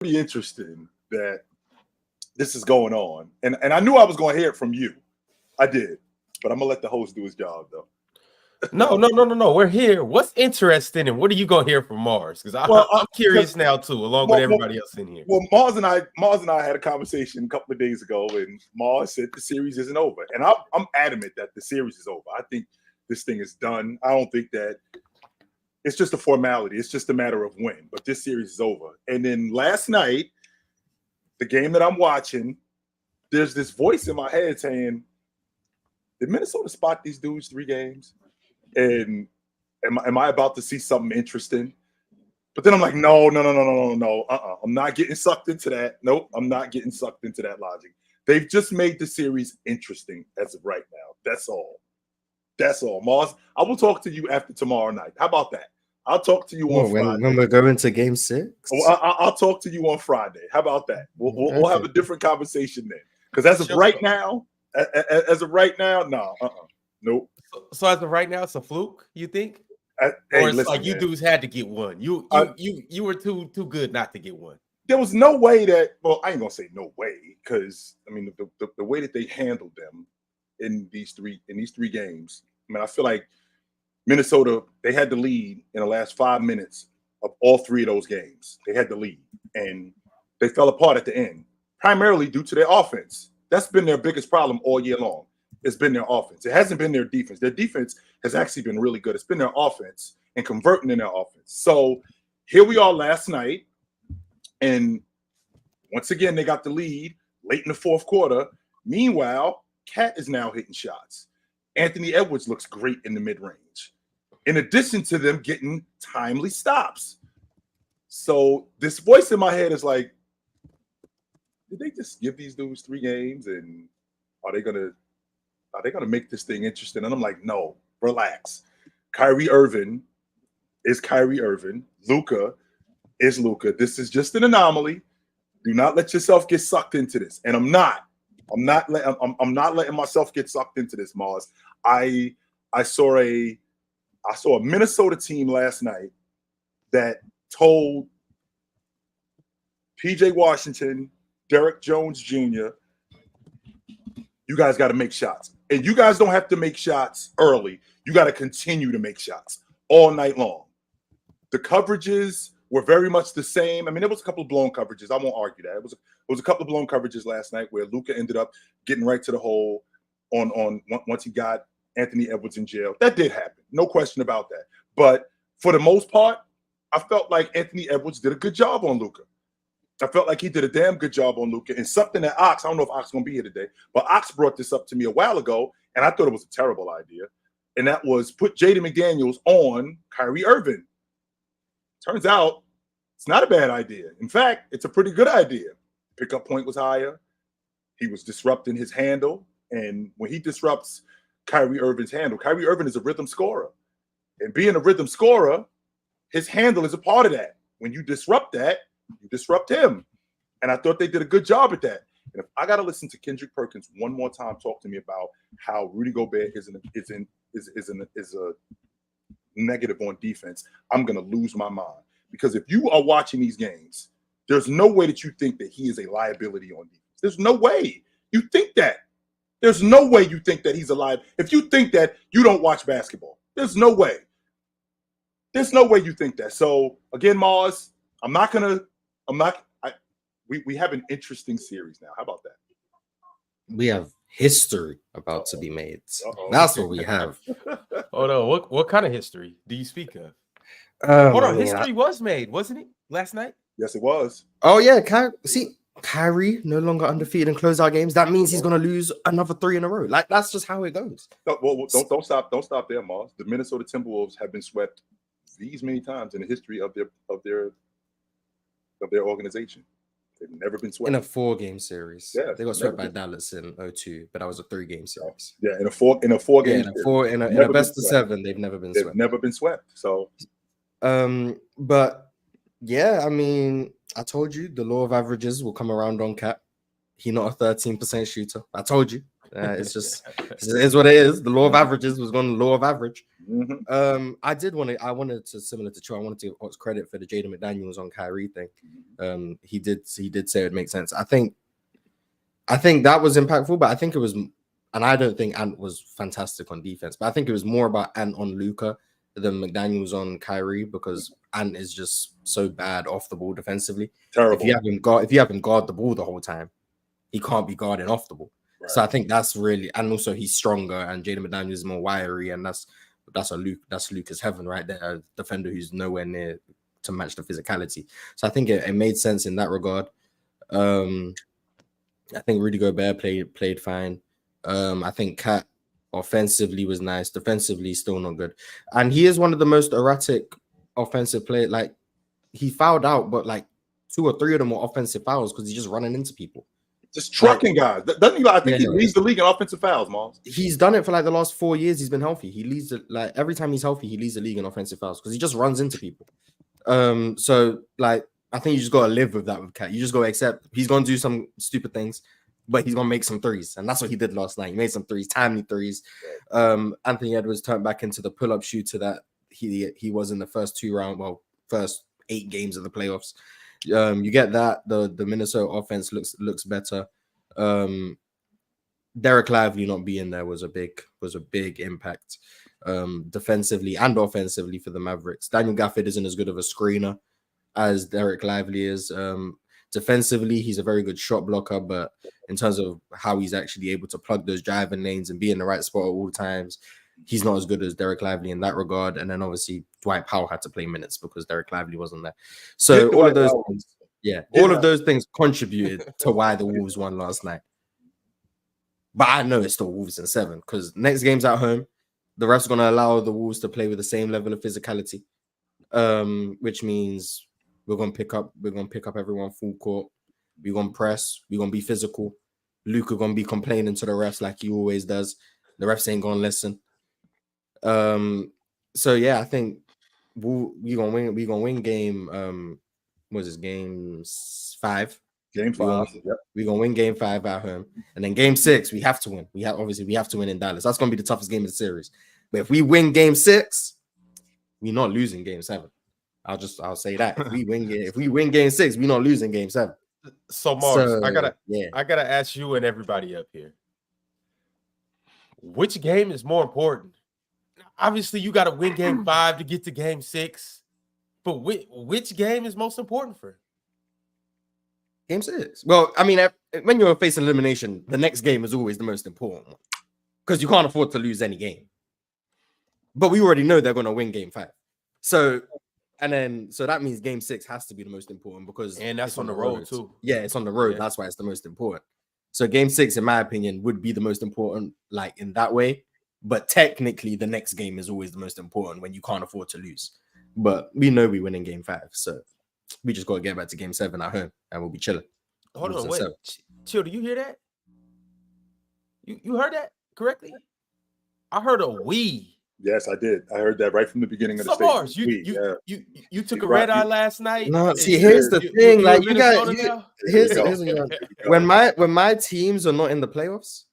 pretty interesting that this is going on. And I knew I was going to hear it from you. I did. But I'm going to let the host do his job, though. No. We're here. What's interesting and what are you going to hear from Mars? Because I'm curious now, too, along with everybody else in here. Well, Mars and I had a conversation a couple of days ago, and Mars said the series isn't over. And I'm adamant that the series is over. I think this thing is done. I don't think that it's just a formality. It's just a matter of when. But this series is over. And then last night, the game that I'm watching, there's this voice in my head saying, did Minnesota spot these dudes 3 games? And am I about to see something interesting? But then I'm like, no. I'm not getting sucked into that. Nope, I'm not getting sucked into that logic. They've just made the series interesting as of right now. That's all. Mars, I will talk to you after tomorrow night. How about that? I'll talk to you on Friday. When we're going to Game 6? I'll talk to you on Friday. How about that? We'll have a different conversation then. Because as of right now, no. Nope. So as of right now, it's a fluke, you think? Or it's like you dudes had to get one. You were too good not to get one. There was no way that. Well, I ain't gonna say no way because I mean the way that they handled them in these three games. I mean, I feel like Minnesota, they had the lead in the last 5 minutes of all 3 of those games. They had the lead, and they fell apart at the end, primarily due to their offense. That's been their biggest problem all year long. It's been their offense. It hasn't been their defense. Their defense has actually been really good. It's been their offense and converting in their offense. So here we are last night, and once again, they got the lead late in the 4th quarter. Meanwhile, Cat is now hitting shots. Anthony Edwards looks great in the mid-range, in addition to them getting timely stops. So this voice in my head is like, did they just give these dudes 3 games, and are they gonna make this thing interesting? And I'm like, no, relax. Kyrie Irving is Kyrie Irving. Luka is Luka. This is just an anomaly. Do not let yourself get sucked into this. And I'm not letting myself get sucked into this, Mars. I saw a Minnesota team last night that told PJ Washington, Derek Jones Jr., you guys got to make shots. And you guys don't have to make shots early. You got to continue to make shots all night long. The coverages were very much the same. I mean, there was a couple of blown coverages. I won't argue that. It was a couple of blown coverages last night where Luka ended up getting right to the hole on once he got Anthony Edwards in jail. That did happen. No question about that. But for the most part, I felt like Anthony Edwards did a good job on Luka. I felt like he did a damn good job on Luka. And something that Ox, I don't know if Ox is going to be here today, but Ox brought this up to me a while ago, and I thought it was a terrible idea. And that was put Jaden McDaniels on Kyrie Irving. Turns out it's not a bad idea. In fact, it's a pretty good idea. Pickup point was higher. He was disrupting his handle. And when he disrupts Kyrie Irving's handle, Kyrie Irving is a rhythm scorer. And being a rhythm scorer, his handle is a part of that. When you disrupt that, you disrupt him. And I thought they did a good job at that. And if I got to listen to Kendrick Perkins one more time talk to me about how Rudy Gobert is a negative on defense, I'm going to lose my mind. Because if you are watching these games, there's no way that you think that he is a liability on defense. There's no way you think that. There's no way you think that he's a liability. If you think that, you don't watch basketball. There's no way. There's no way you think that. So again, Mars, we have an interesting series now. How about that? We have history about to be made. That's what we have. Oh no, what kind of history do you speak of? Hold on, history was made, wasn't it? Last night? Yes, it was. Oh yeah, Kyrie no longer undefeated in closeout games. That means he's gonna lose another 3 in a row. Like that's just how it goes. Don't stop there, Mars. The Minnesota Timberwolves have been swept these many times in the history of their organization. They've never been swept in a 4-game series. Yeah, they got swept by Dallas in 2002, but that was a 3-game series. Yeah, in a 4-game. In a best of 7, they've never been swept. They've never been swept. So, but yeah, I mean, I told you the law of averages will come around on Cat. He's not a 13% shooter. I told you. It's just it is what it is. The law of averages was going to law of average. Mhm. I wanted to similar to Troy. I wanted to give Ox credit for the Jaden McDaniels on Kyrie thing. He did say it makes sense. I think that was impactful, but I think it was, and I don't think Ant was fantastic on defense, but I think it was more about Ant on Luka than McDaniels on Kyrie, because Ant is just so bad off the ball defensively. Terrible. If you have him guard the ball the whole time, he can't be guarding off the ball. Right. So I think that's really, and also he's stronger, and Jaden McDaniels is more wiry, and that's Luka's heaven right there, a defender who's nowhere near to match the physicality. So I think it made sense in that regard. I think Rudy Gobert played fine. I think Cat offensively was nice. Defensively, still not good. And he is one of the most erratic offensive players. Like, he fouled out, but like 2 or 3 of them were offensive fouls because he's just running into people. Just trucking guys. Doesn't he? I think he leads the league in offensive fouls, Miles. He's done it for like the last 4 years. He's been healthy. He leads like every time he's healthy, he leads the league in offensive fouls because he just runs into people. So like, I think you just got to live with that with Cat. You just got to accept he's going to do some stupid things, but he's going to make some threes. And that's what he did last night. He made some threes, timely threes. Anthony Edwards turned back into the pull-up shooter that he was in the first 8 games of the playoffs. You get that. The Minnesota offense looks better. Derek Lively not being there was a big impact defensively and offensively for the Mavericks. Daniel Gafford isn't as good of a screener as Derek Lively is. Defensively, he's a very good shot blocker, but in terms of how he's actually able to plug those driving lanes and be in the right spot at all times, he's not as good as Derek Lively in that regard. And then obviously Dwight Powell had to play minutes because Derek Lively wasn't there. So all of those things, all of those things contributed to why the Wolves won last night. But I know it's still Wolves in 7 because next game's at home. The refs are going to allow the Wolves to play with the same level of physicality, which means we're going to pick up everyone full court. We're going to press. We're going to be physical. Luka going to be complaining to the refs like he always does. The refs ain't going to listen. So yeah, I think we're going to win. We're going to win game. What is this? Game 5. Game 5. We're going to win game 5 at home. And then game 6, we have to win. We have to win in Dallas. That's going to be the toughest game of the series. But if we win game 6, we're not losing game 7. I'll say that. If we win game 6, we're not losing game 7. So Mars, I gotta ask you and everybody up here. Which game is more important? Obviously, you got to win game 5 to get to game 6. But which game is most important for? Game 6. Well, I mean, when you're facing elimination, the next game is always the most important one because you can't afford to lose any game. But we already know they're going to win game 5. So that means game 6 has to be the most important because that's on the road too. Yeah, it's on the road. Yeah. That's why it's the most important. So game 6, in my opinion, would be the most important, like in that way. But technically, the next game is always the most important when you can't afford to lose. But we know we win in game 5, so we just got to get back to game 7 at home, and we'll be chilling. Hold on, wait, Chill. Do you hear that? You heard that correctly? I heard a we. Yes, I did. I heard that right from the beginning of the Mars, statement. You took a red eye last night. No, see, here's the thing. Like you guys, here's when my teams are not in the playoffs,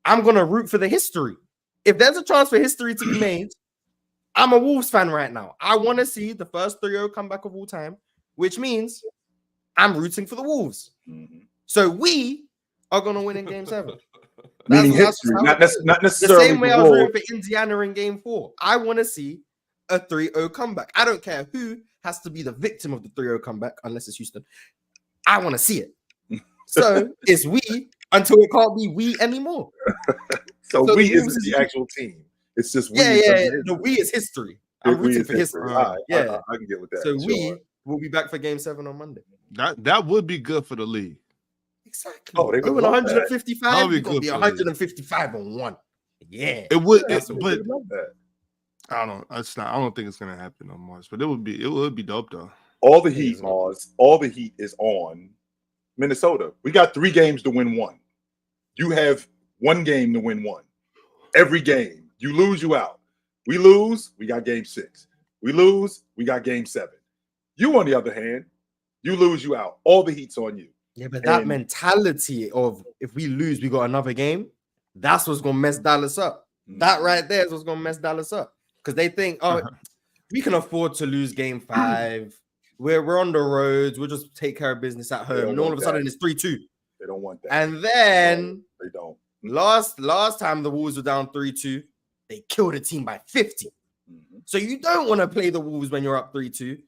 I'm gonna root for the history. If there's a chance for history to be made, I'm a Wolves fan right now. I want to see the first 3-0 comeback of all time, which means I'm rooting for the Wolves. So we are gonna win in game 7. Meaning history, not necessarily the same way I was rooting for Indiana in game 4. I want to see a 3-0 comeback. I don't care who has to be the victim of the 3-0 comeback, unless it's Houston. I want to see it. So it's we until it can't be we anymore. So we isn't the actual team. It's just we. The we is history. I'm rooting for history. I can get with that. So we will be back for game 7 on Monday. That would be good for the league. Exactly. Oh, they were 155. We're gonna be 155 on 1. Yeah, it would. But I don't think it's gonna happen on Mars. But it would be dope though. All the heat, Mars. All the heat is on Minnesota. We got 3 games to win 1. You have 1 game to win 1. Every game, you lose, you out. We lose, we got game 6. We lose, we got game 7. You, on the other hand, you lose, you out. All the heat's on you. Yeah, but that mentality of if we lose, we got another game. That's what's gonna mess Dallas up. That right there is what's gonna mess Dallas up because they think, oh, we can afford to lose game 5. We're on the roads. We'll just take care of business at home. And all of a sudden, it's 3-2. They don't want that. And then they don't. Last time the Wolves were down 3-2, they killed a team by 50. So you don't want to play the Wolves when you're up 3-2.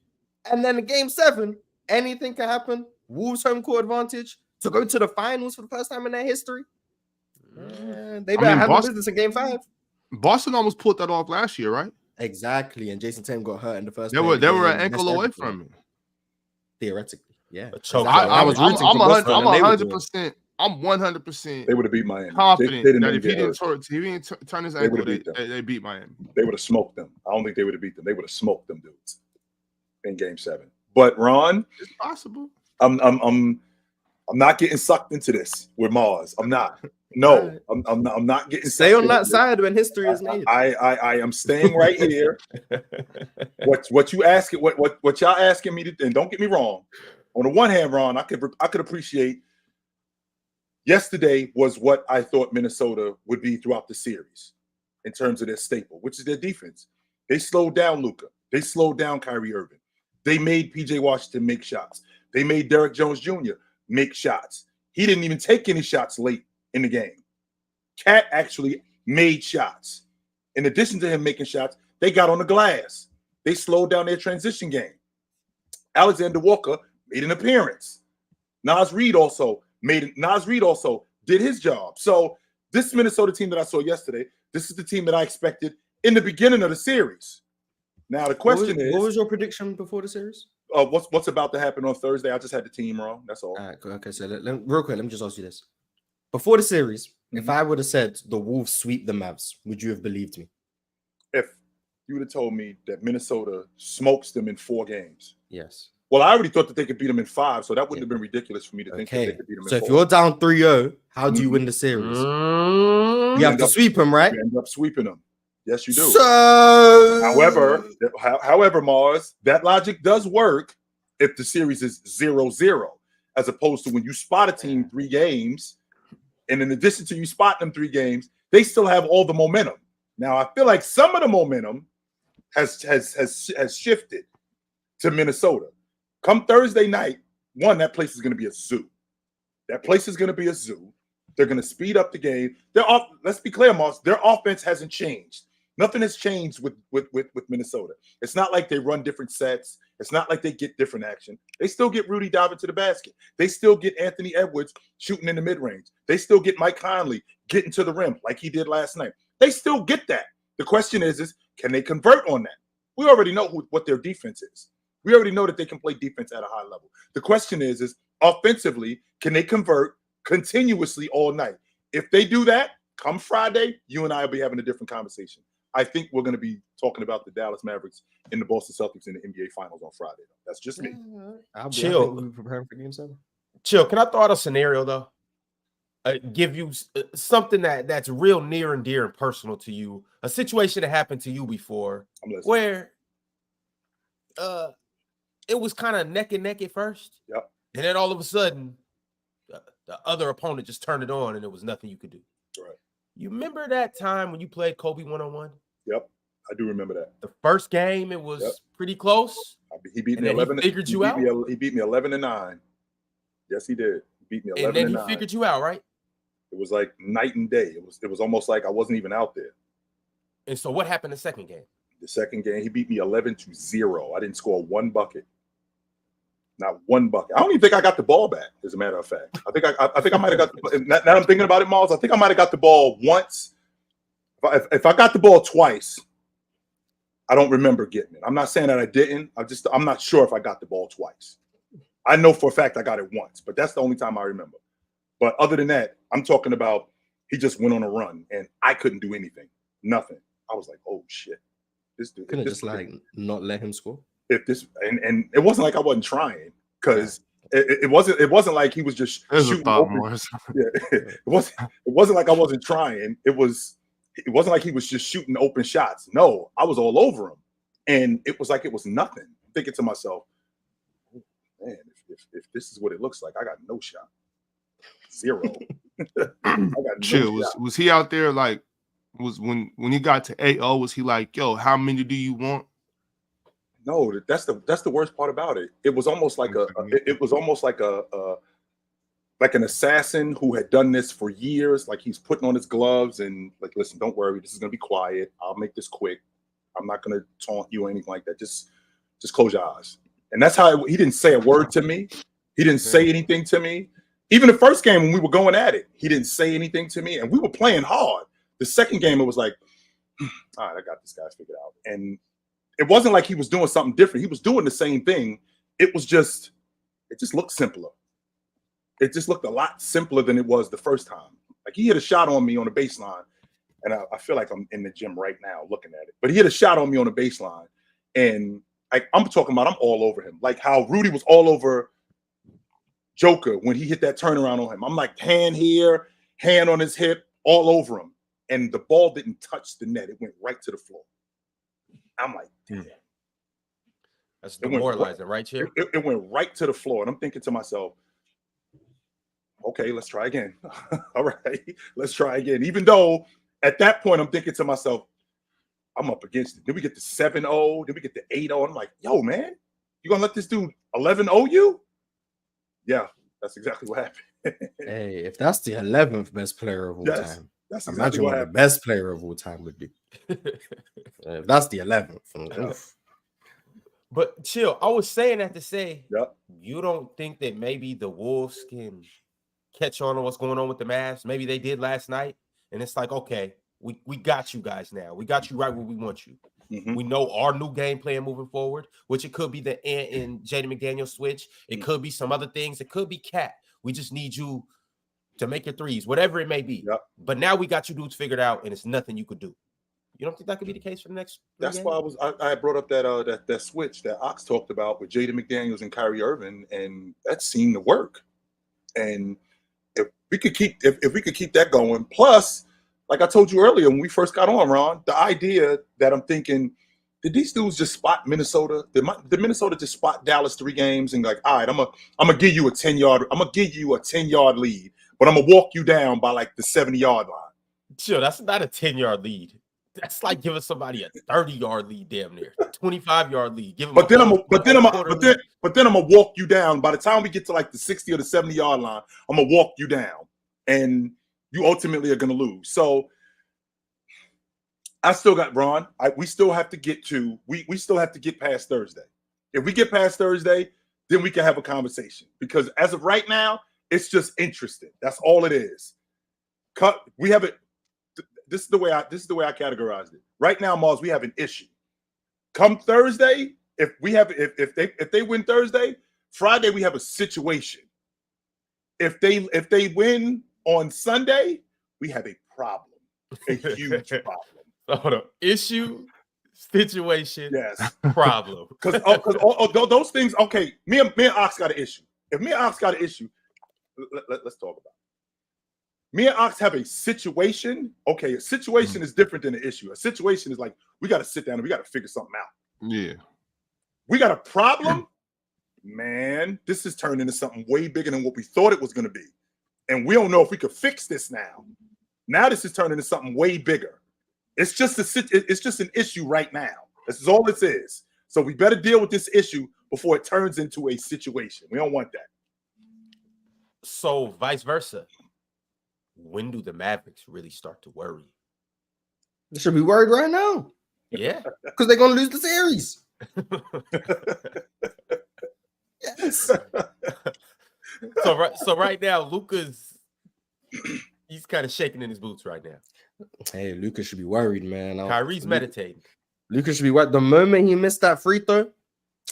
And then in game 7, anything can happen. Wolves home court advantage to go to the finals for the first time in their history. They better handle business in game 5. Boston almost pulled that off last year, right? Exactly. And Jason Tatum got hurt in the first. They were an ankle away from it. Theoretically, yeah. I'm 100%. I'm 100%. They would have beat Miami. Confident that if he didn't turn his ankle, they beat Miami. They would have smoked them. I don't think they would have beat them. They would have smoked them dudes in game 7. But Ron, it's possible. I'm not getting sucked into this with Mars. I'm not. No, I'm not getting. Stay on that side when history is made. I am staying right here. What you asking? What y'all asking me to do? And don't get me wrong. On the one hand, Ron, I could appreciate. Yesterday was what I thought Minnesota would be throughout the series, in terms of their staple, which is their defense. They slowed down Luka. They slowed down Kyrie Irving. They made PJ Washington make shots. They made Derrick Jones Jr. make shots. He didn't even take any shots late in the game. Cat actually made shots. In addition to him making shots, they got on the glass. They slowed down their transition game. Alexander Walker made an appearance. Naz Reid also did his job. So this Minnesota team that I saw yesterday, this is the team that I expected in the beginning of the series. Now the question is, what was your prediction before the series? What's about to happen on Thursday? I just had the team wrong. That's all. All right, okay. So real quick, let me just ask you this: before the series, if I would have said the Wolves sweep the Mavs, would you have believed me? If you would have told me that Minnesota smokes them in 4 games, yes. Well, I already thought that they could beat them in 5, so that wouldn't have been ridiculous for me to think that they could beat them in 4. So if you're down 3-0, how do you win the series? You have to sweep them, right? You end up sweeping them. Yes, you do. So, however, Mars, that logic does work if the series is 0-0, as opposed to when you spot a team 3 games, and in addition to you spot them 3 games, they still have all the momentum. Now, I feel like some of the momentum has shifted to Minnesota. Come Thursday night, that place is going to be a zoo. That place is going to be a zoo. They're going to speed up the game. Let's be clear, Moss. Their offense hasn't changed. Nothing has changed with Minnesota. It's not like they run different sets. It's not like they get different action. They still get Rudy diving to the basket. They still get Anthony Edwards shooting in the mid-range. They still get Mike Conley getting to the rim like he did last night. They still get that. The question is can they convert on that? We already know what their defense is. We already know that they can play defense at a high level. The question is offensively, can they convert continuously all night? If they do that, come Friday, you and I will be having a different conversation. I think we're going to be talking about the Dallas Mavericks and the Boston Celtics in the NBA Finals on Friday. That's just me. Chill. We'll be preparing for Game 7. Chill. Can I throw out a scenario though? Give you something that's real near and dear and personal to you. A situation that happened to you before, where it was kind of neck and neck at first. Yep. And then all of a sudden, the other opponent just turned it on, and there was nothing you could do. Right. You remember that time when you played Kobe 1-on-1? Yep, I do remember that. The first game, it was pretty close. He beat me 11. He figured you out. He beat me 11-9. Yes, he did. He beat me 11-9. And then he figured you out, right? It was like night and day. It was almost like I wasn't even out there. And so what happened the second game? The second game, he beat me 11-0. I didn't score 1 bucket. Not 1 bucket. I don't even think I got the ball back, as a matter of fact. I think I might have got the, now I'm thinking about it, Miles. I think I might have got the ball once. If I got the ball twice, I don't remember getting it. I'm not saying that I didn't. I'm not sure if I got the ball twice. I know for a fact I got it once, but that's the only time I remember. But other than that, I'm talking about he just went on a run and I couldn't do anything. Nothing. I was like, oh shit. This dude couldn't just not let him score. If this and it wasn't like I wasn't trying, because it wasn't like he was just shooting open. It wasn't like I wasn't trying. It wasn't like he was just shooting open shots. No, I was all over him, and it was like it was nothing. I'm thinking to myself, oh, man, if this is what it looks like, I got no shot, 0. got Chill. no shot. Was he out there like was when he got to AO? Was he like, yo, how many do you want? No, that's the worst part about it. It was almost like like an assassin who had done this for years. Like he's putting on his gloves and like, listen, don't worry, this is gonna be quiet. I'll make this quick. I'm not gonna taunt you or anything like that. Just close your eyes. And that's how he didn't say a word to me. He didn't say anything to me. Even the first game when we were going at it, he didn't say anything to me, and we were playing hard. The second game, it was like, all right, I got this guy figured out. And it wasn't like he was doing something different. He was doing the same thing. It just looked simpler. It just looked a lot simpler than it was the first time. Like he hit a shot on me on the baseline, and I feel like I'm in the gym right now looking at it. But he hit a shot on me on the baseline, and I'm talking about I'm all over him. Like how Rudy was all over Joker when he hit that turnaround on him. I'm like hand here, hand on his hip, all over him. And the ball didn't touch the net. It went right to the floor. I'm like, damn. That's demoralizing, right, Chair? It went right to the floor. And I'm thinking to myself, okay, let's try again. All right, let's try again. Even though at that point, I'm thinking to myself, I'm up against it. Did we get the 7-0? Did we get the 8-0? I'm like, yo, man, you going to let this dude 11-0 you? Yeah, that's exactly what happened. Hey, if that's the 11th best player of all time, that's exactly imagine what the best player of all time would be. If that's the 11th. But chill, I was saying that to say, yep. You don't think that maybe the Wolves can catch on to what's going on with the Mavs? Maybe they did last night, and it's like, okay, we got you guys now. We got you right where we want you. Mm-hmm. We know our new game plan moving forward, which it could be the Ant and Jaden McDaniel switch. It could be some other things. It could be Cat. We just need you to make your threes, whatever it may be. Yep. But now we got you dudes figured out, and it's nothing you could do. You don't think that could be the case for the next? That's why I brought up that switch that Ox talked about with Jaden McDaniels and Kyrie Irving, and that seemed to work. And if we could keep that going, plus, like I told you earlier when we first got on, Ron, the idea that I'm thinking, did these dudes just spot Minnesota? Did Minnesota just spot Dallas 3 games and like, all right, I'm gonna give you a 10-yard lead, but I'm gonna walk you down by like the 70-yard line. Sure, that's not a 10-yard lead. That's like giving somebody a 30-yard lead, damn near 25-yard lead. But then I'm gonna walk you down. By the time we get to like the 60 or the 70-yard line, I'm gonna walk you down, and you ultimately are gonna lose. So I still got Ron. We still have to get past Thursday. If we get past Thursday, then we can have a conversation. Because as of right now, it's just interesting. That's all it is. We have it. This is the way I categorized it. Right now, Mars, we have an issue. Come Thursday, if they win Thursday, Friday we have a situation. If they win on Sunday, we have a problem, a huge problem. Hold on. Issue, situation, yes, problem. Because those things. Okay, me and Ox got an issue. If me and Ox got an issue, let's talk about it. Me and Ox have a situation. Okay, a situation is different than an issue. A situation is like, we got to sit down and we got to figure something out. Yeah. We got a problem. Man, this has turned into something way bigger than what we thought it was going to be. And we don't know if we could fix this now. Now this is turning into something way bigger. It's just an issue right now. This is all this is. So we better deal with this issue before it turns into a situation. We don't want that. So vice versa. When do the Mavericks really start to worry? They should be worried right now. Yeah. Because they're going to lose the series. Yes. So right now, Luka's he's kind of shaking in his boots right now. Hey, Luka should be worried, man. Kyrie's meditating. Luka should be worried. The moment he missed that free throw,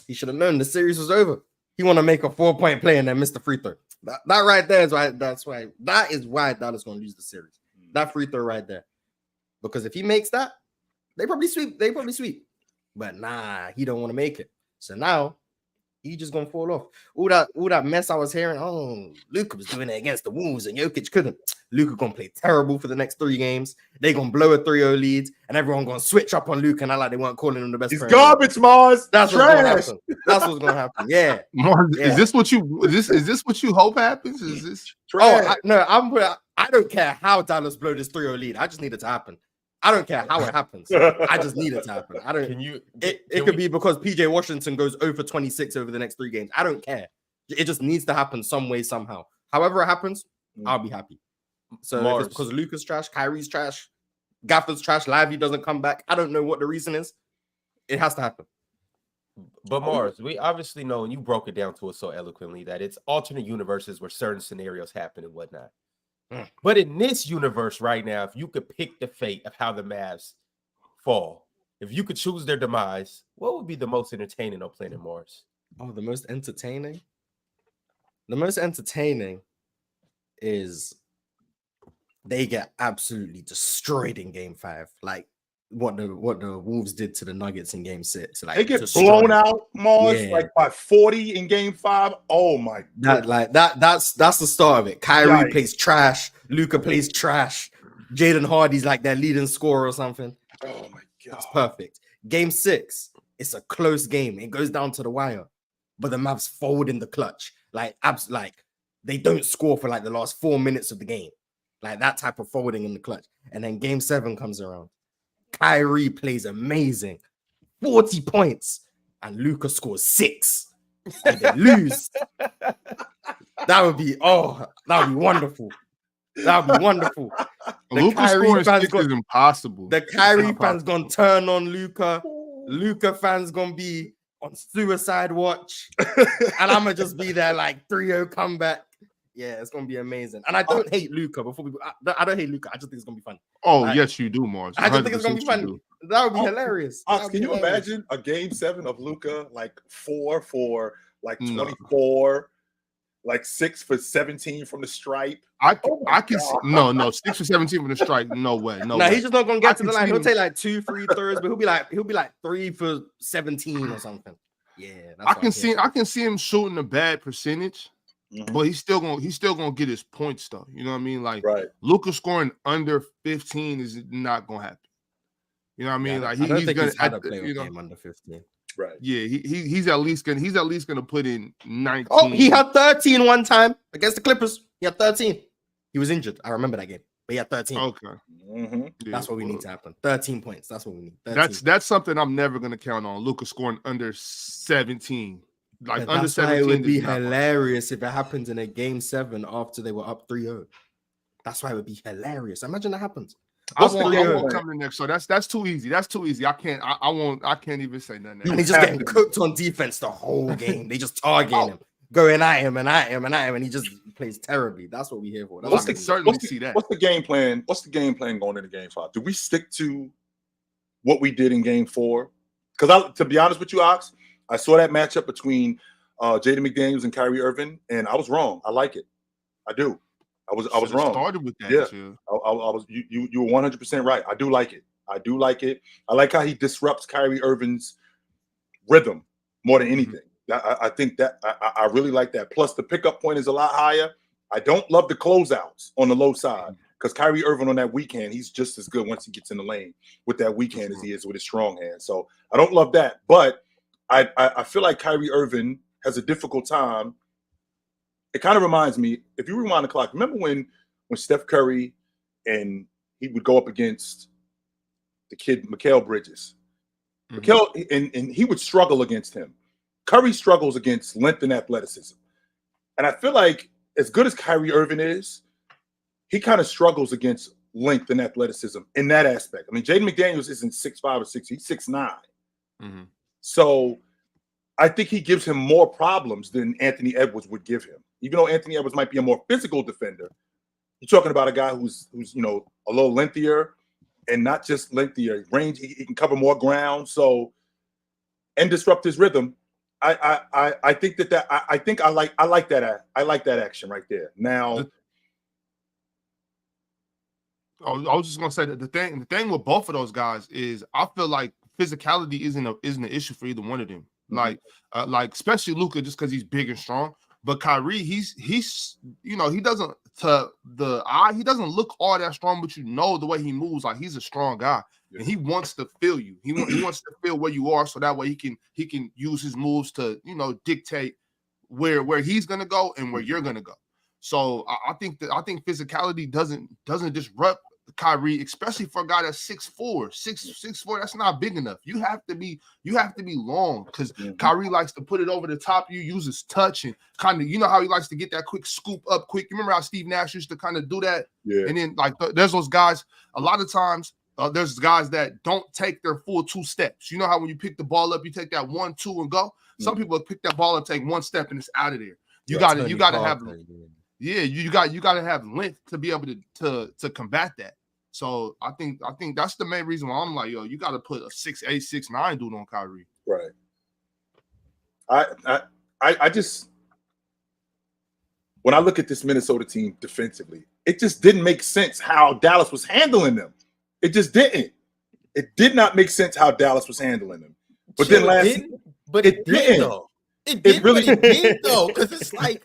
he should have known the series was over. He want to make a 4-point play and then miss the free throw. That right there is why. That is why Dallas going to lose the series. That free throw right there. Because if he makes that, they probably sweep. But nah, he don't want to make it. So now he just gonna fall off. All that mess I was hearing. Oh, Luka was doing it against the Wolves and Jokic couldn't. Luka gonna play terrible for the next 3 games. They gonna blow a 3-0 lead, and everyone gonna switch up on Luka and act like they weren't calling him the best. He's garbage, Mars. That's what's gonna happen. That's what's gonna happen. Yeah. Mars, yeah. Is this what you hope happens? Is this trash? I'm I don't care how Dallas blow this 3-0 lead. I just need it to happen. I don't care how it happens. I just need it to happen. I don't. It could be because PJ Washington goes 0 for 26 over the next 3 games. I don't care. It just needs to happen some way, somehow. However it happens, I'll be happy. So if it's because Luka's trash, Kyrie's trash, Gaffer's trash, Lively doesn't come back, I don't know what the reason is. It has to happen. But Mars, we obviously know, and you broke it down to us so eloquently, that it's alternate universes where certain scenarios happen and whatnot. But in this universe right now, if you could pick the fate of how the Mavs fall, if you could choose their demise, what would be the most entertaining on planet Mars? Oh, the most entertaining? The most entertaining is they get absolutely destroyed in game 5. Like what the Wolves did to the Nuggets in game 6. Like they get blown out, Mars, like by 40 in game 5. Oh my god. That's the start of it. Kyrie plays trash, Luka plays trash, Jaden Hardy's like their leading scorer or something. Oh my god. That's perfect. Game 6, it's a close game. It goes down to the wire. But the Mavs fold in the clutch. Like they don't score for like the last 4 minutes of the game. Like that type of folding in the clutch. And then game 7 comes around. Kyrie plays amazing, 40 points, and Luka scores 6, and they lose. That would be wonderful. That would be wonderful. Luka scoring 6 is impossible. The Kyrie fans gonna turn on Luka. Luka fans gonna be on suicide watch, and I'm gonna just be there like 3-0 comeback. Yeah, it's gonna be amazing. And I don't hate Luka. I don't hate Luka. I just think it's gonna be fun. Oh, like, yes, you do, Mars. I just think it's gonna be fun. That would be hilarious. Can you imagine a game 7 of Luka like 4 for like 24, like 6 for 17 from the stripe? I can see, no 6 for 17 from the stripe. No way. No, he's just not gonna get to the line. He'll take like 2 free throws, but he'll be like 3 for 17 or something. Yeah, I can see him shooting a bad percentage. But he's still gonna get his points though. You know what I mean? Like Luka scoring under 15 is not gonna happen. You know what I mean? Like he's gonna had a playoff game under 15. Right. Yeah, he's at least gonna put in 19. Oh, he had 13 one time against the Clippers. He had 13. He was injured. I remember that game. But he had 13. Okay. Yeah, that's what we need to happen. 13 points. That's what we need. 13. That's something I'm never gonna count on. Luka scoring under 17. Like under 17, it would be hilarious if it happens in a game 7 after they were up 3-0. That's why it would be hilarious. Imagine that happens. I won't come to next show. That's too easy. That's too easy. I can't even say nothing. And he's just getting cooked on defense the whole game. They just target him, going at him, and he just plays terribly. That's what we're here for. What's the game plan? What's the game plan going into game 5? Do we stick to what we did in game 4? Because to be honest with you, Ox, I saw that matchup between Jaden McDaniels and Kyrie Irving, and I was wrong. I like it. I do. I was wrong. Started with that. Yeah, I was. You were 100% right. I do like it. I like how he disrupts Kyrie Irving's rhythm more than anything. I think that I really like that. Plus, the pickup point is a lot higher. I don't love the closeouts on the low side because Kyrie Irving on that weak hand, he's just as good once he gets in the lane with that weak hand as he is with his strong hand. So I don't love that, but I feel like Kyrie Irving has a difficult time. It kind of reminds me, if you rewind the clock, remember when Steph Curry and he would go up against the kid Mikal Bridges. Mikal, and he would struggle against him. Curry struggles against length and athleticism. And I feel like as good as Kyrie Irving is, he kind of struggles against length and athleticism in that aspect. I mean, Jaden McDaniels isn't 6'5" or 6', he's 6'9". So I think he gives him more problems than Anthony Edwards would give him. Even though Anthony Edwards might be a more physical defender, you're talking about a guy who's a little lengthier, and not just lengthier, range. He can cover more ground, and disrupt his rhythm. I think that I like that action right there. Now, I was just gonna say that the thing with both of those guys is I feel like physicality isn't an issue for either one of them. Like especially Luka, just because he's big and strong. But Kyrie, he's he doesn't to the eye, he doesn't look all that strong, but the way he moves, like he's a strong guy, and he wants to feel you. He wants to feel where you are, so that way he can use his moves to dictate where he's gonna go and where you're gonna go. So I think physicality doesn't disrupt Kyrie, especially for a guy that's 6'4", 6'4". That's not big enough. You have to be long because Kyrie likes to put it over the top. You use his touch and kind of, you know how he likes to get that quick scoop up quick. You remember how Steve Nash used to kind of do that? Yeah. And then like there's those guys. A lot of times there's guys that don't take their full 2 steps. You know how when you pick the ball up, you take that 1, 2 and go. Some people pick that ball up, take 1 step, and it's out of there. You got to have. Yeah, you got to have length to be able to combat that. So I think that's the main reason why I'm like, yo, you got to put a 6'8", 6'9" dude on Kyrie. Right. I just, when I look at this Minnesota team defensively, it just didn't make sense how Dallas was handling them. It just didn't. It did not make sense how Dallas was handling them. But then it did though. It did though, because it's like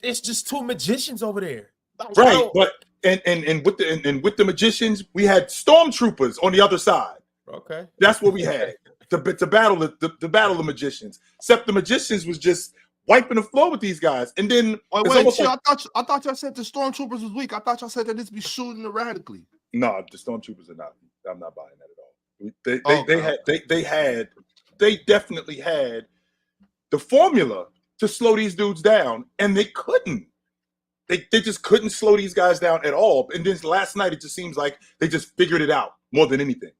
it's just 2 magicians over there. Right, but and with the magicians, we had stormtroopers on the other side. Okay, that's what we had to battle the magicians. Except the magicians was just wiping the floor with these guys, and then I thought y'all said the stormtroopers was weak. I thought y'all said that this be shooting erratically. No, the stormtroopers are not. I'm not buying that at all. They definitely had the formula to slow these dudes down, and they couldn't. They just couldn't slow these guys down at all. And then last night, it just seems like they just figured it out more than anything.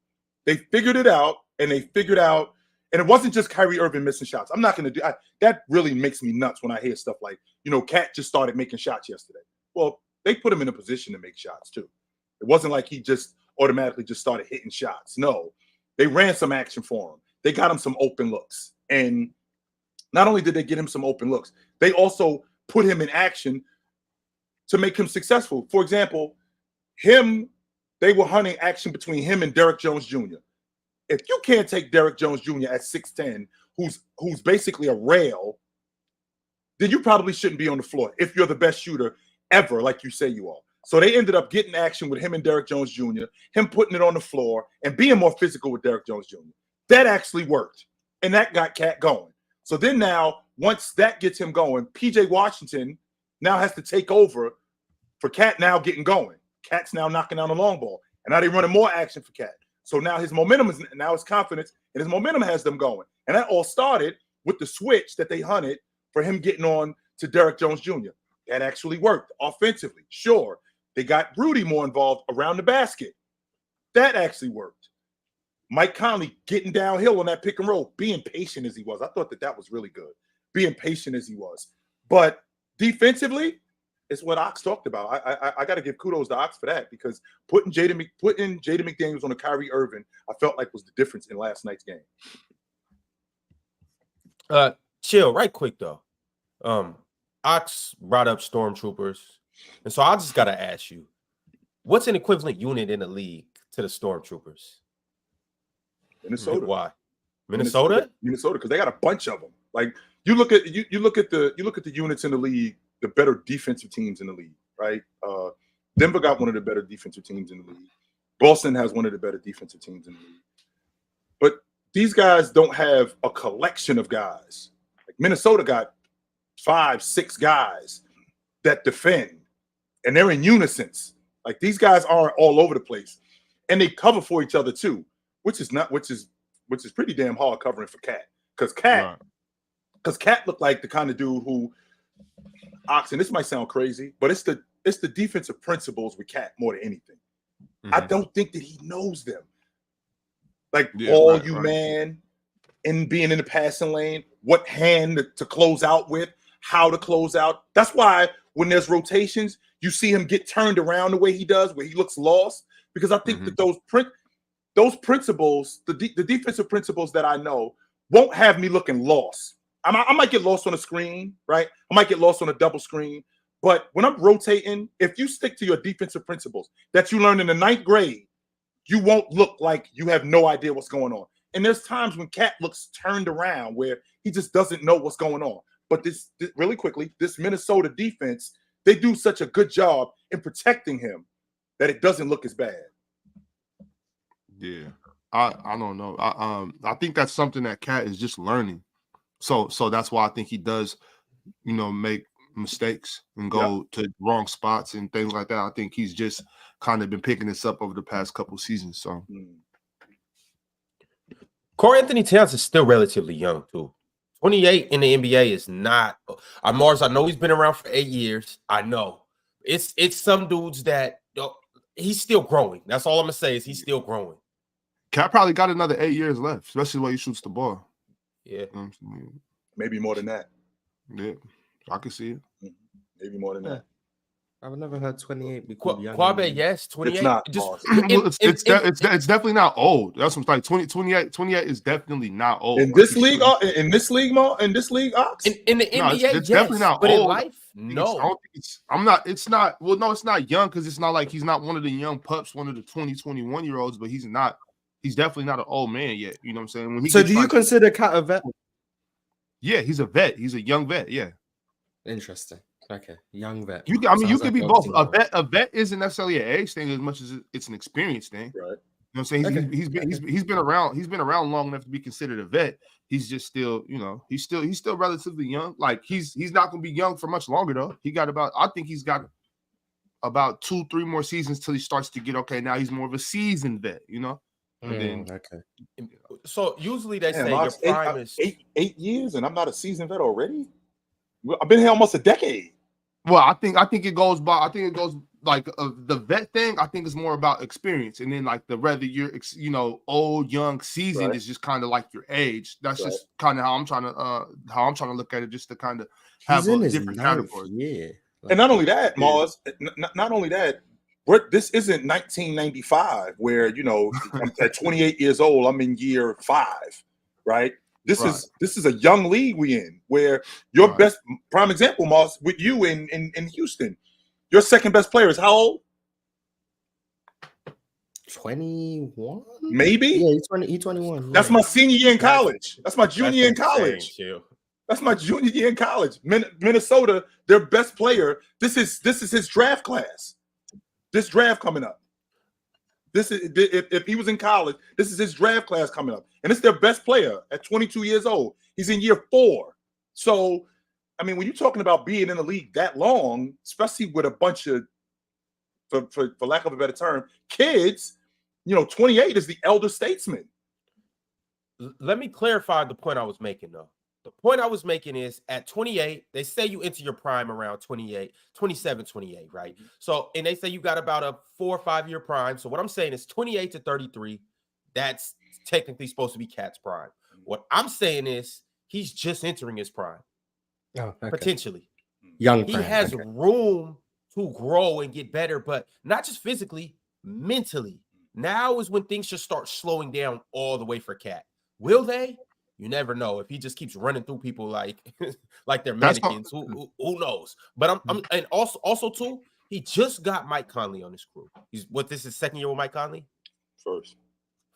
They figured it out, and it wasn't just Kyrie Irving missing shots. I'm not going to do that. Really makes me nuts when I hear stuff like, Cat just started making shots yesterday. Well, they put him in a position to make shots too. It wasn't like he just automatically just started hitting shots. No, they ran some action for him. They got him some open looks. And not only did they get him some open looks, they also put him in action to make him successful. For example, they were hunting action between him and Derrick Jones Jr. If you can't take Derrick Jones Jr. at 6'10", who's basically a rail, then you probably shouldn't be on the floor if you're the best shooter ever, like you say you are. So they ended up getting action with him and Derrick Jones Jr., him putting it on the floor and being more physical with Derrick Jones Jr. That actually worked, and that got Cat going. So then now, once that gets him going, P.J. Washington now has to take over for Cat now getting going. Cat's now knocking down the long ball, and now they're running more action for Cat. So now his momentum is now his confidence, and his momentum has them going. And that all started with the switch that they hunted for him getting on to Derrick Jones Jr. That actually worked offensively. Sure, they got Rudy more involved around the basket. That actually worked. Mike Conley getting downhill on that pick and roll, being patient as he was. I thought that was really good, being patient as he was. But defensively, it's what Ox talked about. I got to give kudos to Ox for that, because putting Jaden McDaniels on a Kyrie Irving, I felt like was the difference in last night's game. Chill, right quick though. Ox brought up stormtroopers, and so I just gotta ask you, what's an equivalent unit in the league to the stormtroopers? Minnesota. Why? Minnesota, because they got a bunch of them. Like you look at the units in the league, the better defensive teams in the league, right? Denver got one of the better defensive teams in the league. Boston has one of the better defensive teams in the league. But these guys don't have a collection of guys. Like Minnesota got 5-6 guys that defend, and they're in unison. Like these guys aren't all over the place, and they cover for each other too, which is pretty damn hard covering for Cat, because Cat looked like the kind of dude who, Oxen, this might sound crazy, but it's the defensive principles with Cat more than anything. I don't think that he knows them. Like man, and being in the passing lane, what hand to close out with, how to close out. That's why when there's rotations, you see him get turned around the way he does, where he looks lost. Because I think that those principles, the defensive principles that I know, won't have me looking lost. I might get lost on a screen, right? I might get lost on a double screen. But when I'm rotating, if you stick to your defensive principles that you learned in the 9th grade, you won't look like you have no idea what's going on. And there's times when Cat looks turned around where he just doesn't know what's going on. But this really quickly, this Minnesota defense, they do such a good job in protecting him that it doesn't look as bad. Yeah, I don't know. I think that's something that Cat is just learning. So that's why I think he does, make mistakes and go to wrong spots and things like that. I think he's just kind of been picking this up over the past couple seasons. So Karl-Anthony Towns is still relatively young too. 28 in the NBA is not. Mars, I know he's been around for 8 years. I know it's some dudes that he's still growing. That's all I'm gonna say is he's still growing. Cat probably got another 8 years left, especially the way he shoots the ball. Yeah, maybe more than that. Yeah, I can see it. Maybe more than that. I've never heard 28 be called young. Quabe, yes, 28. It's not. It's definitely not old. That's what's like 28 is definitely not old. In this league, Ox? In the NBA, it's definitely not but old. in life, no. I don't think it's not. Well, no, it's not young because it's not like he's not one of the young pups, one of the 21-year-olds, but he's definitely not an old man yet. You know what I'm saying? So do you consider Cat a vet? Yeah, he's a vet. He's a young vet. Yeah. Interesting. Okay, young vet. You could be both. A vet isn't necessarily an age thing as much as it's an experience thing. Right. You know what I'm saying? Okay. He's been around long enough to be considered a vet. He's just still, he's still relatively young. Like he's not gonna be young for much longer though. I think he's got about 2-3 more seasons till he starts to get okay. Now he's more of a seasoned vet, And then okay. So usually they say your prime is 8 years, and I'm not a seasoned vet already. I've been here almost a decade. Well, I think it goes like the vet thing. I think is more about experience, and then like whether you're old, young, seasoned is just kind of like your age. That's just kind of how I'm trying to look at it, just to kind of have a different category. Yeah, and not only that, Mars. Not only that. This isn't 1995 where at 28 years old I'm in year 5, right? This is a young league we in where your best prime example, Moss, with you in Houston, your second best player is how old? 21? Maybe? Yeah, he's 21. That's my senior year in college. That's my junior year in insane, college. too. That's my junior year in college. Minnesota, their best player. This is his draft class. This draft coming up. This is if he was in college, this is his draft class coming up. And it's their best player at 22 years old. He's in year 4. So, I mean, when you're talking about being in the league that long, especially with a bunch of, for lack of a better term, kids, 28 is the elder statesman. Let me clarify the point I was making, though. The point I was making is at 28, they say you enter your prime around 28, 27, 28, right? So, and they say you got about a 4 or 5 year prime. So what I'm saying is 28 to 33, that's technically supposed to be Cat's prime. What I'm saying is he's just entering his prime. Oh, okay. Potentially. Young He prime, has okay. room to grow and get better, but not just physically, mentally. Now is when things should start slowing down all the way for Cat. Will they? You never know. If he just keeps running through people like they're mannequins, who knows? But I'm and also too, he just got Mike Conley on his crew. This is his second year with Mike Conley?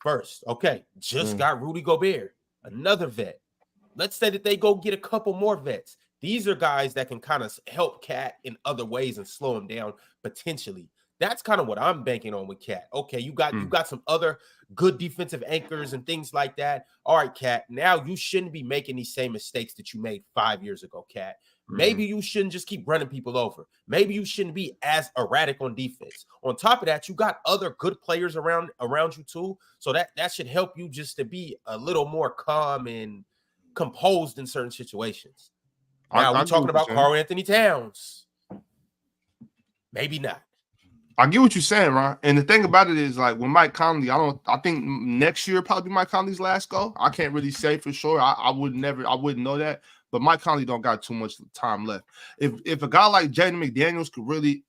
First. Okay. Just got Rudy Gobert, another vet. Let's say that they go get a couple more vets. These are guys that can kind of help Cat in other ways and slow him down potentially. That's kind of what I'm banking on with Cat. Okay, you got some other good defensive anchors and things like that. All right, Cat, now you shouldn't be making these same mistakes that you made 5 years ago, Cat. Maybe you shouldn't just keep running people over. Maybe you shouldn't be as erratic on defense. On top of that, you got other good players around you too. So that should help you just to be a little more calm and composed in certain situations. Now we're talking about Karl-Anthony Towns. Maybe not. I get what you're saying, Ron. And the thing about it is, like, with Mike Conley, I think next year probably Mike Conley's last go. I can't really say for sure. I wouldn't know that. But Mike Conley don't got too much time left. If a guy like Jaden McDaniels could really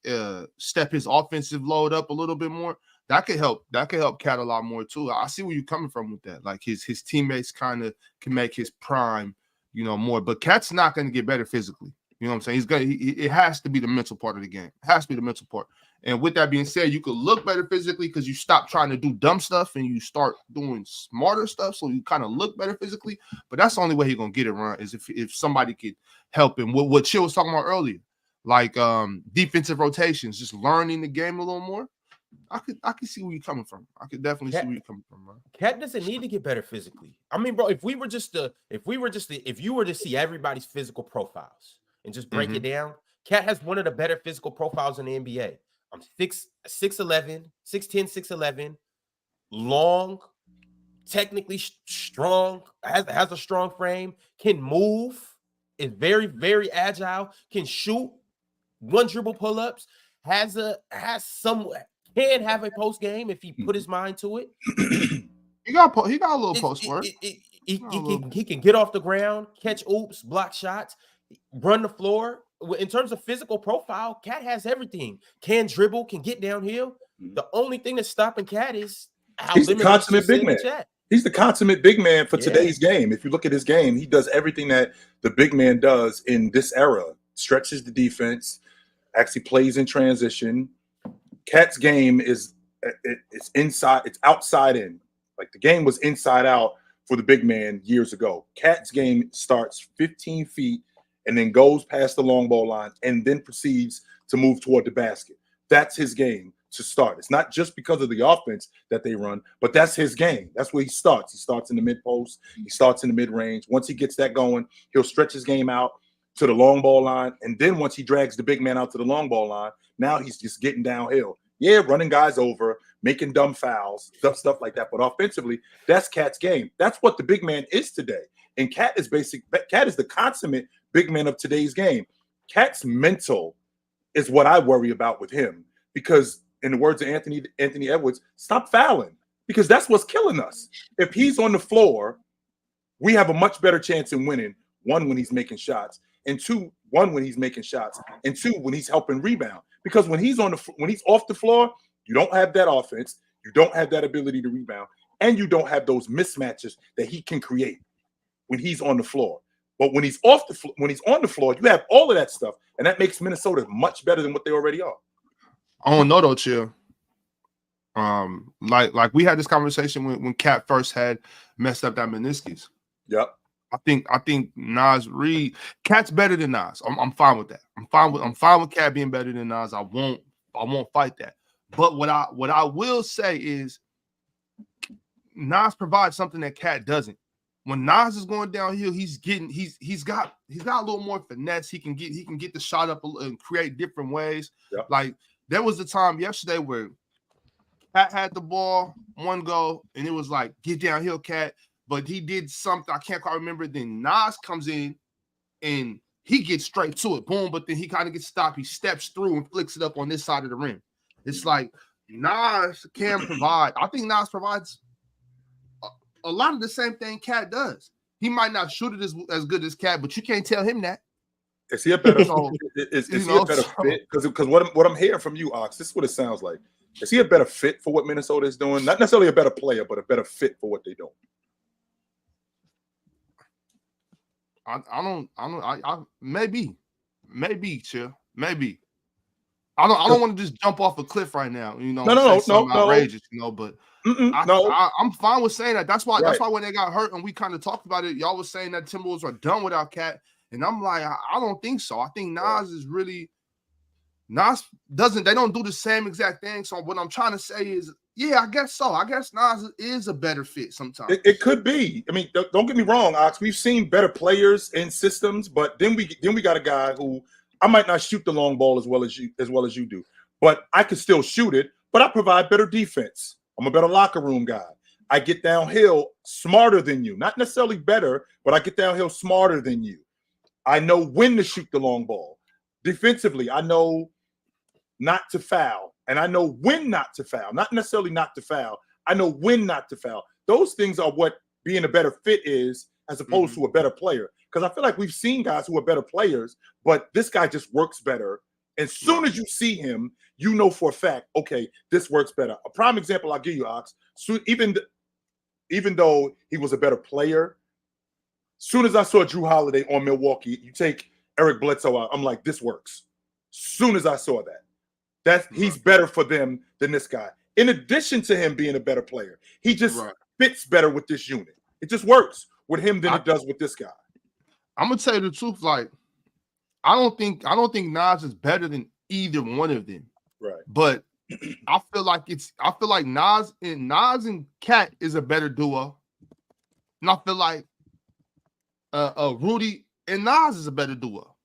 step his offensive load up a little bit more, that could help. That could help Cat a lot more too. I see where you're coming from with that. Like his teammates kind of can make his prime, more. But Cat's not going to get better physically. You know what I'm saying? It has to be the mental part of the game. It has to be the mental part. And with that being said, you could look better physically because you stop trying to do dumb stuff and you start doing smarter stuff. So you kind of look better physically. But that's the only way he's going to get it right is if somebody could help him. What Chill was talking about earlier, like defensive rotations, just learning the game a little more. I could see where you're coming from. I could definitely see where you're coming from, bro. Cat doesn't need to get better physically. I mean, bro, if you were to see everybody's physical profiles, and just break it down, Cat has one of the better physical profiles in the NBA. I'm 6'11", 6'10", 6'11", long, technically strong, has a strong frame, can move, is very, very agile, can shoot, one dribble pull-ups, can have a post game if he put his mind to it. He got a little post work. He can get off the ground, catch oops, block shots, run the floor. In terms of physical profile, Cat has everything. Can dribble, can get downhill. The only thing that's stopping Cat is how he's the consummate big man. He's the consummate big man for today's game. If you look at his game, he does everything that the big man does in this era. Stretches the defense, actually plays in transition. Cat's game is it's inside, it's outside in. Like the game was inside out for the big man years ago. Cat's game starts 15 feet and then goes past the long ball line and then proceeds to move toward the basket. That's his game to start. It's not just because of the offense that they run, but that's his game. That's where he starts. He starts in the mid post. He starts in the mid range. Once he gets that going, he'll stretch his game out to the long ball line. And then once he drags the big man out to the long ball line, now he's just getting downhill. Yeah, running guys over, making dumb fouls, stuff like that. But offensively, that's Cat's game. That's what the big man is today. And Cat is the consummate big man of today's game. Cat's mental is what I worry about with him, because in the words of Anthony Edwards, stop fouling, because that's what's killing us. If he's on the floor, we have a much better chance in winning. One, when he's making shots, and two, when he's making shots, and two, when he's helping rebound. Because when he's off the floor, you don't have that offense, you don't have that ability to rebound, and you don't have those mismatches that he can create when he's on the floor. But when he's on the floor, you have all of that stuff, and that makes Minnesota much better than what they already are. I don't know though, Chill. Like we had this conversation when Cat first had messed up that meniscus. Yep. I think Naz Reid, Cat's better than Naz. I'm fine with that. I'm fine with Cat being better than Naz. I won't fight that. But what I will say is Naz provides something that Cat doesn't. When Naz is going downhill, he's got a little more finesse. He can get the shot up and create different ways. Yep. Like there was a time yesterday where Cat had the ball, one go, and it was like, get downhill, Cat. But he did something, I can't quite remember. Then Naz comes in and he gets straight to it. Boom. But then he kind of gets stopped. He steps through and flicks it up on this side of the rim. It's like Naz can provide. I think Naz provides a lot of the same thing Cat does. He might not shoot it as good as Cat, but you can't tell him that. Is he a better is he a better fit? Because what I'm hearing from you, Ox, this is what it sounds like. Is he a better fit for what Minnesota is doing? Not necessarily a better player, but a better fit for what they're doing. I maybe, Chill. Maybe. I don't want to just jump off a cliff right now, No, outrageous, but I'm fine with saying that. That's why when they got hurt and we kind of talked about it, y'all was saying that Timberwolves are done without Cat. And I'm like, I don't think so. I think Naz is really they don't do the same exact thing. So what I'm trying to say is, yeah, I guess so. I guess Naz is a better fit sometimes. It could be. I mean, don't get me wrong, Ox. We've seen better players in systems, but then we got a guy who I might not shoot the long ball as well as you do, but I could still shoot it. But I provide better defense. I'm a better locker room guy. I get downhill smarter than you, not necessarily better, but I get downhill smarter than you. I know when to shoot the long ball. Defensively, I know not to foul, and I know when not to foul. Not necessarily not to foul. I know when not to foul. Those things are what being a better fit is, as opposed to a better player. Because I feel like we've seen guys who are better players, but this guy just works better. As soon as you see him, you know for a fact, okay, this works better. A prime example I'll give you, Ox. So even though he was a better player, soon as I saw Drew Holiday on Milwaukee, you take Eric Bledsoe out, I'm like, this works. Soon as I saw that, he's better for them than this guy. In addition to him being a better player, he just fits better with this unit. It just works with him than it does with this guy. I'm gonna tell you the truth. Like, I don't think Naz is better than either one of them. Right. But I feel like Naz and Cat is a better duo. And I feel like Rudy and Naz is a better duo.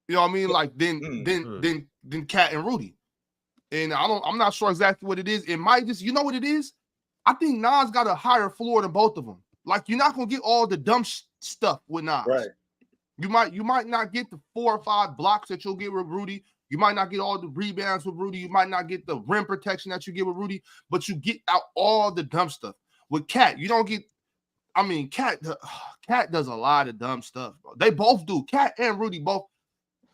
You know what I mean? Like then Cat and Rudy. And I'm not sure exactly what it is. It might just, you know what it is? I think Nas got a higher floor than both of them. Like, you're not gonna get all the dumb stuff with Nas. Right. You might not get the 4 or 5 blocks that you'll get with Rudy. You might not get all the rebounds with Rudy. You might not get the rim protection that you get with Rudy, but you get out all the dumb stuff. With Cat, you don't get. I mean, Cat does a lot of dumb stuff, bro. They both do. Cat and Rudy both.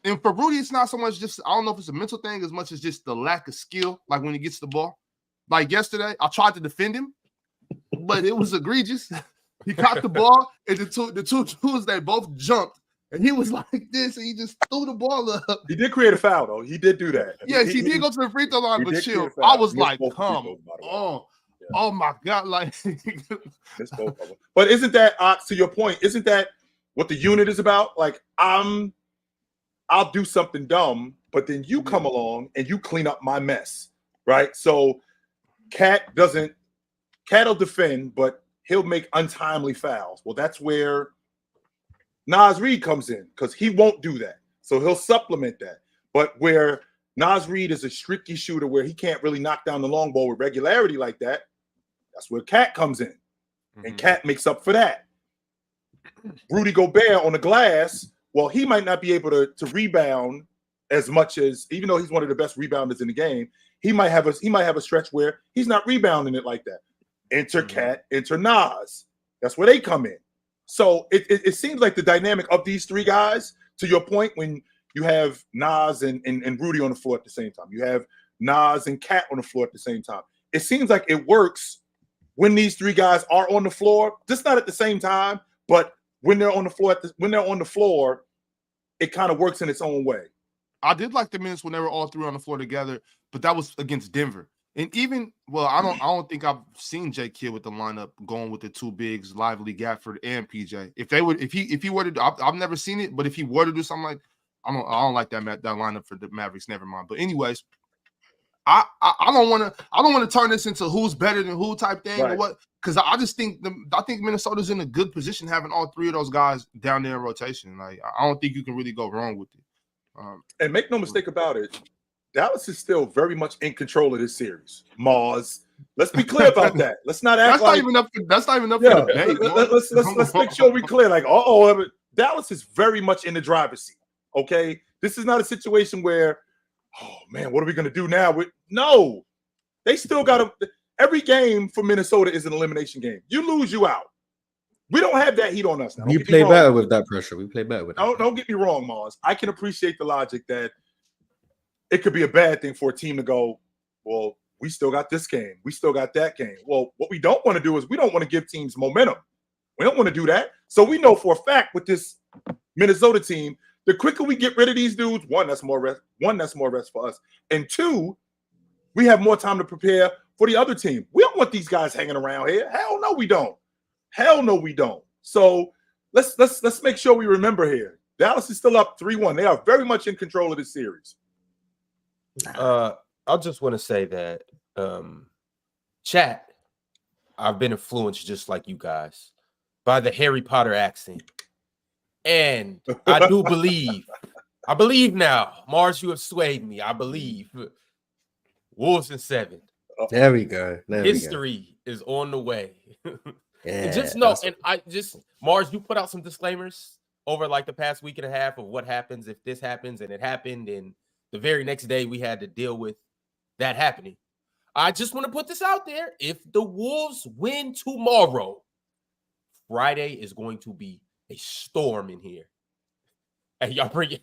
And for Rudy, it's not so much just, I don't know if it's a mental thing as much as just the lack of skill, like when he gets the ball. Like yesterday, I tried to defend him, but it was egregious. He caught the ball, and the two dudes, they both jumped, and he was like this, and he just threw the ball up. He did create a foul, though. He did do that. Yes, he did go to the free throw line, but chill. I was like, come on. Oh my God. Like, but isn't that, Ox, to your point, isn't that what the unit is about? Like, I'll do something dumb, but then you come along and you clean up my mess, right? So Cat'll defend, but he'll make untimely fouls. Well, that's where Naz Reid comes in, because he won't do that. So he'll supplement that. But where Naz Reid is a streaky shooter where he can't really knock down the long ball with regularity like that, that's where Cat comes in. And Cat makes up for that. Rudy Gobert on the glass, well, he might not be able to rebound as much as, even though he's one of the best rebounders in the game, he might have a stretch where he's not rebounding it like that. Enter Cat, enter Nas. That's where they come in. So it seems like the dynamic of these three guys, to your point, when you have Nas and Rudy on the floor at the same time, you have Nas and Cat on the floor at the same time. It seems like it works when these three guys are on the floor, just not at the same time, but when they're on the floor, it kind of works in its own way. I did like the minutes when they were all three on the floor together, but that was against Denver. And even, well, I don't think I've seen J Kidd with the lineup going with the two bigs, Lively, Gafford, and PJ. If he were to, I've never seen it, but if he were to do something like, I don't like that lineup for the Mavericks. Never mind. But anyways, I don't want to turn this into who's better than who type thing, right, or what, because I just think Minnesota's in a good position having all three of those guys down there in rotation. Like, I don't think you can really go wrong with it. And make no mistake about it, Dallas is still very much in control of this series. Mars, let's be clear about that. Let's not act like that's not even up for debate. Let's make sure we clear. Like, Dallas is very much in the driver's seat. Okay, this is not a situation where, oh man, what are we gonna do now? No, they still got to. Every game for Minnesota is an elimination game. You lose, you out. We don't have that heat on us now. We play better with that pressure. We play better with that. Don't get me wrong, Mars. I can appreciate the logic that it could be a bad thing for a team to go, well, we still got this game. We still got that game. Well, what we don't want to do is we don't want to give teams momentum. We don't want to do that. So we know for a fact with this Minnesota team, the quicker we get rid of these dudes, one, that's more rest for us. And two, we have more time to prepare for the other team. We don't want these guys hanging around here. Hell no, we don't. Hell no, we don't. So let's make sure we remember here. Dallas is still up 3-1. They are very much in control of this series. I just want to say that chat, I've been influenced just like you guys by the Harry Potter accent. And I do I believe now, Mars, you have swayed me. I believe Wolves in 7. There we go. History is on the way. Yeah, and just know, and Mars, you put out some disclaimers over like the past week and a half of what happens if this happens, and it happened, and the very next day we had to deal with that happening. I just want to put this out there. If the Wolves win tomorrow, Friday is going to be a storm in here. And y'all bring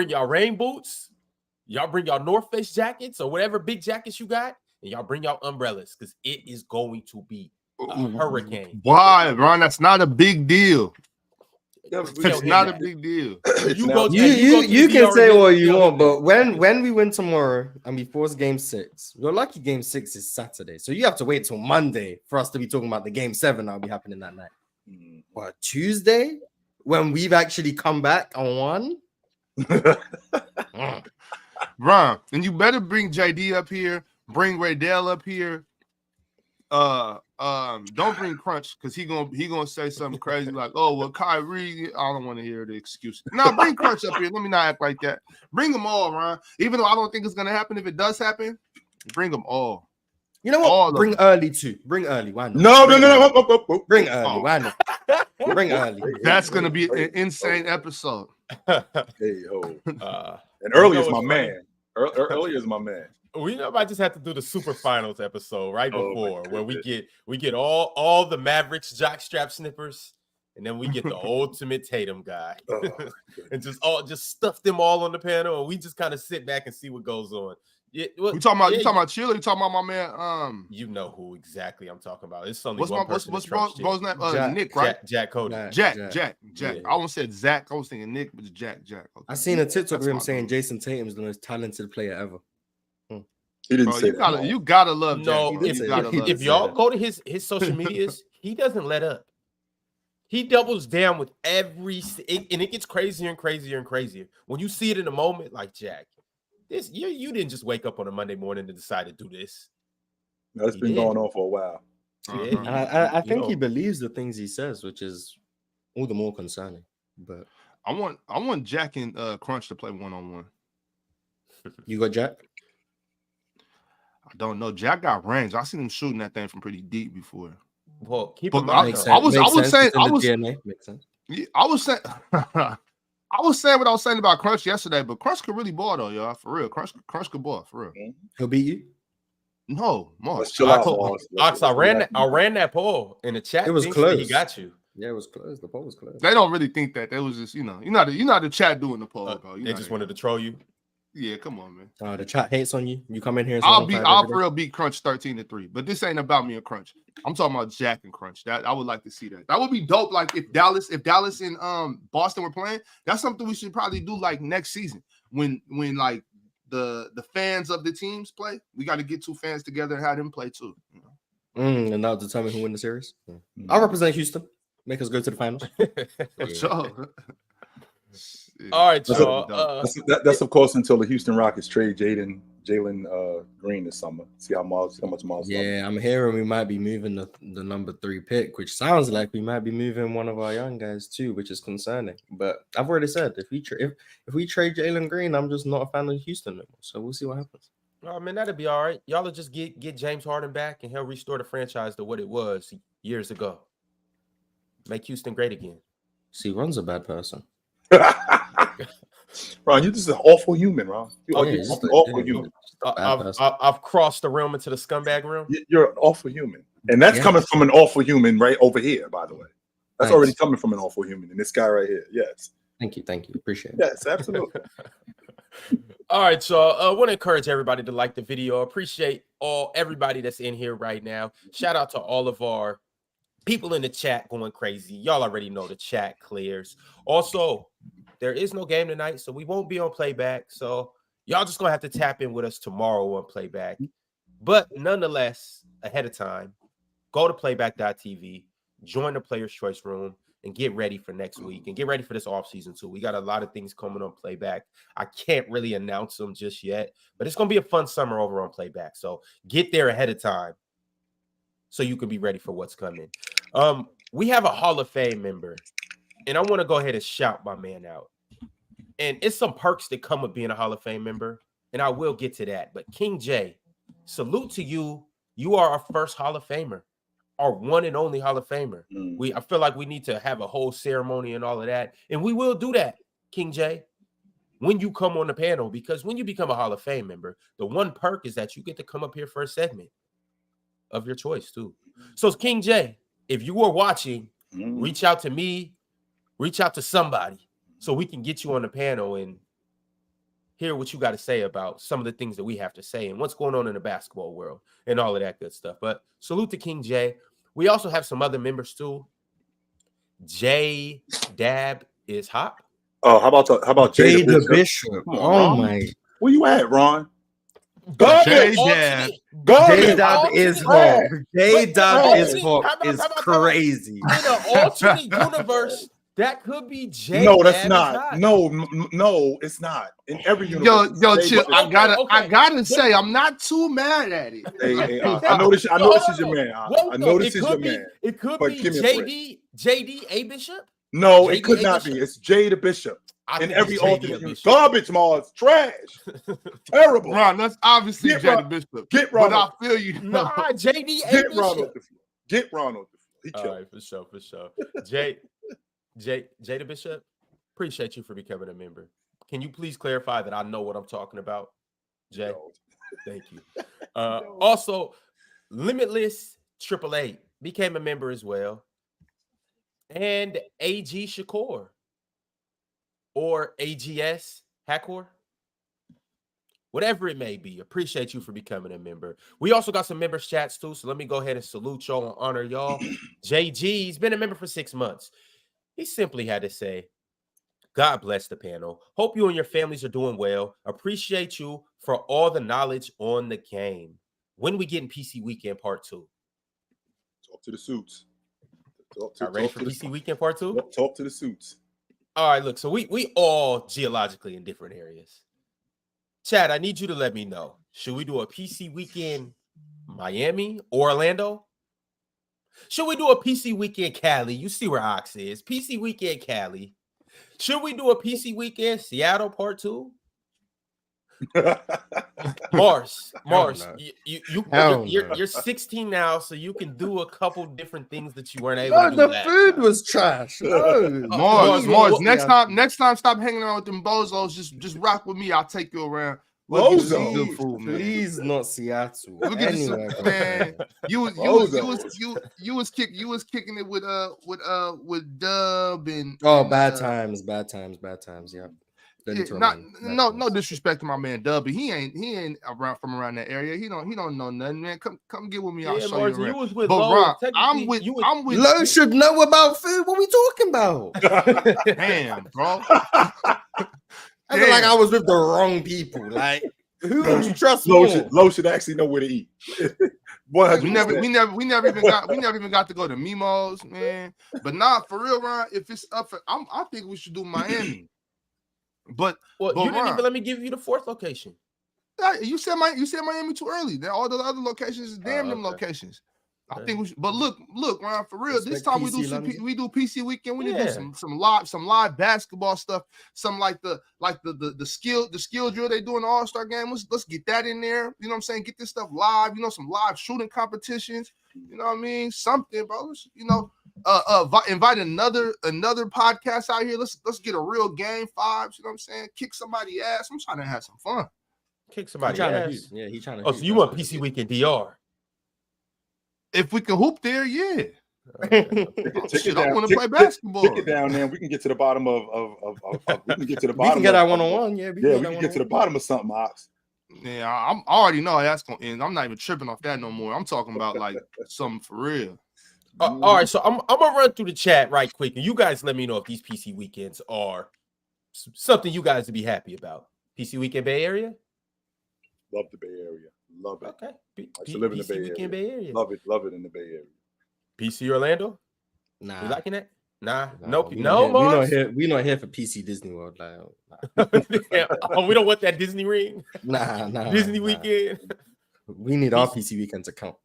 y'all rain boots, y'all bring y'all North Face jackets or whatever big jackets you got, and y'all bring y'all umbrellas because it is going to be a hurricane. Why, Ron? That's not a big deal. It's not a big deal. You can say what you want, but when we win tomorrow and we force game 6, we're lucky game 6 is Saturday. So you have to wait till Monday for us to be talking about the game 7 that'll be happening that night. But Tuesday, when we've actually come back and won. Ron, and you better bring JD up here, bring Raydell up here. don't bring Crunch because he gonna say something crazy like, oh well, Kyrie. I don't want to hear the excuse. No, bring Crunch up here. Let me not act like that. Bring them all, Ron. Even though I don't think it's gonna happen, if it does happen, bring them all. You know what? All Bring early too. Bring early. Why not? No. Bring early. Why not? Bring early. That's gonna be an insane episode. Hey yo, Uh, and early you is know my what's man. Early is my man. we might just have to do the super finals episode right Oh, my before where goodness. we get all the Mavericks jockstrap snippers, and then we get the ultimate Tatum guy, Oh, and just stuff them all on the panel, and we just kind of sit back and see what goes on. Yeah, well, You talking about yeah, Chill? You talking about my man? you know who exactly I'm talking about. It's only What's one my person. what's that trumps bro's shit. name? Nick, right? Jack Cody. Jack. Jack. Yeah. I almost said Zach. I was thinking Nick, but it's Jack. Okay. I seen a TikTok That's of him my saying dude. Jason Tatum's the most talented player ever. he didn't Bro, say that. you gotta love Jack. No, He did say that. He did if say y'all that. go to his social medias, he doesn't let up. He doubles down with and it gets crazier and crazier and crazier. When you see it in a moment, like Jack, you didn't just wake up on a Monday morning and decide to do this. No, it's He been did. going on for a while. Yeah, And I you think know. he believes the things he says, which is all the more concerning. But I want Jack and Crunch to play 1-on-1. you got Jack? I don't know. Jack got range. I seen him shooting that thing from pretty deep before. Well, keep But in mind, Makes though, sense. was Makes sense. saying- It's in I the was- DNA. Makes sense. Yeah, I was saying what I was saying about Crunch yesterday, but Crunch could really ball though, y'all. For real. Crunch could ball for real. He'll beat you. No, Mars. Let's chill out, Ox, Mars. Ox, I ran that poll in the chat. It was thinks that He close. got you. Yeah, it was close. The poll was close. They don't really think that. That was just, you're not the chat doing the poll, bro. They just wanted to troll you. Yeah, come on, man. The chat hates on you. You come in here and say I'll I'm tired for every day. real beat Crunch 13-3. But this ain't about me and Crunch. I'm talking about Jack and Crunch. That I would like to see that. That would be dope. Like if Dallas and Boston were playing, that's something we should probably do like next season. When like the fans of the teams play, we got to get two fans together and have them play too. You know? And that'll determine who win the series. Yeah. I'll represent Houston. Make us go to the finals. For sure. All right, That's, y'all. that's of course until the Houston Rockets trade Jalen Green this summer. See how much Miles. Yeah, I'm hearing we might be moving the number 3 pick, which sounds like we might be moving one of our young guys too, which is concerning. But I've already said if we trade Jalen Green, I'm just not a fan of Houston anymore. So we'll see what happens. Oh man, that'll be all right. Y'all will just get James Harden back, and he'll restore the franchise to what it was years ago. Make Houston great again. See, Ron's a bad person. Ron, you're just an awful human, Ron. You're Yeah, an just awful human. I've crossed the realm into the scumbag realm. You're an awful human, and that's coming from an awful human right over here. By the way, that's Thanks. already coming from an awful human, and this guy right here. Yes, Thank you. Appreciate it. yes, absolutely. All right, y'all. I want to encourage everybody to like the video. Appreciate everybody that's in here right now. Shout out to all of our people in the chat going crazy. Y'all already know the chat clears. Also, there is no game tonight, so we won't be on playback. So y'all just gonna have to tap in with us tomorrow on playback. But nonetheless, ahead of time, go to playback.tv, join the Players Choice Room, and get ready for next week and get ready for this offseason too. We got a lot of things coming on playback. I can't really announce them just yet, but it's gonna be a fun summer over on playback. So get there ahead of time so you can be ready for what's coming. We have a Hall of Fame member, and I want to go ahead and shout my man out. And it's some perks that come with being a Hall of Fame member, and I will get to that. But King J, salute to you. You are our first Hall of Famer, our one and only Hall of Famer. I feel like we need to have a whole ceremony and all of that, and we will do that, King J, when you come on the panel, because when you become a Hall of Fame member, the one perk is that you get to come up here for a segment of your choice too. So King J, if you are watching, reach out to me, reach out to somebody so we can get you on the panel and hear what you got to say about some of the things that we have to say and what's going on in the basketball world and all of that good stuff. But salute to King J. We also have some other members too. J Dab is Hop. Oh, how about Jay the Bishop? Bishop. Come on, Oh Ron. my. Where you at, Ron? J-Dab. J-Dab is hot. J-Dab Alternate- is hot. how about- Is how about- crazy. In an alternate universe, That could be Jay. No, that's Ab, not. No, no, it's not. In every universe. Yo, Jay chill. Butler- I gotta say, I'm not too mad at it. Hey, I know this. I know this is your man. I know this is your man. It could But be give me a JD A Bishop. No, JD it could A not Bishop? be. It's Jay the Bishop. I In think every it's JD A alternate Bishop. garbage, Mars, trash, terrible. Ron, that's obviously Get Jay Ron- Bishop. Get But Ron. I feel you. Nah, JD A Get Ron off Bishop. the field. Get Ron off the field. He All killed. right, for sure. Jay the Bishop, appreciate you for becoming a member. Can you please clarify that I know what I'm talking about, Jay? No. Thank you. Also, Limitless 888 became a member as well. And AG Shakur or AGS Hackor, whatever it may be. Appreciate you for becoming a member. We also got some members chats too, so let me go ahead and salute y'all and honor y'all. JG, he's been a member for 6 months. He simply had to say, God bless the panel. Hope you and your families are doing well. Appreciate you for all the knowledge on the game. When we get in PC Weekend Part 2? Talk to the suits. Ready for PC Weekend Part 2? Talk to the suits. All right, look, so we all geologically in different areas. Chad, I need you to let me know. Should we do a PC Weekend Miami or Orlando? Should we do a PC Weekend Cali? You see where Ox is. PC Weekend Cali. Should we do a PC Weekend Seattle Part 2? Mars, you're 16 now, so you can do a couple different things that you weren't able to do. The last food time. was trash. No. Mars. Next time, stop hanging out with them bozos. Just rock with me. I'll take you around. We'll get some good food, man. Please, not Seattle. We'll get you Anywhere, some, man. You was kicking it with Dub and bad times. Yeah. No disrespect to my man Dub, but he ain't around that area. He don't know nothing, man. Come get with me. I'll show Marcy, you you around. was with But Lowe. Ron, Technically, I'm with Lowe should know about food. What we talking about? Damn, bro. I feel like I was with the wrong people. Like, who would you trust more? Lowe should actually know where to eat. 100%. We never even got to go to Mimo's, man. But nah, for real, Ron. If it's up for, I think we should do Miami. But you didn't Ron, even let me give you the fourth location. You said Miami too early. All the other locations is damn them locations. I think we should, but look, Ron, for real. This time we do PC Weekend. We need to do some live basketball stuff. Some like the skill drill they do in the All-Star game. Let's get that in there. You know what I'm saying? Get this stuff live. You know, some live shooting competitions. You know what I mean? Something, bro. You know, invite another podcast out here. Let's get a real game 5. You know what I'm saying? Kick somebody ass. I'm trying to have some fun. Kick somebody ass. Yeah, he's trying to. Oh, so you want PC Weekend DR? If we can hoop there, yeah. Shit, I want to play basketball. Take it down there. We can get to the bottom of we can get to the bottom. We can get that one-on-one. Yeah, we can get to the bottom of something, Ox. Yeah, I already know that's gonna end. I'm not even tripping off that no more. I'm talking about like something for real. All right, so I'm gonna run through the chat right quick, and you guys let me know if these PC weekends are something you guys would be happy about. PC Weekend Bay Area? Love the Bay Area. Love it. Okay. I should live in the Bay Area. Love it in the Bay Area. PC Orlando? Nah. You liking that? Nah. No, Nope. we No, not here. We not here for PC Disney World. Like, yeah. Oh, we don't want that Disney ring. Nah. Disney weekend. We need our PC weekend to count.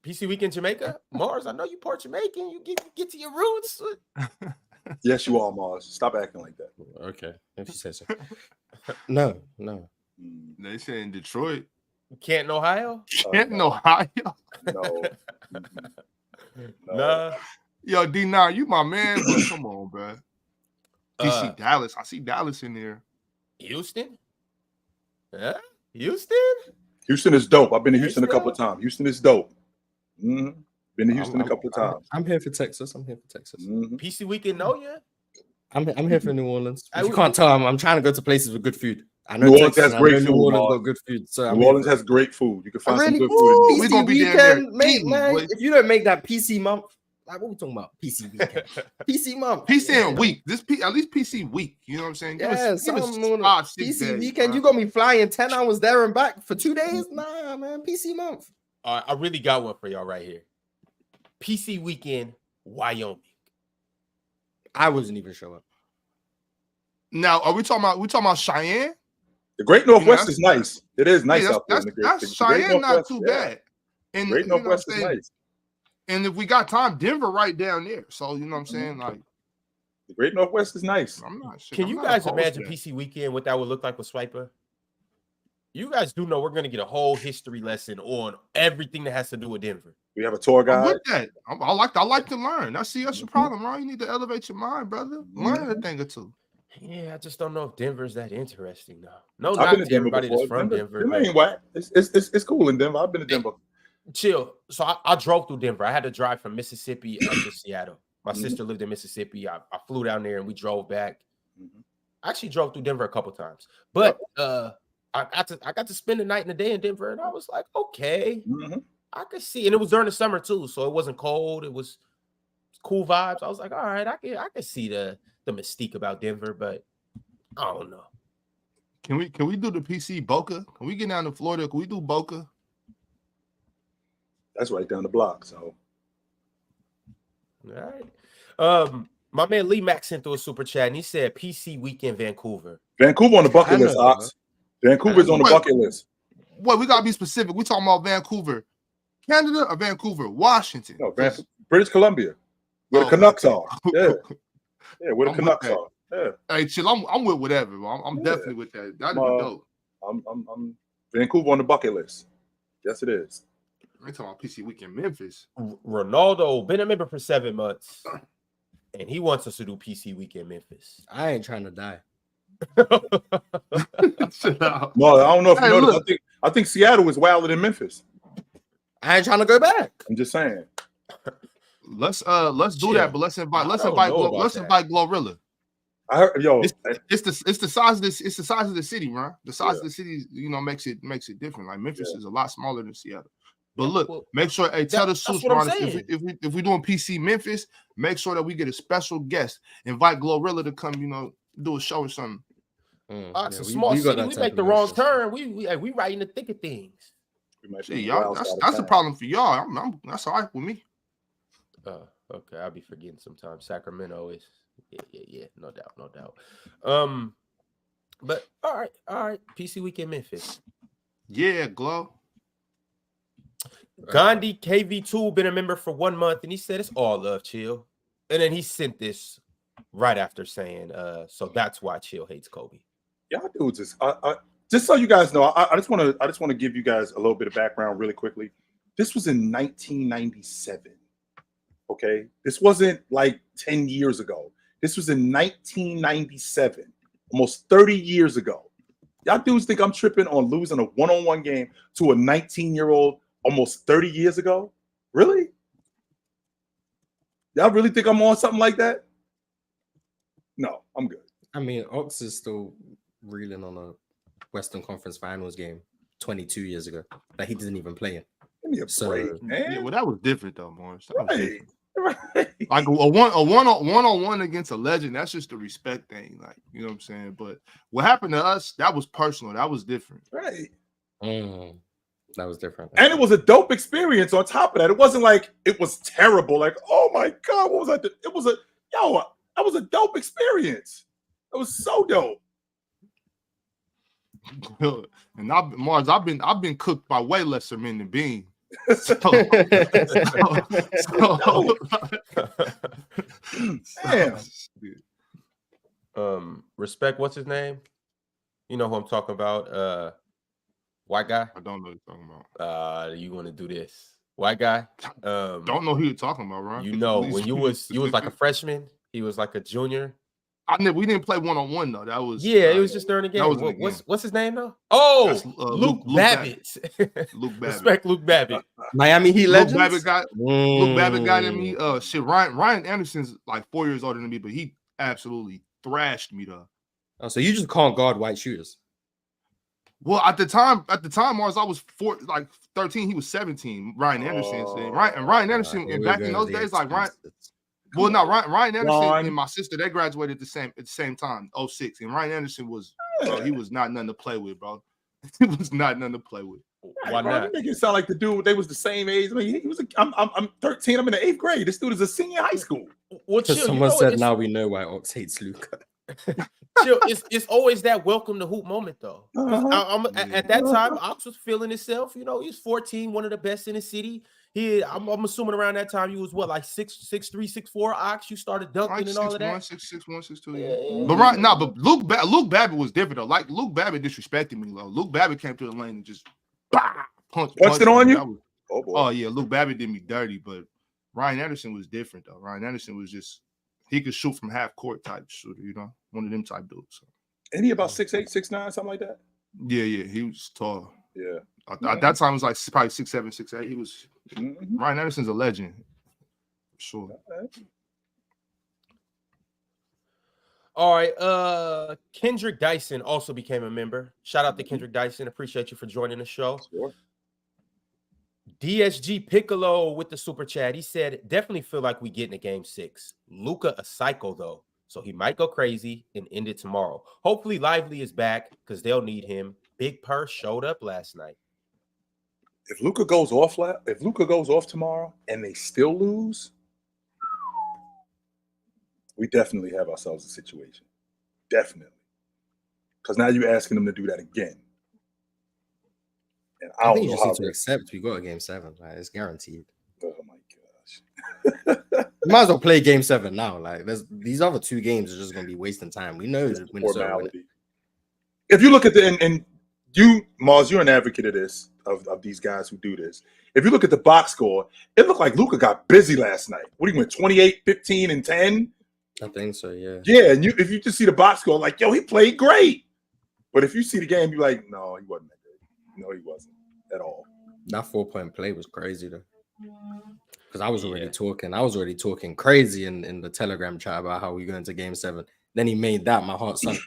PC Weekend Jamaica? Mars, I know you part Jamaican. You get to your roots. Yes, you are, Mars. Stop acting like that. Okay, if you say so. No. They say in Detroit. Canton, Ohio? Canton, Ohio? No. Nah. Yo, D9, you my man, but come on, bro. DC Dallas. I see Dallas in there. Houston? Yeah? Houston? Houston is dope. I've been to Houston a couple of times. Houston is dope. Mm-hmm. Been to Houston a couple of times. I'm here for Texas. Mm-hmm. PC Weekend, no, yeah? I'm here for New Orleans. If you can't tell, I'm trying to go to places with good food. I know New Orleans Texas, has great food. New Orleans got good food. So New Orleans has great food. You can find some good food. We're gonna be there, mate. If you don't make that PC month, like what we talking about? PC weekend, PC month, PC and week. At least PC week. You know what I'm saying? Give us 5, 6 PC days, weekend. bro. You gonna be flying 10 hours there and back for 2 days? Nah, man. PC month. All right, I really got one for y'all right here. PC Weekend, Wyoming. I wasn't even show up. Now, are we talking about Cheyenne? The Great Northwest that's- is nice. It is nice Hey, out there. in the that's the Great Cheyenne, not Northwest, too yeah. bad. And Great you know what I'm Northwest is saying? nice. And if we got time, Denver right down there. So you know what I'm saying? Like, The Great Northwest is nice. I'm not sure. Can you guys imagine PC weekend what that would look like with Swiper? You guys do know we're gonna get a whole history lesson on everything that has to do with Denver. We have a tour I'm guide. with that. I like to learn. That's your problem, right? You need to elevate your mind, brother. Learn a thing or two. Yeah, I just don't know if Denver's that interesting though. No, I've not been to to Denver everybody before. that's from Denver. Denver but- ain't whack. It's cool in Denver. I've been to Denver. Chill. So I drove through Denver. I had to drive from Mississippi up to Seattle. My sister lived in Mississippi. I flew down there and we drove back. I actually drove through Denver a couple times, but I got to spend the night and the day in Denver, and I was like, okay, I could see. And it was during the summer too, so it wasn't cold. It was cool vibes. I was like, all right, I can see the mystique about Denver, but I don't know. Can we do the PC Boca? Can we get down to Florida? Can we do Boca? That's right down the block. So, All right. My man Lee Mack sent through a super chat, and he said PC weekend Vancouver. Vancouver on the bucket I list, know, Ox. Vancouver's on the bucket list. What, we gotta be specific. We talking about Vancouver, Canada, or Vancouver, Washington? No, British Columbia, where the Canucks are. Yeah, where the I'm Canucks with are. Yeah, Hey, chill. I'm with whatever. Bro. I'm Yeah. definitely with that. That'd be dope. I'm Vancouver on the bucket list. Yes, it is. We talking about PC weekend Memphis. Ronaldo been a member for 7 months, and he wants us to do PC weekend Memphis. I ain't trying to die. Chill out. No, I don't know if you Hey, noticed. look. I think Seattle is wilder than Memphis. I ain't trying to go back. I'm just saying. Let's do Chill. that, but let's invite I don't know about that. invite Glorilla. I heard, It's the size of the city, man. The size Yeah. of the city, makes it different. Like Memphis Yeah. is a lot smaller than Seattle. But look, Well, make sure. Hey, tell the that's Suits what I'm Runners, saying. if we doing PC Memphis, make sure that we get a special guest. Invite Glorilla to come, do a show or something. It's a small city. We make the wrong turn. We right in the thick of things. we might See, be y'all, wild side of that's a town. problem for y'all. That's all right with me. Okay, I'll be forgetting sometimes. Sacramento is, yeah, no doubt. But all right. PC weekend Memphis. Yeah, Glow. Gandhi KV2 been a member for 1 month, and he said it's all love, Chill. And then he sent this right after saying, so that's why Chill hates Kobe. Y'all dudes is just so you guys know, I just want to give you guys a little bit of background really quickly. This was in 1997. Okay, this wasn't like 10 years ago. This was in 1997, almost 30 years ago. Y'all dudes think I'm tripping on losing a one-on-one game to a 19-year-old almost 30 years ago? Really? Y'all really think I'm on something like that? No, I'm good. I mean, Ox is still reeling on a Western Conference Finals game 22 years ago that he didn't even play in. Give me a So, break, man. Yeah, well, that was different though, Morris. That was Right. different. Right. Like a one-on-one against a legend, that's just a respect thing. Like, you know what I'm saying? But what happened to us, that was personal. That was different. Right. That was different. And it was a dope experience on top of that. It wasn't like it was terrible. Like, oh my God, what was that? It was that was a dope experience. It was so dope. And I've been cooked by way lesser men than Bean. So, Damn. Respect, what's his name? You know who I'm talking about? White guy. I don't know what you're talking about. You want to do this? White guy. Don't know who you're talking about, right? You know, when you was like a freshman, he was like a junior. We didn't play one-on-one though. That was It was just during the game. What's his name though? Oh, That's, Luke Babbitt. Luke Babbitt. Respect Luke Babbitt. Miami Heat Luke legends. Babbitt got in me. Ryan Anderson's like 4 years older than me, but he absolutely thrashed me though. Oh, so you just can't guard white shooters. Well, at the time, Mars, I was 13. He was 17. Ryan Anderson, Ryan Anderson, and back in those days, like Ryan. Well, no, Ryan Anderson and my sister, they graduated at the same time, 06. And Ryan Anderson he was not nothing to play with, bro. He was not nothing to play with. Why not? You make it sound like the dude, they was the same age. I mean, I'm 13, I'm in the 8th grade. This dude is a senior in high school. Well, chill. Someone said, "Now we know why Ox hates Luka." Chill. It's always that welcome to hoop moment though. 'Cause at that time, Ox was feeling himself. You know, he was 14, one of the best in the city. I'm assuming around that time you was what, like 6'3", 6'4", Ox. You started dunking and all of that. 6'1", 6'2", yeah. But Luke Babbitt was different though. Like Luke Babbitt disrespected me, though. Luke Babbitt came to the lane and just punched it on you. Oh yeah, Luke Babbitt did me dirty, but Ryan Anderson was different though. Ryan Anderson was just, he could shoot from half court type shooter, you know, one of them type dudes. So. And he about 6'8", 6'9", something like that. Yeah, he was tall. Yeah. At that time, it was like probably 6'7", 6'8". He was Ryan Anderson's a legend, for sure. All right. Kendrick Dyson also became a member. Shout out to Kendrick Dyson. Appreciate you for joining the show. Sure. DSG Piccolo with the super chat. He said, definitely feel like we getting a game 6. Luka a psycho though, so he might go crazy and end it tomorrow. Hopefully Lively is back because they'll need him. Big Purse showed up last night. If Luka goes off tomorrow and they still lose, we definitely have ourselves a situation. Definitely. Because now you're asking them to do that again. And I think you just need to accept we got a game 7. Like, it's guaranteed. Oh my gosh. You might as well play game 7 now. Like, these other 2 games are just going to be wasting time. We know Minnesota win it. If you look at and you, Mars, you're an advocate of this, of these guys who do this. If you look at the box score, it looked like Luka got busy last night. What do you went 28, 15, and 10? I think so, yeah. Yeah, and if you just see the box score, like, yo, he played great. But if you see the game, you're like, no, he wasn't that good. No, he wasn't at all. That 4-point play was crazy though. Because I was already talking crazy in the Telegram chat about how we going to game 7. Then he made that, my heart sunk.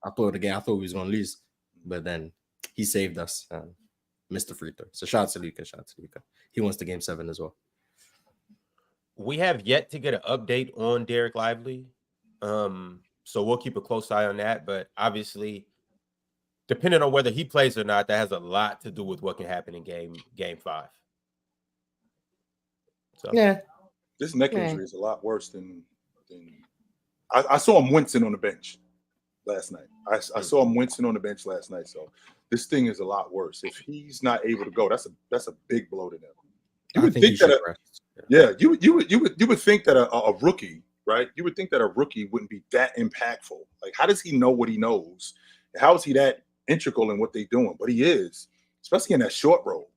I thought we was gonna lose. But then he saved us. Mr. Free throw. So shout out to Luka. He wants the game 7 as well. We have yet to get an update on Derek Lively. So we'll keep a close eye on that. But obviously, depending on whether he plays or not, that has a lot to do with what can happen in game 5. So yeah. This neck injury is a lot worse than I saw him wincing on the bench last night. I saw him wincing on the bench last night. So this thing is a lot worse. If he's not able to go, that's a big blow to them. You would think that you would think that a rookie, right? You would think that a rookie wouldn't be that impactful. Like, how does he know what he knows? How is he that integral in what they're doing? But he is, especially in that short roll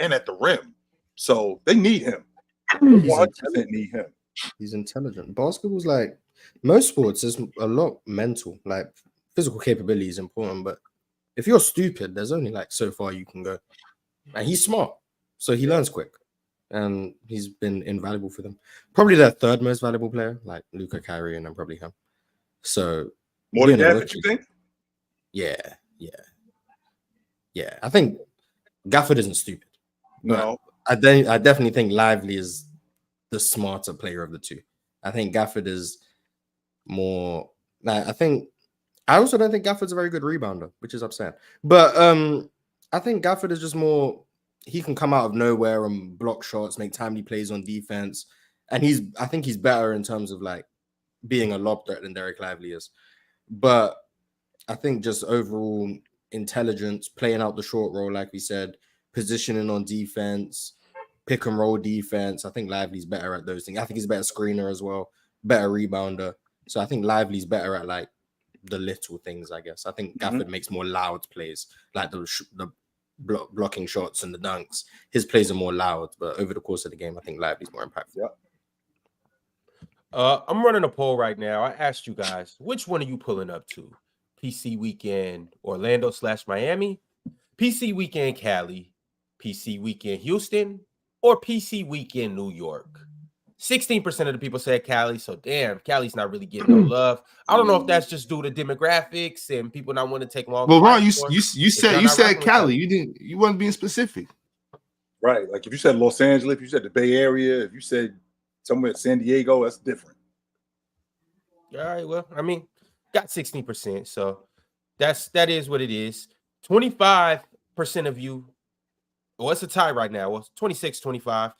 and at the rim. So they need him. 100% need him. He's intelligent. Basketball's like most sports is a lot mental. Like, physical capability is important, but if you're stupid, there's only like so far you can go. And he's smart, so he learns quick, and he's been invaluable for them. Probably their 3rd most valuable player, like Luka, Kyrie, and then probably him. So more than Gafford, you think? Yeah. I think Gafford isn't stupid. No, I definitely think Lively is the smarter player of the 2. I think Gafford is more. I also don't think Gafford's a very good rebounder, which is upsetting. But I think Gafford is just more. He can come out of nowhere and block shots, make timely plays on defense, and I think he's better in terms of like being a lob threat than Derek Lively is. But I think just overall intelligence, playing out the short roll, like we said, positioning on defense, pick and roll defense. I think Lively's better at those things. I think he's a better screener as well, better rebounder. So I think Lively's better at like the little things, I guess. I think Gafford makes more loud plays, like the blocking shots and the dunks. His plays are more loud, but over the course of the game, I think Lively's more impactful. Yeah. I'm running a poll right now. I asked you guys, which one are you pulling up to? PC Weekend Orlando/Miami, PC Weekend Cali, PC Weekend Houston, or PC Weekend New York? 16% of the people said Cali, so damn, Cali's not really getting no love. I don't know if that's just due to demographics and people not want to take long. Well, Ron, you said Cali. You wasn't being specific. Right. Like if you said Los Angeles, if you said the Bay Area, if you said somewhere in San Diego, that's different. All right. Well, I mean, got 16%, so that is what it is. 25% of you. Well, it's a tie right now. Well, 26-25.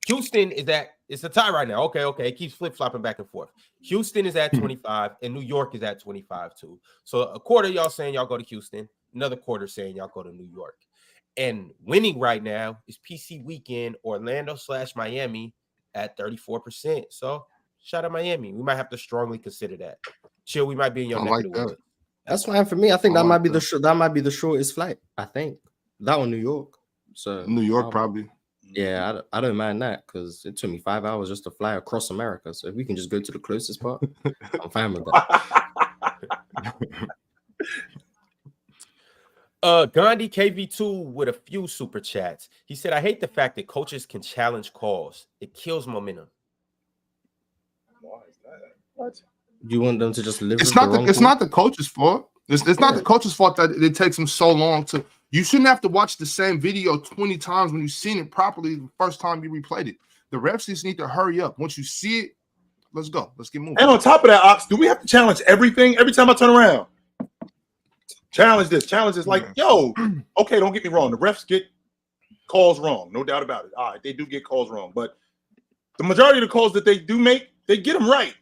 Houston is it's a tie right now. Okay. It keeps flip-flopping back and forth. Houston is at 25, and New York is at 25 too. So a quarter y'all saying y'all go to Houston, another quarter saying y'all go to New York. And winning right now is PC weekend, Orlando/Miami at 34%. So shout out Miami. We might have to strongly consider that. Chill, we might be in your I neck like of the that. woods. That's fine for me. I think I that might like be that. that might be the shortest flight. I think that or New York. So New York probably. Yeah, I don't mind that because it took me 5 hours just to fly across America. So if we can just go to the closest part, I'm fine with that. Gandhi KV2 with a few super chats. He said, I hate the fact that coaches can challenge calls. It kills momentum. Why is that? What? You want them to just live It's with not the the wrong it's call? not the coach's fault. It's not the coach's fault that it takes them so long to. You shouldn't have to watch the same video 20 times when you've seen it properly the first time you replayed it. The refs just need to hurry up. Once you see it, let's go. Let's get moving. And on top of that, Ox, do we have to challenge everything every time I turn around? Challenge this. Like, yo, okay, don't get me wrong. The refs get calls wrong, no doubt about it. All right, they do get calls wrong, but the majority of the calls that they do make, they get them right.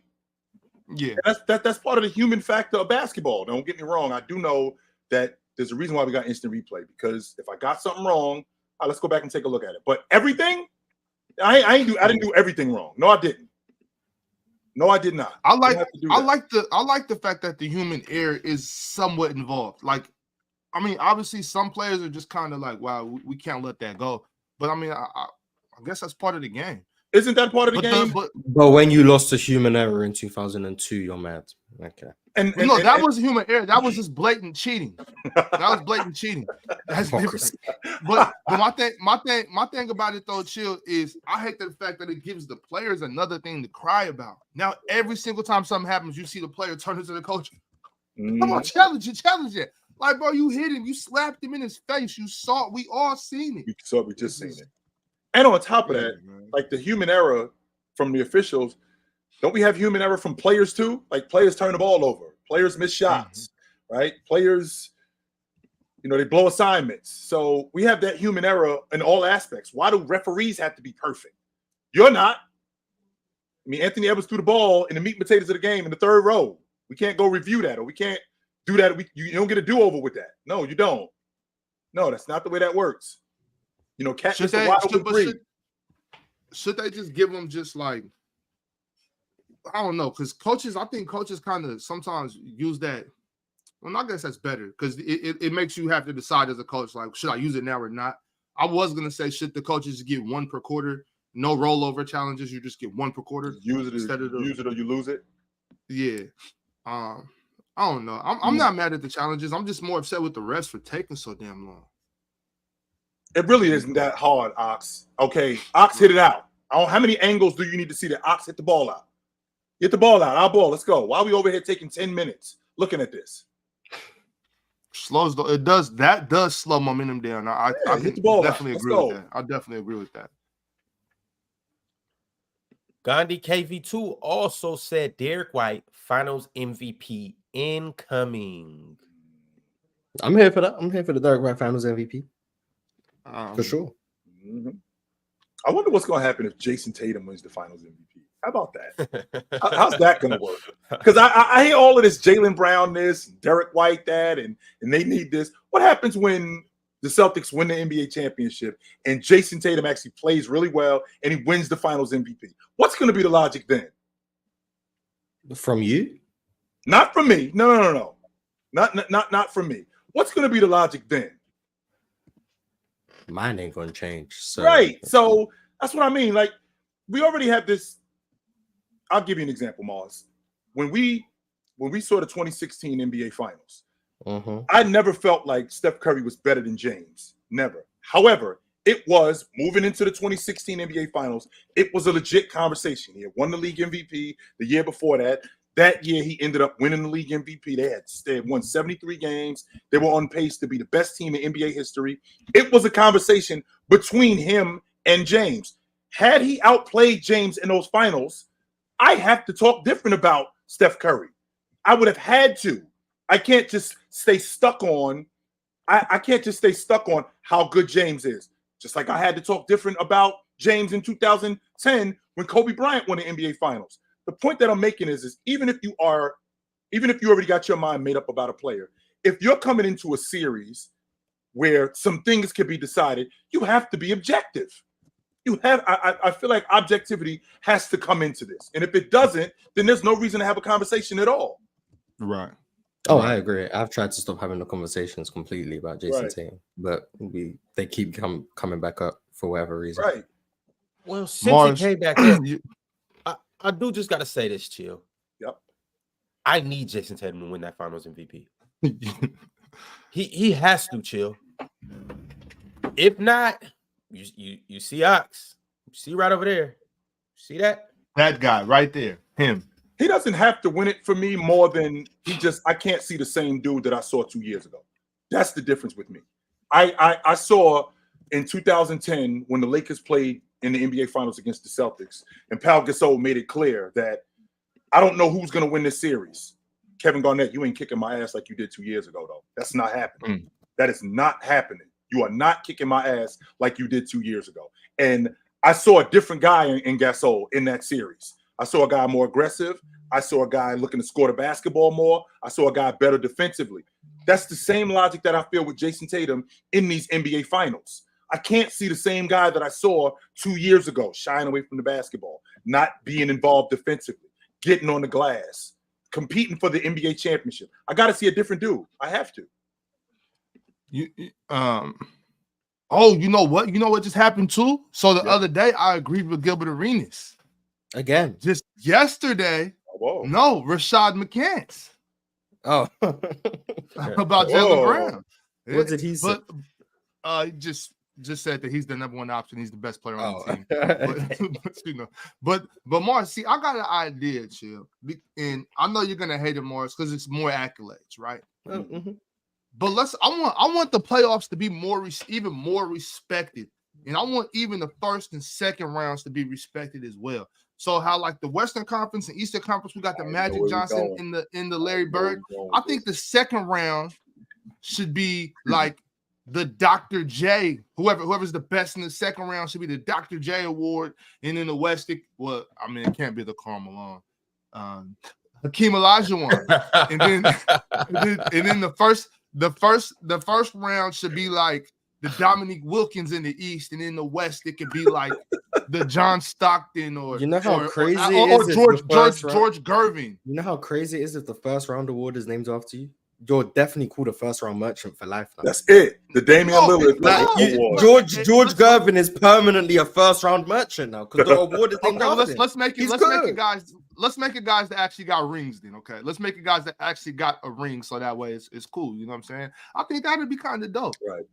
Yeah, and that's part of the human factor of basketball. Don't get me wrong. I do know that there's a reason why we got instant replay, because if I got something wrong, let's go back and take a look at it. But everything, I didn't do everything wrong. No, I didn't. No, I did not. I like the fact that the human error is somewhat involved. Like, I mean, obviously some players are just kind of like, wow, we can't let that go. But I mean, I guess that's part of the game. Isn't that part of the game? But when you lost to human error in 2002, you're mad. Okay. And that was human error. That was just blatant cheating. That was blatant cheating. That's different. But my thing about it though, Chill, is I hate the fact that it gives the players another thing to cry about. Now every single time something happens, you see the player turn into the coach. Come on, challenge it. Like, bro, you hit him, you slapped him in his face. You saw it. We all seen it. We just seen it. And on top of that, like the human error from the officials, don't we have human error from players too? Like players turn the ball over, players miss shots, right? Players, they blow assignments. So we have that human error in all aspects. Why do referees have to be perfect? You're not. I mean, Anthony Edwards threw the ball in the meat and potatoes of the game in the third row. We can't go review that, or we can't do that. You don't get a do-over with that. No, you don't. No, that's not the way that works. Should they just give them just like, I don't know, because I think coaches kind of sometimes use that. Well, I guess that's better because it makes you have to decide as a coach, like, should I use it now or not? I was going to say, should the coaches get one per quarter? No rollover challenges. You just get one per quarter. Use it or you lose it. Yeah. I don't know. I'm not mad at the challenges. I'm just more upset with the refs for taking so damn long. It really isn't that hard, Ox. Okay, Ox hit it out. How many angles do you need to see that Ox hit the ball out? Get the ball out. Our ball. Let's go. Why are we over here taking 10 minutes looking at this? Slows it does. That does slow momentum down. I hit the ball definitely agree with that. I definitely agree with that. Gandhi KV2 also said Derek White Finals MVP incoming. I'm here for that. I'm here for the Derek White Finals MVP. For sure. Mm-hmm. I wonder what's going to happen if Jason Tatum wins the Finals MVP. How about that? How's that going to work? Because I hear all of this Jaylen Brown this, Derek White that, and they need this. What happens when the Celtics win the NBA championship and Jason Tatum actually plays really well and he wins the Finals MVP? What's going to be the logic then? From you? Not from me. No. Not from me. What's going to be the logic then? Mine ain't going to change. So. Right. So that's what I mean. Like, we already have this. I'll give you an example, Mars. When we saw the 2016 NBA Finals, I never felt like Steph Curry was better than James. Never. However, it was moving into the 2016 NBA Finals. It was a legit conversation. He had won the league MVP the year before that. That year, he ended up winning the league MVP. They had won 73 games. They were on pace to be the best team in NBA history. It was a conversation between him and James. Had he outplayed James in those finals, I have to talk different about Steph Curry. I would have had to. I can't just stay stuck on. I can't just stay stuck on how good James is. Just like I had to talk different about James in 2010 when Kobe Bryant won the NBA Finals. The point that I'm making is even if you already got your mind made up about a player, if you're coming into a series where some things can be decided, you have to be objective. I feel like objectivity has to come into this. And if it doesn't, then there's no reason to have a conversation at all. Right. Oh, I agree. I've tried to stop having the conversations completely about Jason Right. Tatum, but they keep coming back up for whatever reason. Right. Well, since Mars, he came back up, I do just gotta say this, chill. Yep. I need Jason Tatum to win that Finals MVP. He has to, chill. If not, you see Ox. You see right over there. See that? that guy right there, him. He doesn't have to win it for me more than I can't see the same dude that I saw 2 years ago. That's the difference with me. I saw in 2010 when the Lakers played in the NBA Finals against the Celtics, and Pau Gasol made it clear that I don't know who's going to win this series. Kevin Garnett, you ain't kicking my ass like you did 2 years ago, though. That's not happening. That is not happening. You are not kicking my ass like you did 2 years ago. And I saw a different guy in Gasol in that series. I saw a guy more aggressive. I saw a guy looking to score the basketball more. I saw a guy better defensively. That's the same logic that I feel with Jason Tatum in these NBA Finals. I can't see the same guy that I saw 2 years ago shying away from the basketball, not being involved defensively, getting on the glass, competing for the NBA championship. I got to see a different dude. I have to. Oh, you know what? You know what just happened too? So the other day, I agreed with Gilbert Arenas. Again. Just yesterday, no, Rashad McCants. Oh. About Jaylen Brown. What did he say? But just said that he's the number one option. He's the best player on the team. But Mars, see, I got an idea, chill. And I know you're gonna hate it, Mars, because it's more accolades, right? Mm-hmm. But I want the playoffs to be even more respected, and I want even the first and second rounds to be respected as well. So how like the Western Conference and Eastern Conference, we got the Magic Johnson in the Larry Bird. I think the second round should be like the Dr. J. Whoever's the best in the second round should be the Dr. J Award, and in the West, it can't be the Karl Malone. Hakeem Olajuwon, and then the first round should be like the Dominique Wilkins in the East, and in the West it could be like the John Stockton or you know how crazy or George Gervin. You know how crazy it is if the first round award is named after you? You're definitely called a first round merchant for life now. That's it. The Damian Lillard award. George Gervin is permanently a first round merchant now because the award is named after him. Let's make it guys that actually got rings then, okay? Let's make it guys that actually got a ring so that way it's cool. You know what I'm saying? I think that would be kind of dope. Right.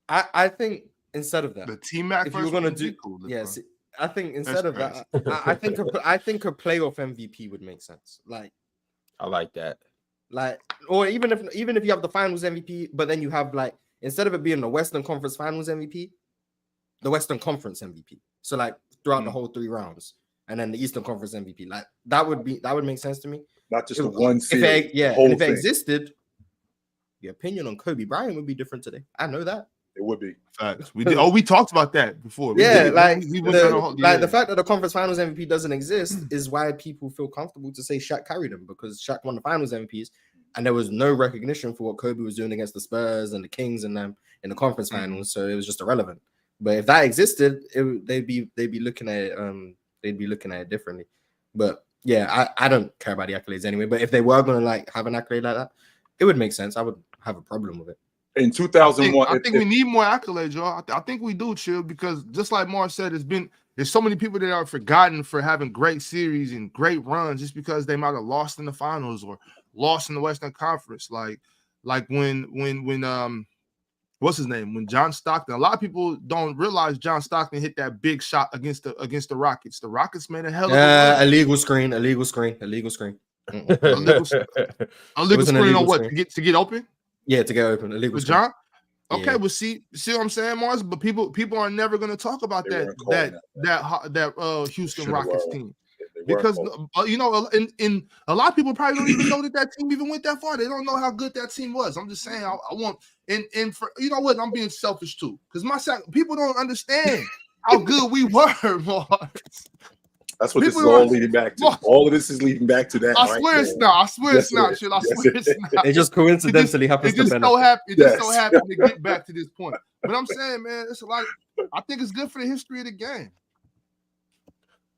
I think instead of that, the T-Mac if you were gonna do cool. Yes, I think instead of that, I think a playoff MVP would make sense. Like, I like that. Like, or even if you have the Finals MVP, but then you have like instead of it being the Western Conference Finals MVP, the Western Conference MVP. So like throughout the whole 3 rounds, and then the Eastern Conference MVP. Like that would make sense to me. Not just the one series. If it existed, your opinion on Kobe Bryant would be different today. I know that. It would be. Facts. We did. Oh, we talked about that before. The fact that the Conference Finals MVP doesn't exist is why people feel comfortable to say Shaq carried them, because Shaq won the Finals MVPs, and there was no recognition for what Kobe was doing against the Spurs and the Kings and them in the Conference Finals, so it was just irrelevant. But if that existed, they'd be looking at it differently. But yeah, I don't care about the accolades anyway. But if they were gonna like have an accolade like that, it would make sense. I would have a problem with it. In 2001, I think we need more accolades, y'all. I think we do, chill, because just like Mars said, there's so many people that are forgotten for having great series and great runs just because they might have lost in the finals or lost in the Western Conference. Like when what's his name? When John Stockton, a lot of people don't realize John Stockton hit that big shot against the Rockets. The Rockets made a hell of a run. Illegal screen. Illegal screen on what? To get open? Yeah, to get open. Illegal with John. Okay, yeah. Well, see what I'm saying, Mars. But people are never going to talk about that Houston Rockets team because in a lot of people probably don't even know that team even went that far. They don't know how good that team was. I'm just saying, I want and for you know what, I'm being selfish too because people don't understand. how good we were, Mars. That's what this is People all are- leading back to. All of this is leading back to that. I right swear it's there. not. I swear Yes, it's not. it Shit, I is. Yes, swear it it's not. It just coincidentally happens It to just benefit. so happened. It just so Yes. happened to get back to this point. But I'm saying, man, it's like I think it's good for the history of the game.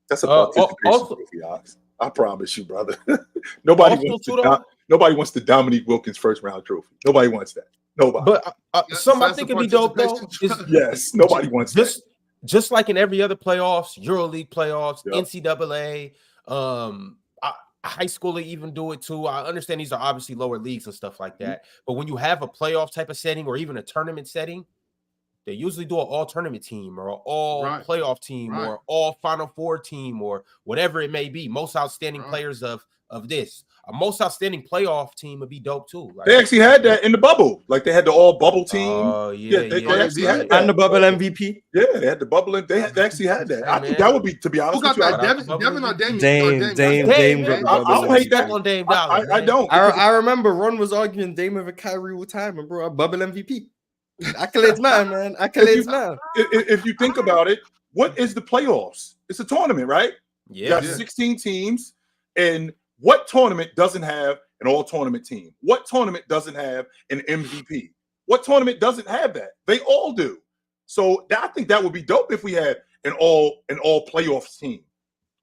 That's a Also- participation trophy, Ox. I promise you, brother. Nobody Also, wants too, to. though- Nobody wants the Dominique Wilkins first round trophy. Nobody wants that. Nobody. But some I That's think the it'd be dope though. participation Is yes, nobody wants that. just like in every other playoffs, EuroLeague playoffs, Yep. NCAA, high school they even do it too. I understand these are obviously lower leagues and stuff like that, but when you have a playoff type of setting or even a tournament setting, they usually do an all tournament team or an all Right. playoff team Right. or all Final Four team or whatever it may be. Most outstanding Right. players of this. A most outstanding playoff team would be dope too. Like, They actually had that in the bubble. Like they had the all bubble team. oh yeah, they yeah. actually had that. And the bubble MVP. Yeah, they had the bubble. They actually had that. Hey, I think man. that would be, to be honest Who got with you, that? Shout out to Devin or Damian? Dame, Dame, Dame, got man. the I bubble don't hate that. MVP. On Dame Dollar, I man. don't. I remember Ron was arguing Dame over Kyrie all time, and bro, a bubble MVP. Accolades matter, man. Accolades matter. If you think about it, what is the playoffs? It's a tournament, right? You got Yeah. 16 teams, and what tournament doesn't have an all-tournament team? What tournament doesn't have an MVP? What tournament doesn't have that? They all do. So I think that would be dope if we had an all playoffs team.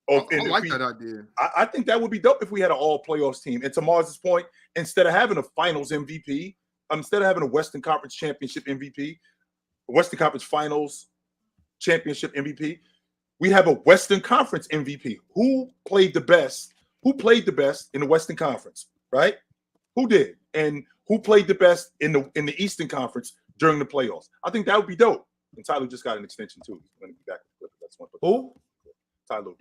I And if like we- that idea. I think that would be dope if we had an all playoffs team. And to Mars's point, instead of having a finals MVP, instead of having a Western Conference Championship MVP, Western Conference Finals Championship MVP, we have a Western Conference MVP. Who played the best? Who played the best in the Western Conference? Right? Who did? And who played the best in the Eastern Conference during the playoffs? I think that would be dope. And Tyler just got an extension too. He's going to be back. That's one. Who? Tyler,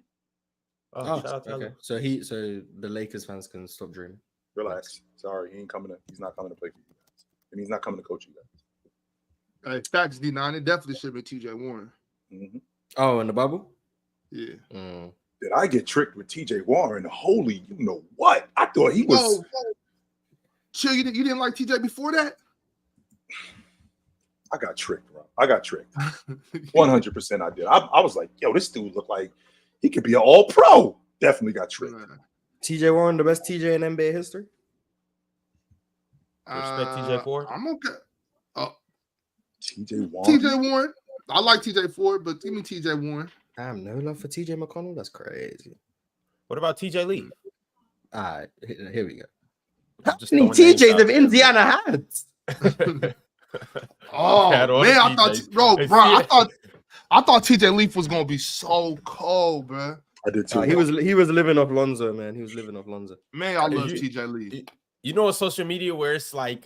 Oh, Oh, shout out to okay. him. So the Lakers fans can stop dreaming. relax. Sorry, he ain't coming. He's not coming to play for you guys, and he's not coming to coach you guys. Hey, facts, D9. It definitely should be TJ Warren. Mm-hmm. Oh, in the bubble? Yeah. Did I get tricked with TJ Warren? Holy, you know what? I thought he was. Whoa. Chill, you didn't like TJ before that? I got tricked, bro. I got tricked. 100% I did. I was like, yo, this dude looked like he could be an all-pro. Definitely got tricked. TJ Warren, the best TJ in NBA history? Respect TJ Ford? I'm okay. TJ Warren. TJ Warren. I like TJ Ford, but give me TJ Warren. Damn, no love for TJ McConnell? That's crazy. What about TJ Lee? All right, here we go. I'm just How many throwing names TJs out have there. Indiana had? Oh Had all man, the I thought, TJs. bro, Hey, I thought TJ Leaf was gonna be so cold, bro. I did too. He was living off Lonzo, man. He was living off Lonzo. Man, I Hey, love you- TJ Leaf. You know, on social media where it's like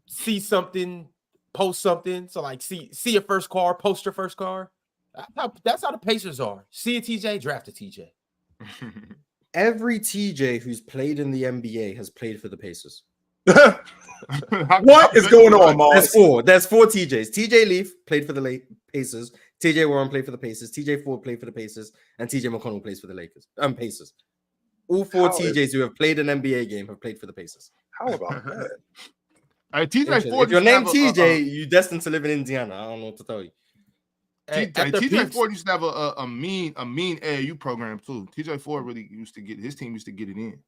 see something, post something. So like see your first car, post your first car. That's how the Pacers are. See a TJ, draft a TJ. Every TJ who's played in the NBA has played for the Pacers. What is going on, Mars? There's four TJs. TJ Leaf played for the Pacers. TJ Warren played for the Pacers. TJ Ford played for the Pacers. And TJ McConnell plays for the Pacers. All four How TJs who have played an NBA game have played for the Pacers. How about that? Hey, TJ Ford. If you're named used to have TJ, you're destined to live in Indiana. I don't know what to tell you. Hey, TJ after TJ peaks- Ford used to have a mean AAU program too. TJ Ford really used to get his team used to get it in.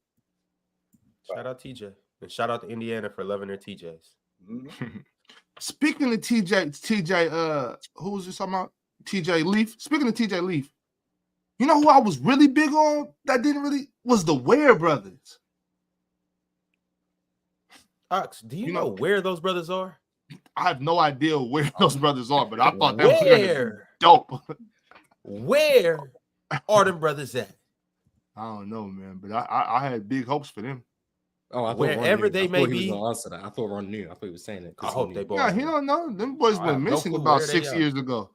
Shout out TJ. And shout out to Indiana for loving their TJs. Mhm. Speaking of TJ, who was this talking about? TJ Leaf. Speaking of TJ Leaf, you know who I was really big on that didn't really was the Ware brothers. Ox, do you You know know- where those brothers are? I have no idea where those brothers are, but I thought that was gonna be Where? dope. Where are them brothers at? I don't know, man, but I had big hopes for them. Oh, I thought Wherever Ron knew. they I thought may he was be. gonna answer that. I thought Ron knew. I thought he was saying it. 'cause I hope knew. they both. Yeah, he don't know. Them boys I went have no missing clue about where they 6 are. years ago.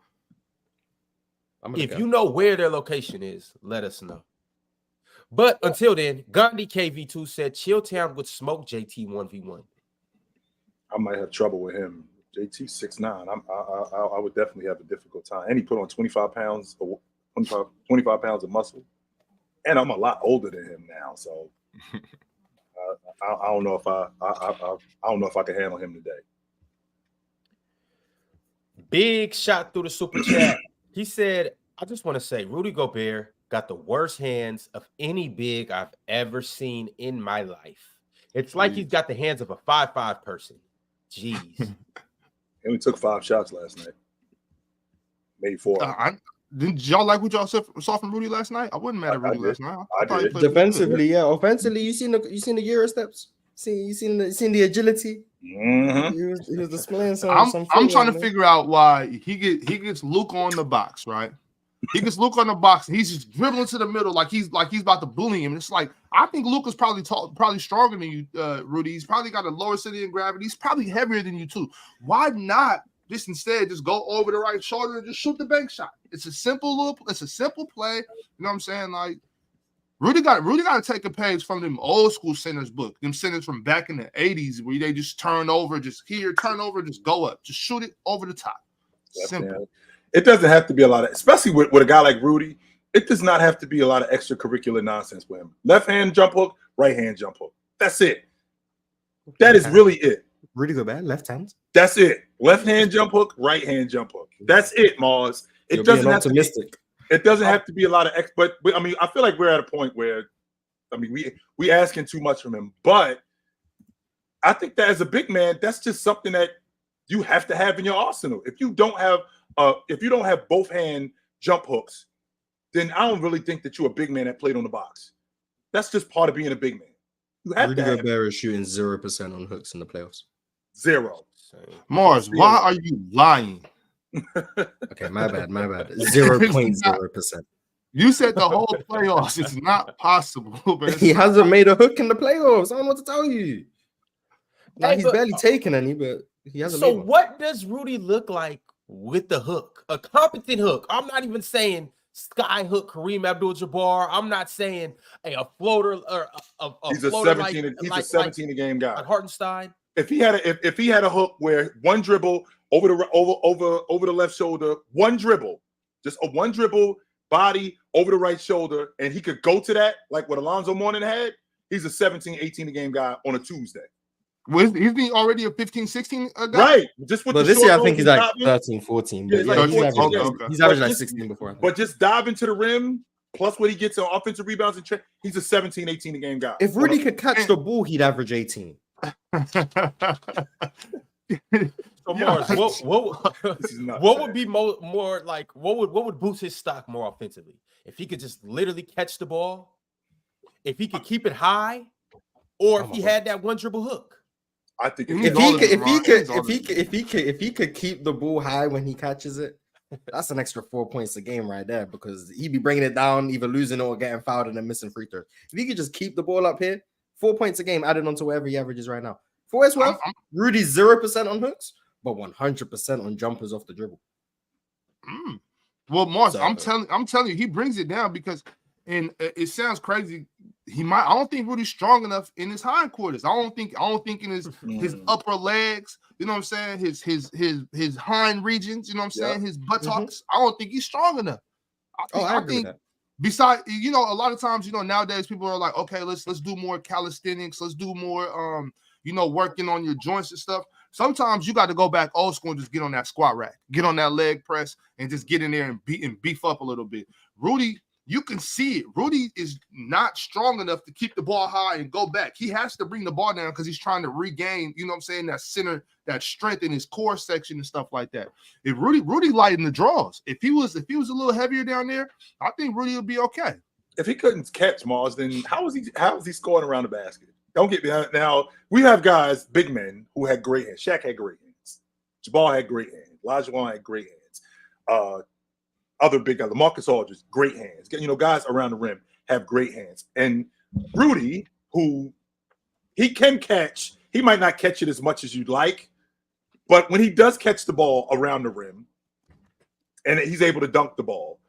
I'm gonna If go. you know where their location is, let us know. But until then, Gandhi KV2 said Chilltown would smoke JT 1v1. I might have trouble with him. JT 6'9". I would definitely have a difficult time. And he put on 25 pounds of muscle. And I'm a lot older than him now, so I don't know if I don't know if I can handle him today. Big shot through the super chat. He said, I just want to say Rudy Gobert got the worst hands of any big I've ever seen in my life. It's like he's got the hands of a 5'5" person. Jeez. And we took 5 shots last night. Maybe 4. Did y'all like what y'all saw from Rudy last night? I wasn't mad at Rudy last night. I did. Defensively, yeah. Offensively, you seen the Euro steps. You seen the agility. Mm-hmm. He was displaying some. I'm trying to figure out why he gets Luke on the box, right? He gets Luke on the box and he's just dribbling to the middle like he's about to bully him. And it's like, I think Luke is probably stronger than you, Rudy. He's probably got a lower center of gravity. He's probably heavier than you too. Why not just instead just go over the right shoulder and just shoot the bank shot? It's a simple play. You know what I'm saying? Like Rudy got to take a page from them old school centers book, them centers from back in the 80s where they just turn over, just go up, just shoot it over the top. Simple. It doesn't have to be a lot of, especially with a guy like Rudy, it does not have to be a lot of extracurricular nonsense with him. Left hand jump hook, right hand jump hook. That's it. That is really it. Rudy Gobert, left hand. That's it. Left hand jump hook, right hand jump hook. That's it, Mars. It doesn't have optimistic. It doesn't have to be a lot of but I mean, I feel like we're at a point where, I mean, we asking too much from him. But I think that as a big man, that's just something that you have to have in your arsenal. If you don't have both hand jump hooks, then I don't really think that you're a big man that played on the box. That's just part of being a big man. You have Rudy to have Gobert is shooting 0% on hooks in the playoffs. 0. Mars, why are you lying? Okay, my bad. 0.0%. You said the whole playoffs. It's not possible. He hasn't made a hook in the playoffs. I don't know what to tell you. Like, he's barely taken any, but he hasn't. So what does Rudy look like with the hook? A competent hook. I'm not even saying sky hook Kareem Abdul-Jabbar. I'm not saying a floater or he's a 17 a game guy. Like Hartenstein. If he had a hook where one dribble over the left shoulder, one dribble, just a one dribble body over the right shoulder, and he could go to that like what Alonzo Mourning had, he's a 17, 18 a game guy on a Tuesday. Isn't he already a 15, 16 guy? Right. Just with this year, I think he's like 13, 14. But yeah, he's averaging like 16 before. But just diving to the rim, plus what he gets on offensive rebounds and he's a 17, 18 a game guy. If Rudy could catch the ball, he'd average 18. So Morris, what would be more like what would boost his stock more offensively? If he could just literally catch the ball, if he could keep it high, or if he had that one dribble hook. I think if he could keep the ball high when he catches it, that's an extra 4 points a game right there, because he'd be bringing it down, either losing or getting fouled and then missing free throws. If he could just keep the ball up here, 4 points a game added on to whatever he averages right now. For what it's worth, Rudy's 0% on hooks, but 100% on jumpers off the dribble. Well, Mars, I'm telling you, he brings it down because, and it sounds crazy. I don't think Rudy's strong enough in his hindquarters. I don't think in his upper legs. You know what I'm saying? His hind regions. You know what I'm saying? His buttocks. I don't think he's strong enough. I think. Besides, a lot of times, nowadays people are like, okay, let's do more calisthenics. Let's do more, working on your joints and stuff. Sometimes you got to go back old school and just get on that squat rack, get on that leg press, and just get in there and beef up a little bit. Rudy, you can see it. Rudy is not strong enough to keep the ball high and go back. He has to bring the ball down because he's trying to regain, that center, that strength in his core section and stuff like that. If Rudy lightened the draws. If he was a little heavier down there, I think Rudy would be okay. If he couldn't catch Mars, then how is he scoring around the basket? Don't get me now. We have guys, big men, who had great hands. Shaq had great hands. Jabal had great hands. Olajuwon had great hands. Other big guys, Marcus Aldridge, great hands. Guys around the rim have great hands. And Rudy, who he can catch, he might not catch it as much as you'd like, but when he does catch the ball around the rim and he's able to dunk the ball,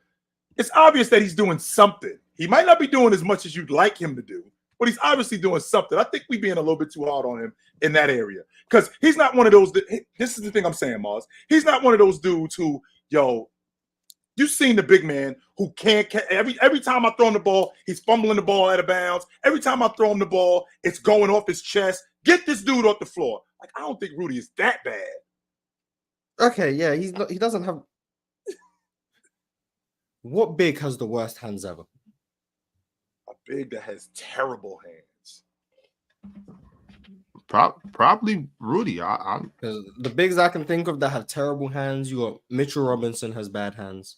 it's obvious that he's doing something. He might not be doing as much as you'd like him to do, but he's obviously doing something. I think we're being a little bit too hard on him in that area because he's not one of those. This is the thing I'm saying, Mars. He's not one of those dudes who, you've seen the big man who can't catch. Every time I throw him the ball, he's fumbling the ball out of bounds. Every time I throw him the ball, it's going off his chest. Get this dude off the floor. Like, I don't think Rudy is that bad. Okay, yeah, he's not. He doesn't have. What big has the worst hands ever? A big that has terrible hands. Probably Rudy. I'm 'Cause the bigs I can think of that have terrible hands, you got Mitchell Robinson has bad hands.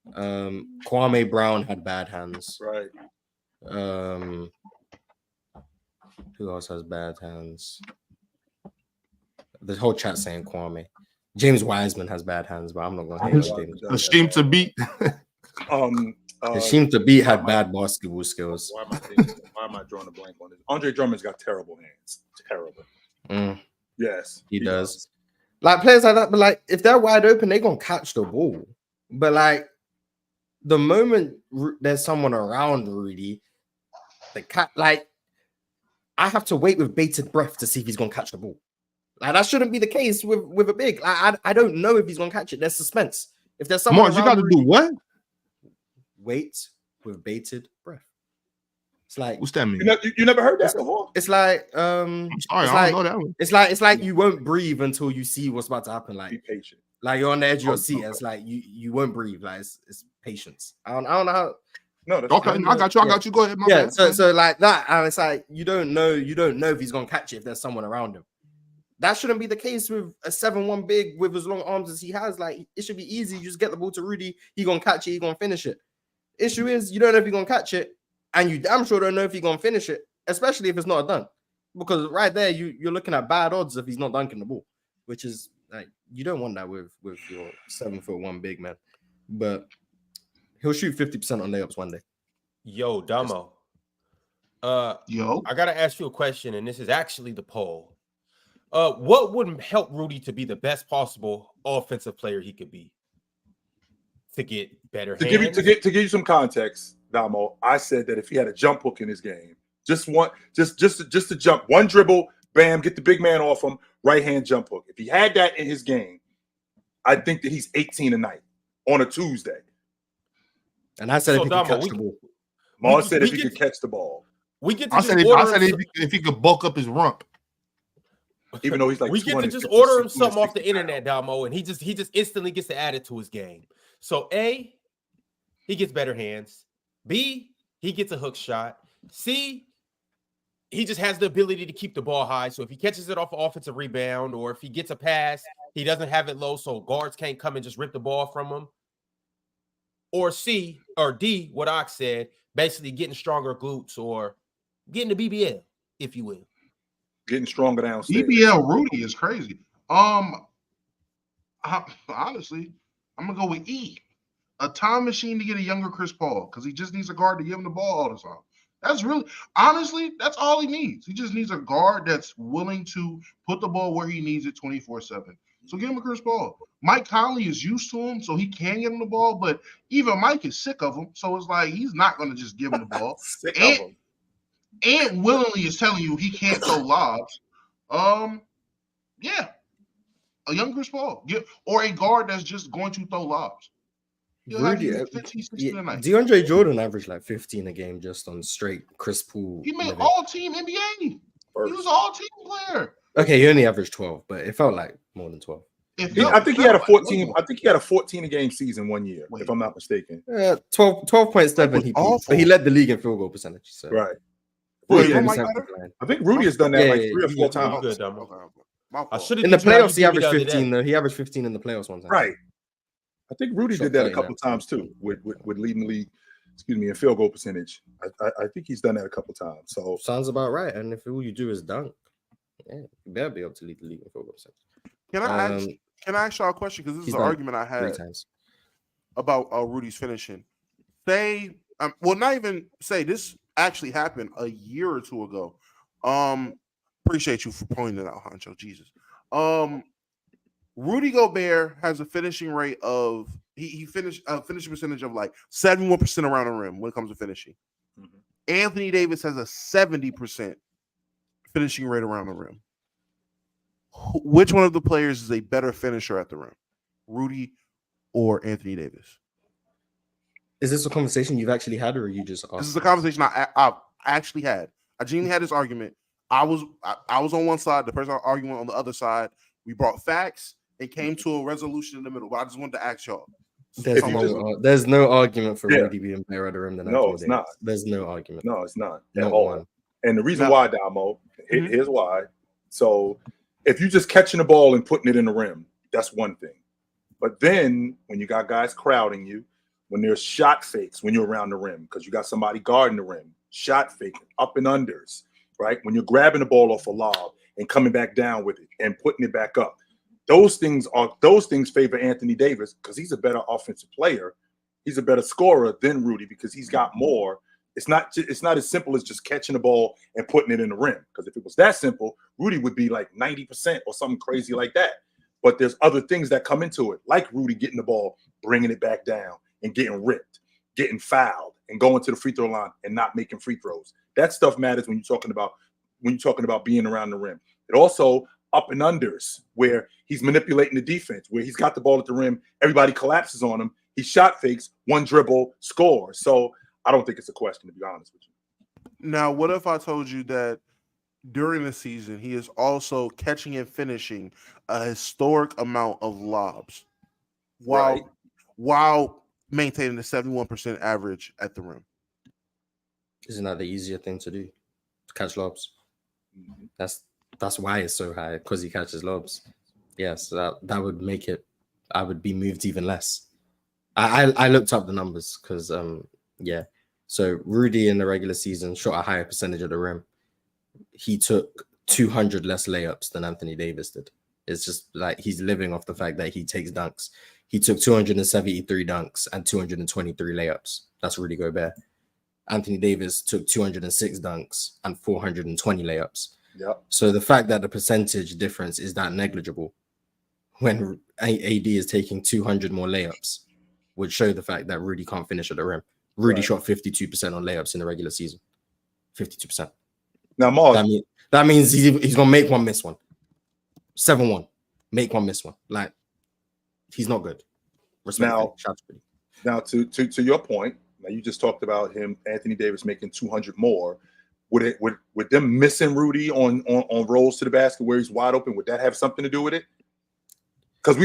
Kwame Brown had bad hands. Right. Who else has bad hands? The whole chat saying Kwame. James Wiseman has bad hands, but I'm not gonna hate on James. ashamed to beat. Hashim Thabit had bad basketball skills. Why am I drawing a blank on this? Andre Drummond's got terrible hands. Terrible. Yes, he does. Like players like that, but like if they're wide open, they're gonna catch the ball. But like the moment there's someone around Rudy, the cat like I have to wait with bated breath to see if he's gonna catch the ball. Like that shouldn't be the case with a big. I don't know if he's gonna catch it. There's suspense. If there's someone Mars, you got to do what? Wait with bated breath. It's like What's that mean? You never heard that before? it's like I'm sorry, I don't know that one. It's like you won't breathe until you see what's about to happen. Be Like patient. you're on the edge of your seat. It's like you won't breathe. Like it's patience. I don't know how. No, that's Okay, I got you. Go ahead. My bad. So like that, and it's like you don't know if he's gonna catch it if there's someone around him. That shouldn't be the case with a 7'1" big with as long arms as he has. Like it should be easy. You just get the ball to Rudy. He gonna catch it. He gonna finish it. Issue is you don't know if he's gonna catch it, and you damn sure don't know if he's gonna finish it, especially if it's not a dunk. Because right there, you're looking at bad odds if he's not dunking the ball, which is like you don't want that with your 7'1" big man. But he'll shoot 50% on layups one day. Yo, Damo. Yo, I gotta ask you a question, and this is actually the poll. What would help Rudy to be the best possible offensive player he could be? To get better hands? To give you some context, Damo, I said that if he had a jump hook in his game, just to jump, one dribble, bam, get the big man off him, right hand jump hook. If he had that in his game, I think that he's 18 a night on a Tuesday. And I said if he could catch the ball. Mars said if he could catch the ball. We get to I said if he could bulk up his rump. Even though he's like we get to just order him something off the internet, Damo, and he just instantly gets to add it to his game. So A, he gets better hands. B, he gets a hook shot. C, he just has the ability to keep the ball high. So if he catches it off an offensive rebound, or if he gets a pass, he doesn't have it low, so guards can't come and just rip the ball from him. Or C or D, what Ox said, basically getting stronger glutes or getting the BBL, if you will. Getting stronger downstairs. BBL Rudy is crazy. Honestly, I'm gonna go with E. A time machine to get a younger Chris Paul because he just needs a guard to give him the ball all the time. That's really, honestly, that's all he needs. He just needs a guard that's willing to put the ball where he needs it 24/7. So give him a Chris Paul. Mike Conley is used to him, so he can give him the ball, but even Mike is sick of him. So it's like he's not going to just give him the ball. Sick of him. And willingly is telling you he can't throw lobs. Yeah. A young Chris Paul. Or a guard that's just going to throw lobs. Rudy, 15, 16 a night. DeAndre Jordan averaged like 15 a game just on straight Chris Paul. He made all-team NBA. He was an all-team player. Okay, he only averaged 12, but it felt like more than 12. I think he had a 14. I think he had a 14 a game season one year, if I'm not mistaken. 12.7. But he led the league in field goal percentage. So. Right. I think Rudy has done that like 3 or 4 times. Good, in the playoffs, he averaged 15. Though he averaged 15 in the playoffs one time. Right. I think Rudy did that a couple times too, with leading the league. In field goal percentage. I think he's done that a couple times. So sounds about right. And if all you do is dunk, you better be able to lead the league in field goal percentage. Can I ask y'all a question? Because this is an argument I had about Rudy's finishing. Not even say this actually happened a year or two ago. Appreciate you for pointing it out, Honcho. Jesus. Rudy Gobert has a finishing rate of he finished a finishing percentage of like 71% around the rim when it comes to finishing. Mm-hmm. Anthony Davis has a 70% finishing rate around the rim. Which one of the players is a better finisher at the rim, Rudy or Anthony Davis? Is this a conversation you've actually had, or are you just? This is a conversation I actually had. I genuinely had this argument. I was on one side, the person arguing on the other side. We brought facts, and came to a resolution in the middle. But I just wanted to ask y'all. There's no argument for Yeah. Rudy being better at the rim than No, Anthony it's Davis. not. There's no argument. No, it's not at Not all. one. And the reason No. why, Damo, here's why. So if you just catching the ball and putting it in the rim, that's one thing. But then when you got guys crowding you, when there's shot fakes when you're around the rim, because you got somebody guarding the rim, shot faking, up and unders, right? When you're grabbing the ball off a lob and coming back down with it and putting it back up, those things favor Anthony Davis because he's a better offensive player. He's a better scorer than Rudy because he's got more. It's not as simple as just catching the ball and putting it in the rim. Because if it was that simple, Rudy would be like 90% or something crazy like that. But there's other things that come into it, like Rudy getting the ball, bringing it back down, and getting ripped, getting fouled, and going to the free throw line and not making free throws. That stuff matters when you're talking about being around the rim. It also up and unders where he's manipulating the defense, where he's got the ball at the rim, everybody collapses on him, he shot fakes, one dribble, score. So I don't think it's a question, to be honest with you. Now, what if I told you that during the season he is also catching and finishing a historic amount of lobs while maintaining the 71% average at the rim? Isn't that the easier thing to do? To catch lobs. That's why it's so high, because he catches lobs. Yes, that would make it. I would be moved even less. I looked up the numbers because So Rudy in the regular season shot a higher percentage of the rim. He took 200 less layups than Anthony Davis did. It's just like he's living off the fact that he takes dunks. He took 273 dunks and 223 layups. That's Rudy Gobert. Anthony Davis took 206 dunks and 420 layups. Yep. So the fact that the percentage difference is that negligible when AD is taking 200 more layups would show the fact that Rudy can't finish at the rim. Rudy shot 52% on layups in the regular season. 52%. Now, Mars, that means he's going to make one, miss one. 7-1. Make one, miss one. Like, he's not good. Respectfully. Now to your point, now you just talked about Anthony Davis making 200 more. Would them missing Rudy on rolls to the basket where he's wide open, would that have something to do with it? Because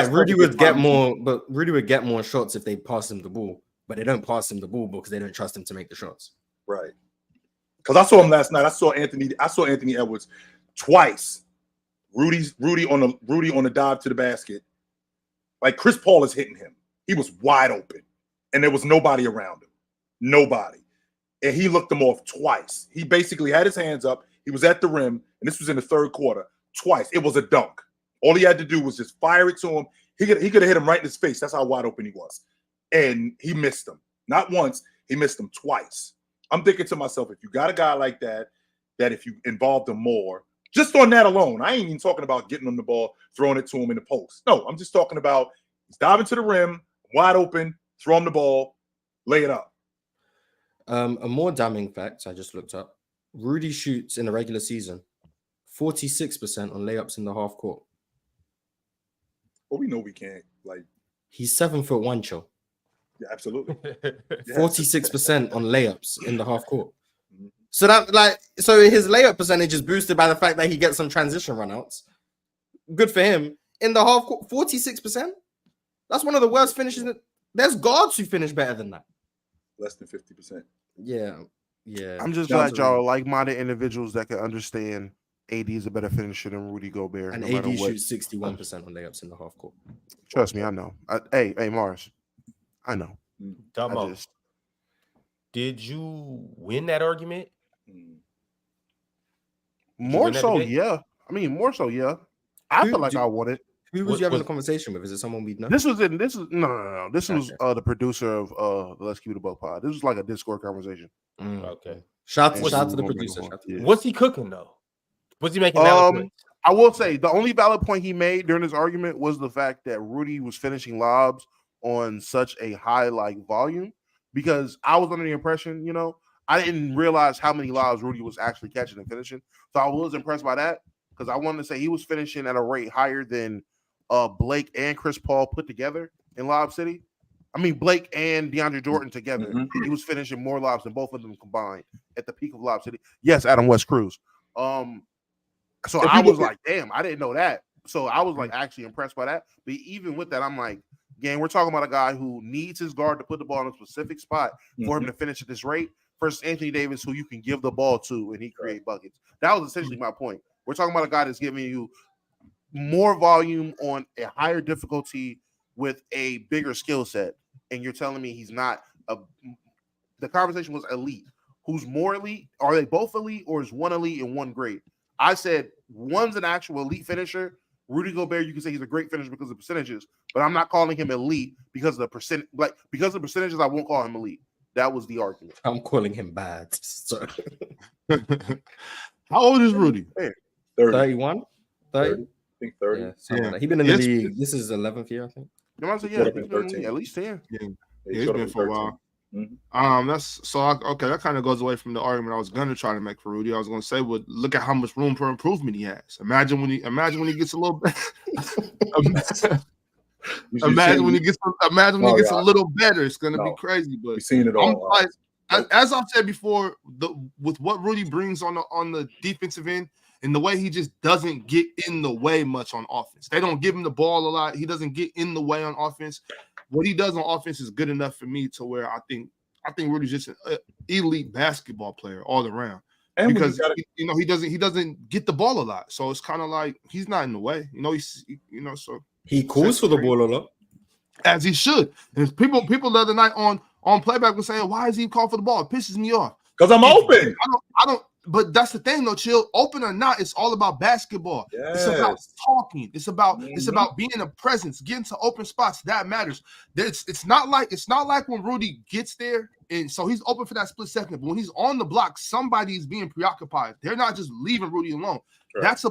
Rudy would get more, but Rudy would get more shots if they pass him the ball, but they don't pass him the ball because they don't trust him to make the shots. Right. Because I saw him last night. I saw Anthony Edwards twice. Rudy on the dive to the basket. Like Chris Paul is hitting him. He was wide open, and there was nobody around him. Nobody. And he looked him off twice. He basically had his hands up. He was at the rim, and this was in the third quarter. Twice. It was a dunk. All he had to do was just fire it to him. He could have hit him right in his face. That's how wide open he was. And he missed him. Not once. He missed him twice. I'm thinking to myself, if you got a guy like that if you involved him more, just on that alone, I ain't even talking about getting him the ball, throwing it to him in the post. No, I'm just talking about he's diving to the rim, wide open, throw him the ball, lay it up. A more damning fact I just looked up: Rudy shoots in the regular season 46% on layups in the half court. Well, we know we can't. Like, he's 7'1", chill. Yeah, absolutely. 46% on layups in the half court. So his layup percentage is boosted by the fact that he gets some transition runouts. Good for him. In the half court, 46%. That's one of the worst finishes. There's guards who finish better than that. Less than 50%. Yeah. I'm just glad y'all are like-minded individuals that can understand AD is a better finisher than Rudy Gobert. And AD shoots 61% on layups in the half court. Trust me, I know. Hey, Mars. I know. Did you win that argument? More so, yeah. I feel like I won it. Who was you having a conversation with? Is it someone we'd know? This was no. This was the producer of the Let's Keep It a Buck pod. This was like a Discord conversation. Okay. Shout out to the producer. What's he cooking though? What's he making valid points? I will say the only valid point he made during this argument was the fact that Rudy was finishing lobs on such a high volume, because I was under the impression, I didn't realize how many lobs Rudy was actually catching and finishing. So I was impressed by that, because I wanted to say he was finishing at a rate higher than Blake and Chris Paul put together in Lob City. I mean, Blake and DeAndre Jordan together. Mm-hmm. He was finishing more lobs than both of them combined at the peak of Lob City. Yes, Adam West Cruz. So I was like, damn, I didn't know that. So I was like actually impressed by that. But even with that, I'm like, again, we're talking about a guy who needs his guard to put the ball in a specific spot for him to finish at this rate versus Anthony Davis, who you can give the ball to and he create buckets. That was essentially my point. We're talking about a guy that's giving you more volume on a higher difficulty with a bigger skill set. And you're telling me he's not the conversation was elite. Who's more elite? Are they both elite, or is one elite and one great? I said one's an actual elite finisher. Rudy Gobert, you can say he's a great finisher because of percentages, but I'm not calling him elite because of the percent. Like because of percentages, I won't call him elite. That was the argument. I'm calling him bad. So. How old is Rudy? 31? 30? I think 30. Yeah, something like that. He's been in the league. This is 11th year, I think. You know what I'm saying? Yeah, he's been in the league at least 10. Yeah, he's been for a while. That's so okay. That kind of goes away from the argument I was going to try to make for Rudy. I was going to say, well, look at how much room for improvement he has. Imagine when he gets a little better. imagine when he gets a little better. It's going to be crazy. But we've seen it all. As I've said before, with what Rudy brings on the defensive end and the way he just doesn't get in the way much on offense. They don't give him the ball a lot. He doesn't get in the way on offense. What he does on offense is good enough for me to where I think Rudy's just an elite basketball player all around. And because he doesn't get the ball a lot, so it's kind of like he's not in the way. So he calls for the ball a lot, as he should. And people the other night on playback were saying, "Why is he calling for the ball? It pisses me off." Because I'm open. I don't. But that's the thing, though, Chill. Open or not, it's all about basketball. Yes. It's about talking. It's about being a presence, getting to open spots. That matters. It's not like when Rudy gets there, and so he's open for that split second. But when he's on the block, somebody's being preoccupied. They're not just leaving Rudy alone. Right. That's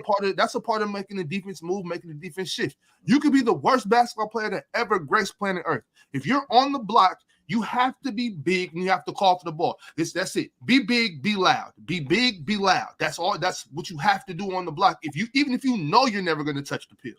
a part of making the defense move, making the defense shift. You could be the worst basketball player that ever graced planet Earth. If you're on the block, you have to be big and you have to call for the ball. That's it. Be big, be loud. Be big, be loud. That's all. That's what you have to do on the block. Even if you know you're never going to touch the peel.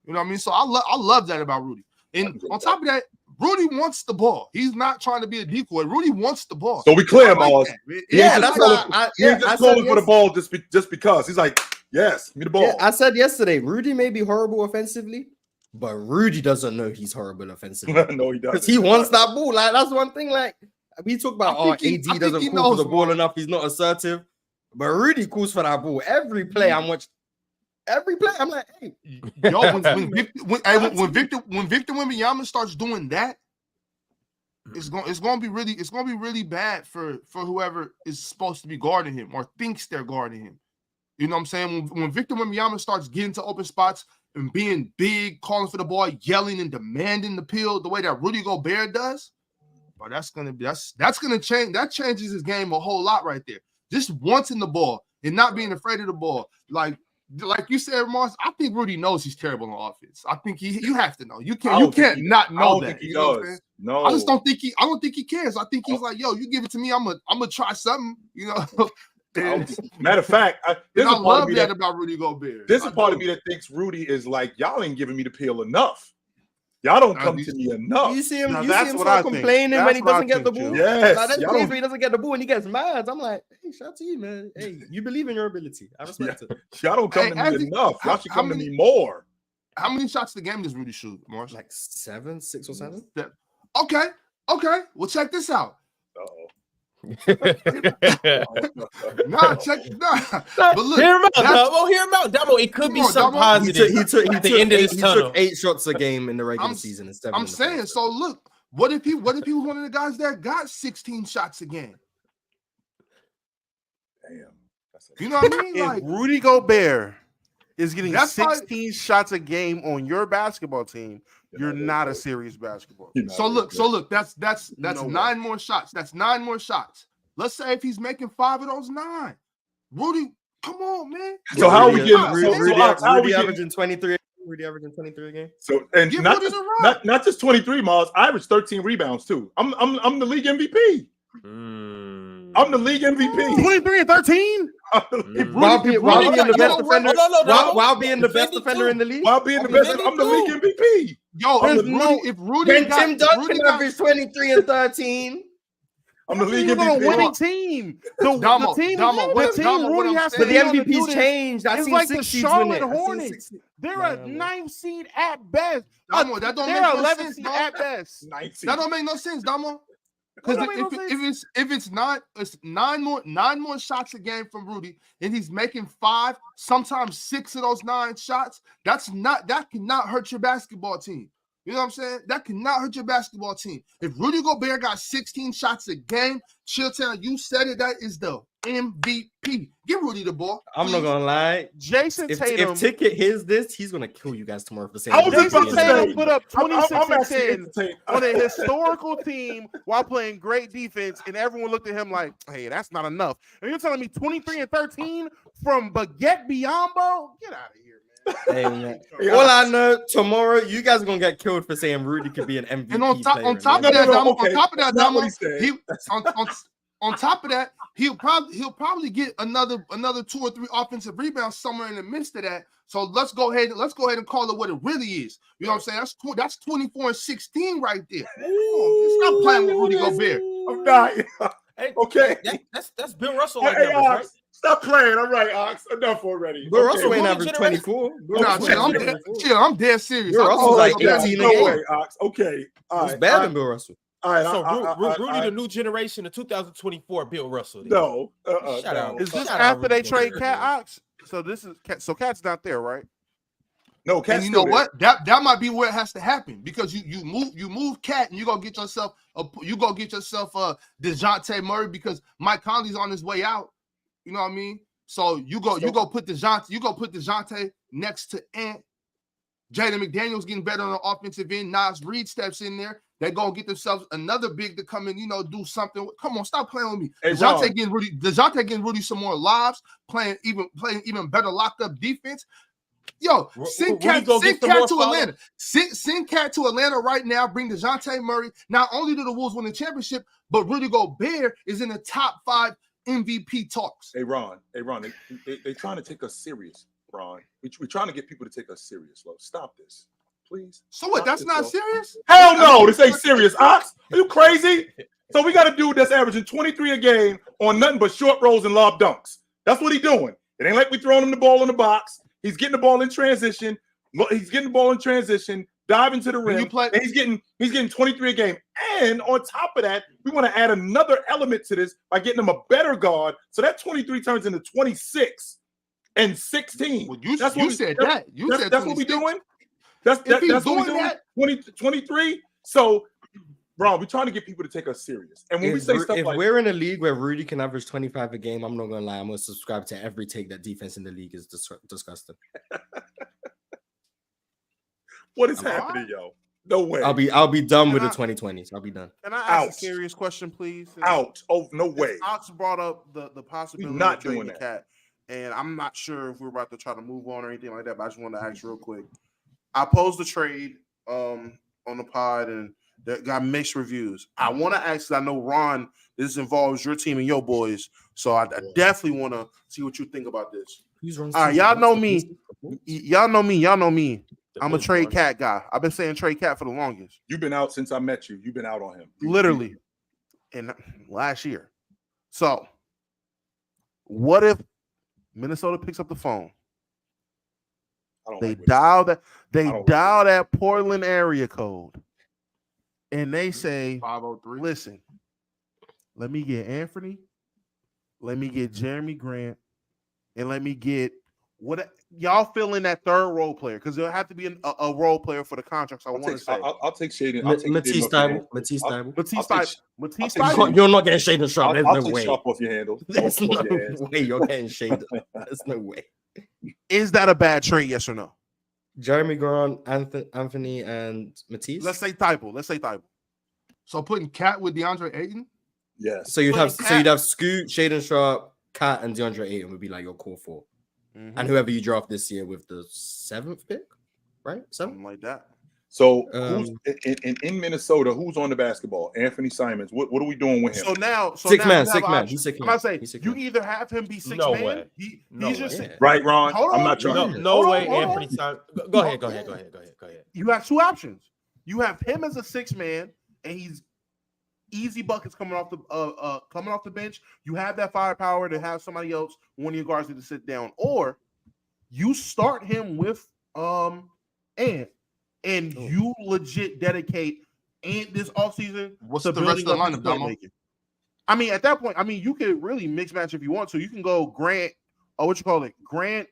You know what I mean? So I love that about Rudy. And on top of that, Rudy wants the ball. He's not trying to be a decoy. Rudy wants the ball. So we clear, Mars. That's why I calling for the ball just because. He's like, yes, give me the ball. Yeah, I said yesterday, Rudy may be horrible offensively, but Rudy doesn't know he's horrible offensively. No, he doesn't. Because he wants that ball. Like that's one thing. Like we talk about, AD doesn't call for the ball enough. He's not assertive, but Rudy calls for that ball every play. I'm watching. Every play, I'm like, hey, yo, when Victor Wembanyama starts doing that, it's gonna be really bad for whoever is supposed to be guarding him or thinks they're guarding him. You know what I'm saying? When Victor Wembanyama starts getting to open spots and being big, calling for the ball, yelling and demanding the peel the way that Rudy Gobert does, but that's gonna change. That changes his game a whole lot right there. Just wanting the ball and not being afraid of the ball, like you said, Mars. I think Rudy knows he's terrible on offense. I think you have to know. You can't not know that. He does. No, I just don't think he. I don't think he cares. I think he's like, yo, you give it to me, I'm gonna try something. You know. Matter of fact, I love that about Rudy Gobert. There's a part of me that thinks Rudy is like, y'all ain't giving me the peel enough. Y'all don't come to me enough. You see him start complaining when he doesn't get the ball. Yes. Like, that's crazy when he doesn't get the ball and he gets mad. I'm like, hey, shout out to you, man. Hey, you believe in your ability. I respect it. Y'all don't come to me enough. Y'all should come to me more. How many shots a game does Rudy shoot, Morris? Like 6 or 7. Okay. Well, check this out. Uh-oh. But look, hear him out. Damo, it could be something positive. He took 8 shots a game in the regular season instead. I'm saying, so look, what if he was one of the guys that got 16 shots a game? Damn. You know what I mean? If Rudy Gobert is getting 16 shots a game on your basketball team, you're not a serious basketball. So look, that's 9 more shots. That's 9 more shots. Let's say if he's making 5 of those 9, Rudy, come on, man. So how are we getting? Rudy averaging 23. Rudy averaging 23 a game. So and not just 23, Miles. I averaged 13 rebounds too. I'm the league MVP. I'm the league MVP. 23 and 13. While being the best defender. While being the best defender in the league. While being the best, I'm the league MVP. Yo, if Rudy Tim Duncan averaged 23 and 13. I'm the league He's on a MVP. winning team. Damo, The team what Rudy I'm has to But saying- the be on to do MVP's this. changed. I It's seen like 6 the seeds win Charlotte it. I seen Hornets. 6 They're a 9th seed at best. Damo, that don't They're make no 11th sense, seed dog. at best. 19. That don't make no sense, Damo. Because What don't make no sense? if it's nine more shots a game from Rudy, and he's making 5, sometimes 6 of those 9 shots, that cannot hurt your basketball team. You know what I'm saying? That cannot hurt your basketball team. If Rudy Gobert got 16 shots a game, Chitchat, you said it, that is the MVP. Give Rudy the ball. I'm not gonna lie. Jason If Tatum. Ticket hears this, he's gonna kill you guys tomorrow for saying. I was that. about Jason to Tatum say- put up I'm 26 and actually 10 entertained. on a historical team while playing great defense, and everyone looked at him like, "Hey, that's not enough." And you're telling me 23 and 13 from Baguette Biombo? Get out of here, man. Hey, man. Yeah. All I know, tomorrow you guys are gonna get killed for saying Rudy could be an MVP. And on top player of in that, the NBA. Damo, okay. on top of that, That's not what Damo, he said. he on top of that, he'll probably get another 2 or 3 offensive rebounds somewhere in the midst of that. So let's go ahead and call it what it really is. You know what I'm saying? That's 24 and 16 right there. Stop playing with Rudy Gobert. I'm dying. Hey, Okay. That's Bill Russell like Hey, numbers, right? Ox, stop playing. All right, Ox. Enough already. Bill Okay. Russell ain't Rudy average generation- 24. Bill Nah, Russell chill, I'm ain't dead, 24. I'm dead serious. Bill I'm Russell's going like with Gobert. 18 no a game. way, Ox. Okay. All It's right. better all than Bill Russell. right. So Rudy, the new generation, the 2024 Bill Russell. then. No. Shout out. Is this Shout out after they Rudy trade Gobert, Cat man. Ox? So this is Cat's not there, right? No, And Cat's you know still what? That might be where it has to happen because you move Cat and you gonna get yourself DeJounte Murray because Mike Conley's on his way out. You know what I mean? So you go put DeJounte next to Ant. Jaden McDaniels getting better on the offensive end. Nas Reed steps in there. They're gonna get themselves another big to come in, do something. Come on, stop playing with me. Hey, DeJounte Ron. getting Rudy some more lives, playing even better locked up defense. Yo, send Cat go get some more to follow- Atlanta. Send Cat to Atlanta right now. Bring DeJounte Murray. Not only do the Wolves win the championship, but Rudy Gobert is in the top 5 MVP talks. Hey, Ron. They trying to take us serious, Ron. We're trying to get people to take us serious, Lo. Stop this, please. So what? Stop That's this, not Lo. serious? Hell no, this ain't serious, Ox. Are you crazy? So we got a dude that's averaging 23 a game on nothing but short rolls and lob dunks. That's what he's doing. It ain't like we throwing him the ball in the box. He's getting the ball in transition. Diving to the rim. And he's getting 23 a game. And on top of that, we want to add another element to this by getting him a better guard. So that 23 turns into 26 and 16. Well, you That's said what we're doing. That's what we're doing. 23. So, bro, we're trying to get people to take us serious. And when we say stuff If like we're in a league where Rudy can average 25 a game, I'm not gonna lie, I'm gonna subscribe to every take that defense in the league is disgusting. what is happening, yo? No way. I'll be done with the Can I- 2020s. I'll be done. Can I ask Out. a serious question, please? Out. Oh, no way. Ox brought up the possibility not of trading doing the that. Cat, and I'm not sure if we're about to try to move on or anything like that. But I just wanted to ask real quick. I posed the trade on the pod, and that got mixed reviews. I want to ask. I know Ron, this involves your team and your boys, so I definitely want to see what you think about this. All right, y'all know me. Y'all know me. I'm a trade Cat guy. I've been saying trade Cat for the longest. You've been out since I met you. You've been out on him. Literally, in last year. So, what if Minnesota picks up the phone? I don't They like what dial that. They don't like dial that Portland area code, and they say, 503. "Listen, let me get Anthony, let me get Jeremy Grant, and let me get what y'all fill in that third role player because there'll have to be a role player for the contracts." I want to say I'll take Shaden. Matisse Thybulle. Matisse Thybulle. Matisse take Thybulle. You're not getting Shaden Sharp. There's I'll no take way. Sharp off your handle. There's Off no your ass. way you're getting Shaden. There's no way. Is that a bad trade? Yes or no? Jeremy Grant, Anthony, and Matisse. Let's say Thybulle. So putting Cat with DeAndre Ayton. Yes. So you'd have Cat- Scoot, Shaden Sharp, Cat, and DeAndre Ayton would be like your core 4. Mhm. And whoever you draft this year with the 7th pick, right? 7th? Something like that. So who's in Minnesota? Who's on the basketball? Anthony Simons. What are we doing with him? So now, Six now man, you have six man. options. He's six I'm man. about to say He's six you man. either have him be 6 No man. way. He's just way. six- Right, Ron? Hold I'm on. not trying. No, to no Hold on, way, hold on. Anthony. Go ahead. You have 2 options. You have him as a 6 man, and he's easy buckets coming off the bench. You have that firepower to have somebody else, one of your guards, to sit down, or you start him with and you legit dedicate this offseason What's to the rest building of the up his lineup, Damo? playmaking. I mean, at that point, you could really mix match if you want to. You can go Grant, Grant,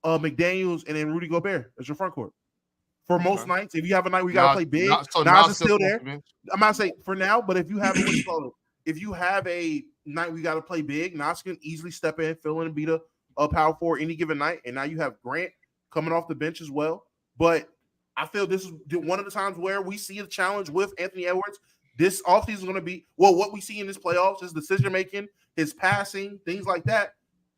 McDaniels, and then Rudy Gobert as your front court. For most nights, if you have a night where you got to play big, Nas is still there. I'm not saying for now, but if you have if you have a night where you got to play big, Nas can easily step in, fill in, and beat a power forward any given night. And now you have Grant coming off the bench as well. But I feel this is one of the times where we see a challenge with Anthony Edwards. This offseason is going to be, what we see in this playoffs, his decision-making, his passing, things like that.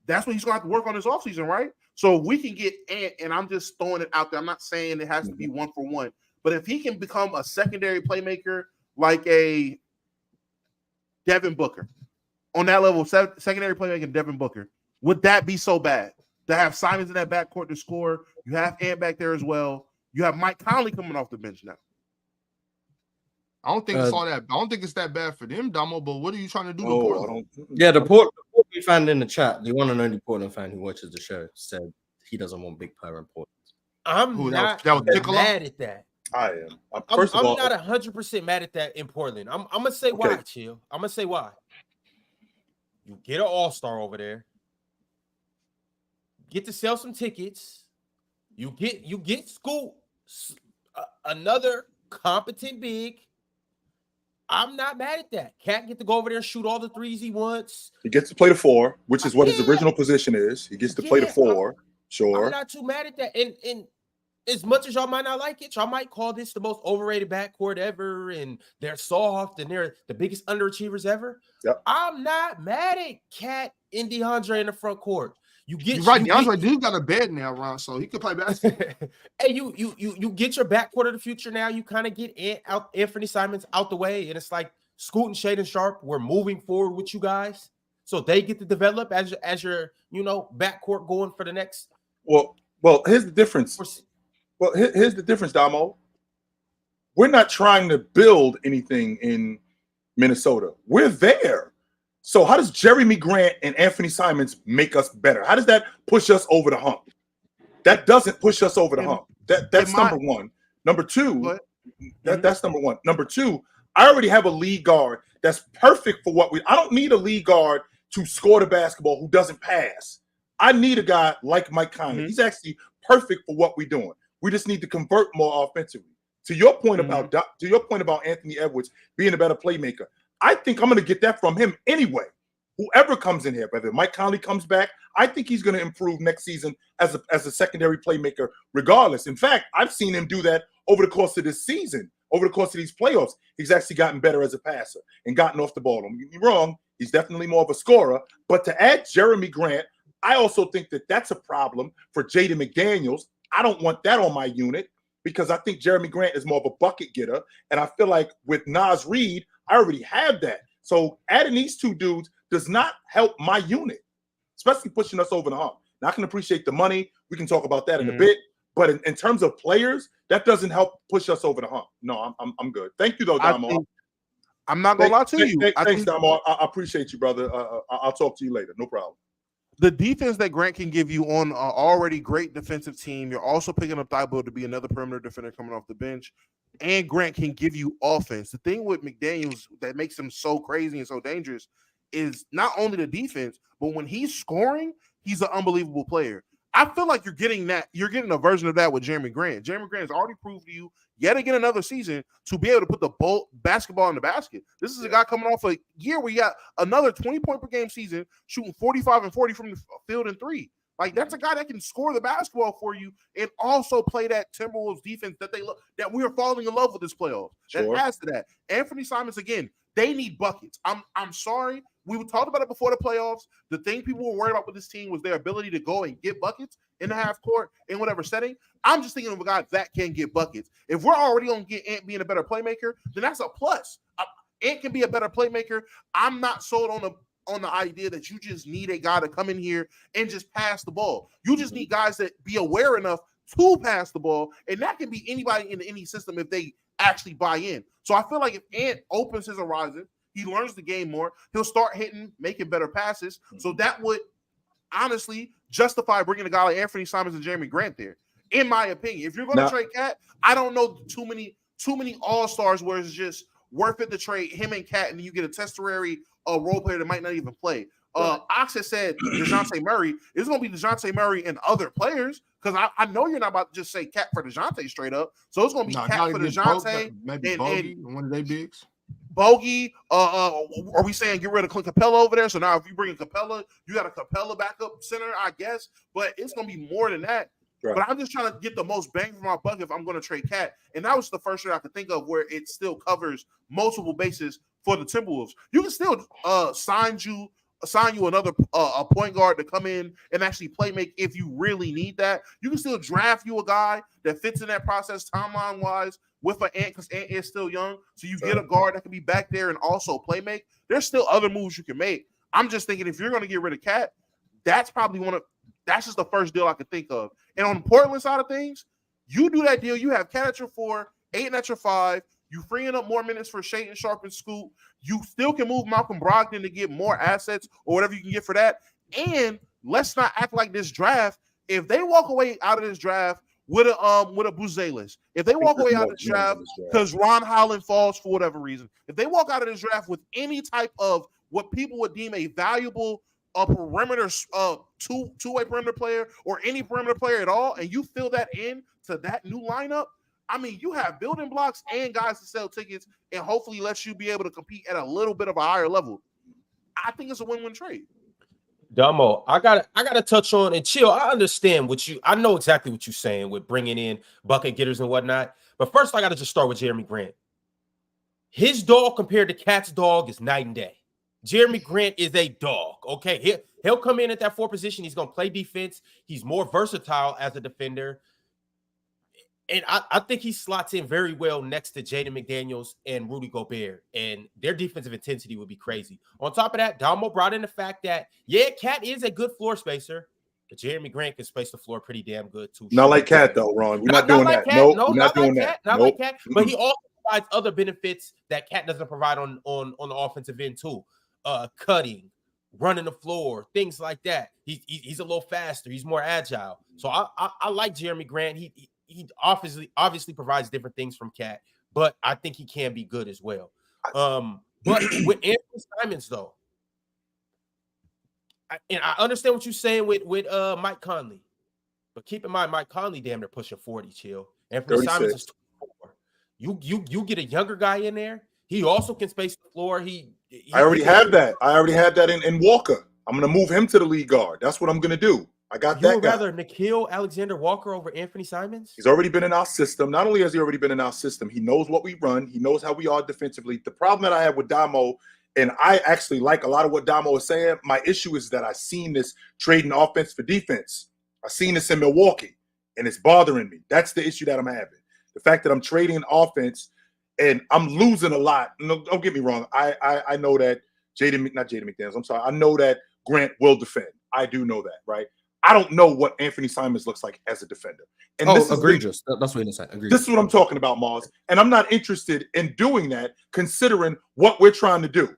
That's what he's going to have to work on this offseason, right? So we can get Ant, and I'm just throwing it out there. I'm not saying it has to be 1-for-1. But if he can become a secondary playmaker like a Devin Booker, on that level, secondary playmaker Devin Booker, would that be so bad? To have Simons in that backcourt to score, you have Ant back there as well. You have Mike Conley coming off the bench now. I don't think it's all that. I don't think it's that bad for them, Damo. But what are you trying to do to Portland? The Portland fan in the chat, the one and only Portland fan who watches the show, said he doesn't want Big Per in Portland. I'm not mad at that. I am. I'm not 100% mad at that in Portland. I'm gonna say why, Chill. I'm gonna say why. You get an all-star over there. Get to sell some tickets. You get Scoot, another competent big. I'm not mad at that. Cat get to go over there and shoot all the threes he wants. He gets to play the 4, which is what his original position is. He gets to play the 4. I'm not too mad at that. And as much as y'all might not like it, y'all might call this the most overrated backcourt ever, and they're soft and they're the biggest underachievers ever. Yep. I'm not mad at Cat and DeAndre in the front court. You're right. DeAndre dude got a bed now, Ron, so he could play basketball. Hey, you get your backcourt of the future now. You kind of get Anthony Simons out the way, and it's like Scoot and Shaedon Sharpe. We're moving forward with you guys, so they get to develop as your backcourt going for the next. Well, here's the difference. Well, here's the difference, Damo. We're not trying to build anything in Minnesota. We're there. So how does Jeremy Grant and Anthony Simons make us better? How does that push us over the hump? That doesn't push us over the hump. That's number one. Number two, that's number one. Number two, I already have a lead guard that's perfect for what I don't need a lead guard to score the basketball who doesn't pass. I need a guy like Mike Conley. He's actually perfect for what we're doing. We just need to convert more offensively. To your point about Anthony Edwards being a better playmaker, I think I'm going to get that from him anyway. Whoever comes in here, whether Mike Conley comes back, I think he's going to improve next season as a secondary playmaker regardless. In fact, I've seen him do that over the course of this season, over the course of these playoffs. He's actually gotten better as a passer and gotten off the ball. Don't get me wrong, he's definitely more of a scorer. But to add Jeremy Grant, I also think that's a problem for Jaden McDaniels. I don't want that on my unit because I think Jeremy Grant is more of a bucket getter. And I feel like with Naz Reid, I already have that. So adding these two dudes does not help my unit, especially pushing us over the hump. Now, I can appreciate the money. We can talk about that in a bit. But in terms of players, that doesn't help push us over the hump. No, I'm good. Thank you, though, Damo. I'm not going to lie to you. Thanks, Damo. I appreciate you, brother. I'll talk to you later. No problem. The defense that Grant can give you on an already great defensive team, you're also picking up Thibault to be another perimeter defender coming off the bench, and Grant can give you offense. The thing with McDaniels that makes him so crazy and so dangerous is not only the defense, but when he's scoring, he's an unbelievable player. I feel like you're getting a version of that with Jeremy Grant. Jeremy Grant has already proved to you yet again another season to be able to put the basketball in the basket. This is a guy coming off a year where you got another 20-point per game season, shooting 45 and 40 from the field and 3. Like, that's a guy that can score the basketball for you and also play that Timberwolves defense that we are falling in love with this playoffs. That adds to that. Anthony Simons, again, they need buckets. I'm sorry. We talked about it before the playoffs. The thing people were worried about with this team was their ability to go and get buckets in the half court in whatever setting. I'm just thinking of a guy that can get buckets. If we're already going to get Ant being a better playmaker, then that's a plus. Ant can be a better playmaker. I'm not sold on the idea that you just need a guy to come in here and just pass the ball. You just need guys that be aware enough to pass the ball, and that can be anybody in any system if they actually buy in. So I feel like if Ant opens his horizon, he learns the game more, he'll start hitting, making better passes. So that would honestly justify bringing a guy like Anthony Simons and Jeremy Grant there, in my opinion. If you're going to trade Cat, I don't know too many all-stars where it's just worth it to trade him and Cat, and you get a temporary role player that might not even play. Ox has said DeJounte Murray. It's going to be DeJounte Murray and other players, because I know you're not about to just say Cat for DeJounte straight up. So it's going to be Cat for DeJounte. Maybe Bogey, one of their bigs. Bogey, are we saying get rid of Clint Capella over there? So now if you bring in Capella, you got a Capella backup center, I guess. But it's going to be more than that. Right. But I'm just trying to get the most bang for my buck if I'm going to trade Cat. And that was the first trade I could think of where it still covers multiple bases for the Timberwolves. You can still sign you another a point guard to come in and actually play make if you really need that. You can still draft you a guy that fits in that process timeline wise with an Ant, because Ant is still young. So you get a guard that can be back there and also play make. There's still other moves you can make. I'm just thinking if you're going to get rid of Cat, that's just the first deal I could think of. And on the Portland side of things, you do that deal. You have Cat at your 4, Ayton at your 5. You freeing up more minutes for Shaedon Sharpe and Scoot. You still can move Malcolm Brogdon to get more assets or whatever you can get for that. And let's not act like this draft. If they walk away out of this draft with a Buzelis, if they walk away out of this draft because Ron Holland falls for whatever reason, if they walk out of this draft with any type of what people would deem a valuable perimeter, two-way perimeter player or any perimeter player at all, and you fill that in to that new lineup, I mean, you have building blocks and guys to sell tickets and hopefully lets you be able to compete at a little bit of a higher level. I think it's a win-win trade. Damo, I gotta touch on and chill. I understand I know exactly what you're saying with bringing in bucket getters and whatnot. But first, I gotta just start with Jeremy Grant. His dog compared to Cat's dog is night and day. Jeremy Grant is a dog. Okay, he'll come in at that 4 position. He's gonna play defense. He's more versatile as a defender. And I think he slots in very well next to Jaden McDaniels and Rudy Gobert, and their defensive intensity would be crazy. On top of that, Damo brought in the fact that, Cat is a good floor spacer, but Jeremy Grant can space the floor pretty damn good too. Not like Cat though, Ron. We're not doing that. No, not doing that. Not like Cat, but he also provides other benefits that Cat doesn't provide on the offensive end too. Cutting, running the floor, things like that. He's a little faster. He's more agile. So I like Jeremy Grant. He obviously provides different things from Cat, but I think he can be good as well. But with Anthony Simons, though, I understand what you're saying with Mike Conley, but keep in mind Mike Conley damn near pushing 40. Chill. Anthony 36. Simons is 24. You get a younger guy in there. He also can space the floor. I already have that in Walker. I'm gonna move him to the lead guard. That's what I'm gonna do. I got that guy. Rather Nickeil Alexander-Walker over Anthony Simons? He's already been in our system. Not only has he already been in our system, he knows what we run. He knows how we are defensively. The problem that I have with Damo, and I actually like a lot of what Damo is saying, my issue is that I've seen this trading offense for defense. I've seen this in Milwaukee, and it's bothering me. That's the issue that I'm having. The fact that I'm trading offense, and I'm losing a lot. No, don't get me wrong. I know that not Jaden McDaniels, I'm sorry. I know that Grant will defend. I do know that, right? I don't know what Anthony Simons looks like as a defender. And this egregious. That's what you're saying. This is what I'm talking about, Mars. And I'm not interested in doing that, considering what we're trying to do,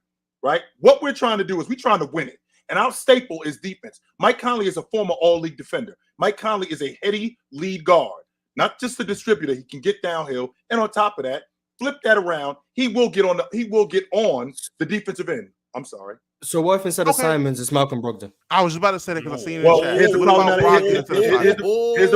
right? What we're trying to do is we're trying to win it. And our staple is defense. Mike Conley is a former all-league defender. Mike Conley is a heady lead guard, not just a distributor. He can get downhill. And on top of that, flip that around. He will get on the defensive end. I'm sorry. So what if instead of Simons, it's Malcolm Brogdon? I was about to say that because I seen it. Well, here's the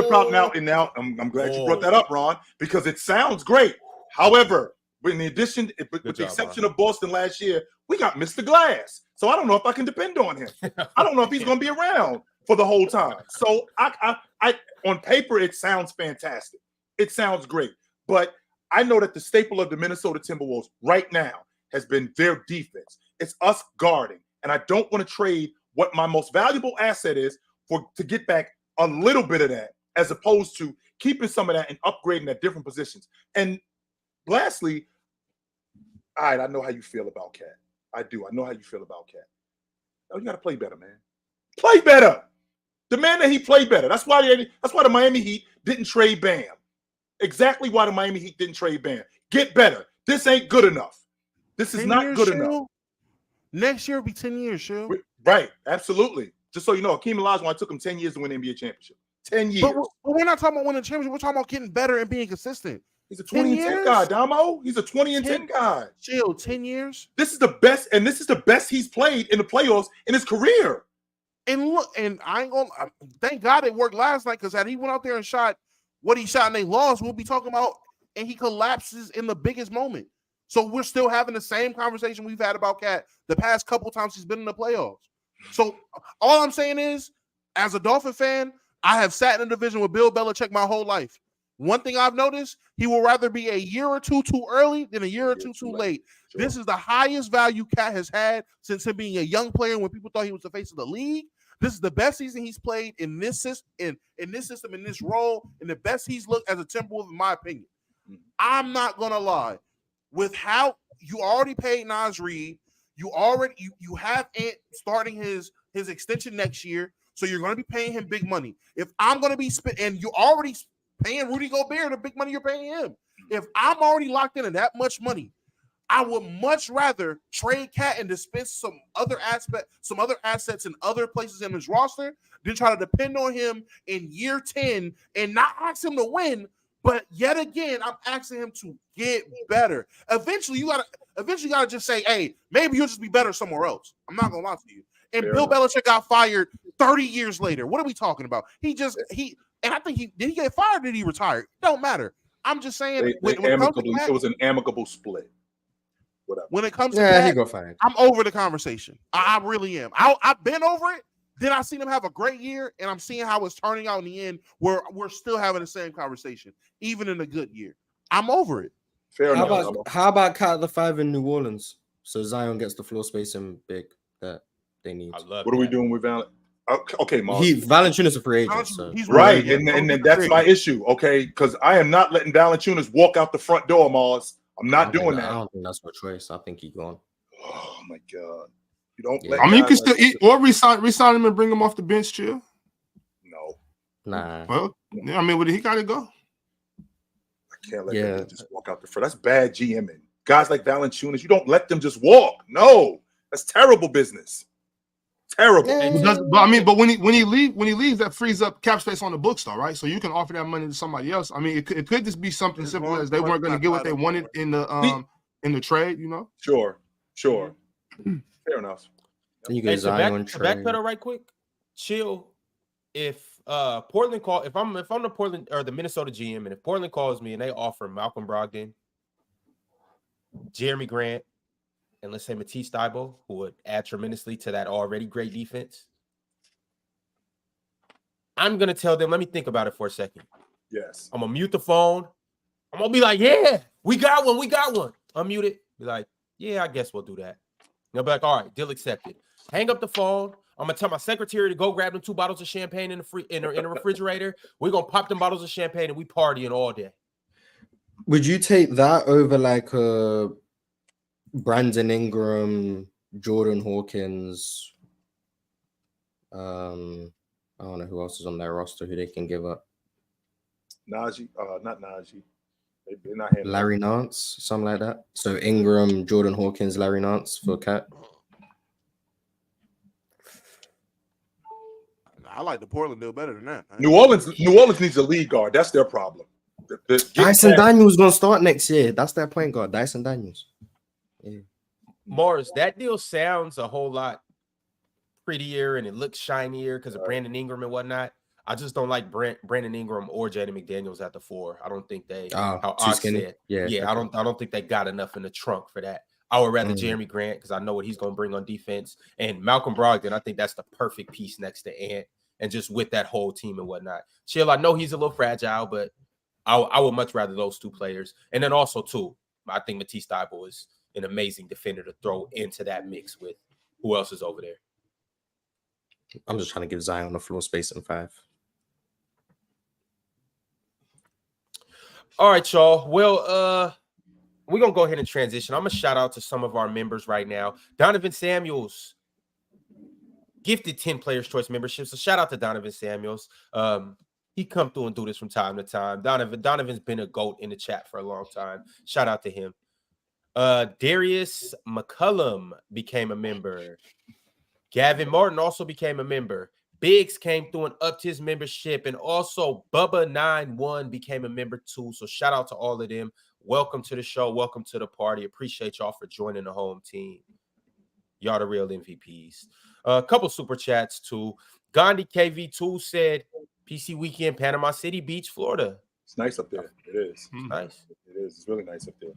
problem now. And now I'm glad you brought that up, Ron, because it sounds great. However, with the exception of Boston last year, we got Mr. Glass. So I don't know if I can depend on him. I don't know if he's going to be around for the whole time. So I on paper, it sounds fantastic. It sounds great. But I know that the staple of the Minnesota Timberwolves right now has been their defense. It's us guarding. And I don't want to trade what my most valuable asset is to get back a little bit of that, as opposed to keeping some of that and upgrading at different positions. And lastly, all right, I know how you feel about Cat. I do. I know how you feel about Cat. Oh, you got to play better, man. Play better. Demand that he play better. That's why the Miami Heat didn't trade Bam. Exactly why the Miami Heat didn't trade Bam. Get better. This ain't good enough. This is 10 not years, good Shill? enough. Next year will be 10 years, Shill. Right, absolutely. Just so you know, Hakeem Olajuwon took him 10 years to win the NBA championship. 10 years. But we're not talking about winning a championship. We're talking about getting better and being consistent. He's a 20 and 10 guy, Damo. He's a 20 and 10 guy. Chill, 10 years. This is the best, and this is the best he's played in the playoffs in his career. And look, and I ain't gonna thank God it worked last night, because had he went out there and shot what he shot and they lost, we'll be talking about, and he collapses in the biggest moment. So we're still having the same conversation we've had about Cat the past couple times he's been in the playoffs. So all I'm saying is, as a Dolphin fan, I have sat in a division with Bill Belichick my whole life. One thing I've noticed, he will rather be a year or two too early than a year or two too late. Sure. This is the highest value Cat has had since him being a young player when people thought he was the face of the league. This is the best season he's played in this system, in this role, and the best he's looked as a Timberwolves, in my opinion. I'm not gonna lie. With how you already paid Naz Reid, you have Ant starting his extension next year, so you're going to be paying him big money. If I'm going to be and you're already paying Rudy Gobert the big money you're paying him. If I'm already locked in at that much money, I would much rather trade Cat and dispense some other assets in other places in his roster than try to depend on him in year 10 and not ask him to win. But yet again, I'm asking him to get better. Eventually, you gotta just say, hey, maybe you'll just be better somewhere else. I'm not gonna lie to you. And Bill Belichick got fired 30 years later. What are we talking about? And I think did he get fired or did he retire? Don't matter. I'm just saying it was an amicable split. Whatever. When it comes to that, he got fired. I'm over the conversation. I really am. I've been over it. Then I seen him have a great year, and I'm seeing how it's turning out in the end, where we're still having the same conversation, even in a good year. I'm over it. Fair enough. How about Cat the 5 in New Orleans? So Zion gets the floor space and big that they need. What are we doing with Val? Okay, Mars. Valanciunas a free agent. He's right, and that's my issue. Okay, because I am not letting Valanciunas walk out the front door, Mars. I'm not doing that. I don't think that's my choice. I think he's gone. Oh my God. You don't. I mean, you can still eat or resign him and bring him off the bench, chill. No. Nah. Well, I mean, where he got to go? I can't let him just walk out the front. That's bad GMing. Guys like Valanciunas, you don't let them just walk. No, that's terrible business. Terrible. But when he leaves, that frees up cap space on the books, though, right? So you can offer that money to somebody else. I mean, it could just be something simple as they weren't going to get what they wanted in the trade, you know? Sure. Fair enough. You guys backpedal right quick. Chill. If Portland if I'm the Portland or the Minnesota GM, and if Portland calls me and they offer Malcolm Brogdon, Jeremy Grant, and let's say Matisse Thybulle, who would add tremendously to that already great defense, I'm gonna tell them, let me think about it for a second. Yes. I'm gonna mute the phone. I'm gonna be like, yeah, we got one. Unmute it. Be like, yeah, I guess we'll do that. They'll be like, all right, deal accepted. Hang up the phone. I'm gonna tell my secretary to go grab them 2 bottles of champagne in the refrigerator. We're gonna pop them bottles of champagne and we partying all day. Would you take that over like Brandon Ingram, Jordan Hawkins? I don't know who else is on their roster who they can give up. Najee, not Najee. They're not Larry Nance, something like that. So Ingram, Jordan Hawkins, Larry Nance for Cat. I like the Portland deal better than that. New Orleans needs a lead guard. That's their problem. Dyson Daniels gonna start next year. That's their point guard, Dyson Daniels. Yeah. Morris, that deal sounds a whole lot prettier and it looks shinier because of Brandon Ingram and whatnot. I just don't like Brandon Ingram or Jaden McDaniels at the 4. I don't think they how Ox said. Yeah, I don't think they got enough in the trunk for that. I would rather Jeremy Grant because I know what he's going to bring on defense. And Malcolm Brogdon, I think that's the perfect piece next to Ant and just with that whole team and whatnot. Chill, I know he's a little fragile, but I would much rather those 2 players. And then also, too, I think Matisse Thybulle is an amazing defender to throw into that mix with who else is over there. I'm just trying to give Zion the floor space in 5. All right, y'all. Well, we're going to go ahead and transition. I'm going to shout out to some of our members right now. Donovan Samuels gifted 10 Players' Choice memberships. So shout out to Donovan Samuels. He come through and do this from time to time. Donovan's been a GOAT in the chat for a long time. Shout out to him. Darius McCullum became a member. Gavin Martin also became a member. Biggs came through and upped his membership. And also Bubba91 became a member too. So shout out to all of them. Welcome to the show. Welcome to the party. Appreciate y'all for joining the home team. Y'all the real MVPs. A couple super chats too. Gandhi KV2 said, PC weekend, Panama City Beach, Florida. It's nice up there. It is. Nice. It is. It's really nice up there.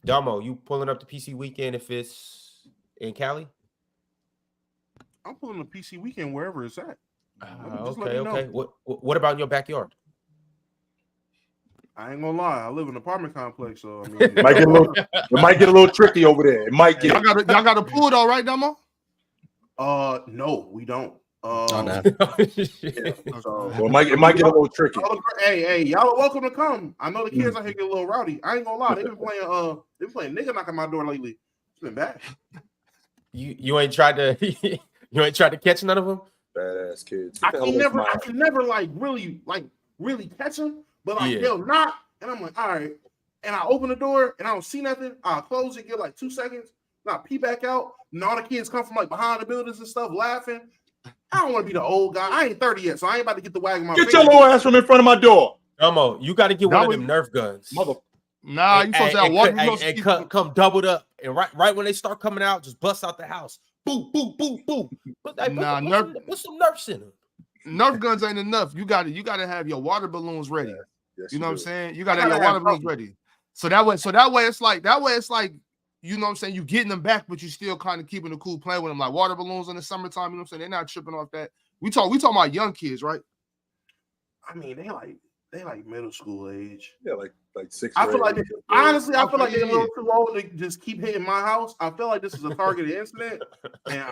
Damo, you pulling up the PC weekend if it's in Cali? I'm pulling the PC weekend wherever it's at. Okay. What about in your backyard? I ain't gonna lie. I live in an apartment complex, so I mean, It might get a little tricky over there. It might get. Y'all got a pool though, right, Damo? no, we don't. Oh, no. So, Well, it might get a little tricky. hey, y'all are welcome to come. I know the kids out here get a little rowdy. I ain't gonna lie. They've been playing nigga knock on my door lately. It's been bad. You ain't tried to catch none of them? Badass kids. I can never really catch them, but they'll knock, and I'm like, all right. And I open the door and I don't see nothing. I'll close it, get like 2 seconds, and I peep back out, and all the kids come from like behind the buildings and stuff laughing. I don't want to be the old guy. I ain't 30 yet, so I ain't about to get the wagon my Get face. your little ass from in front of my door. Damo, you got to get one of them Nerf guns. Nah, you supposed to have one. Come doubled up, and right when they start coming out, just bust out the house. Boom, boom, boom, boom. Put some Nerfs in them. Nerf guns ain't enough. You got to have your water balloons ready. Yes, you know what I'm saying? You got to have your water balloons ready. So that way it's like, you know what I'm saying? You getting them back, but you still kind of keeping the cool, playing with them like water balloons in the summertime. You know what I'm saying? They're not tripping off that. We talking about young kids, right? I mean, they like middle school age. Yeah, like 6. I feel like honestly, I feel like they're a little too old to just keep hitting my house. I feel like this is a targeted incident. And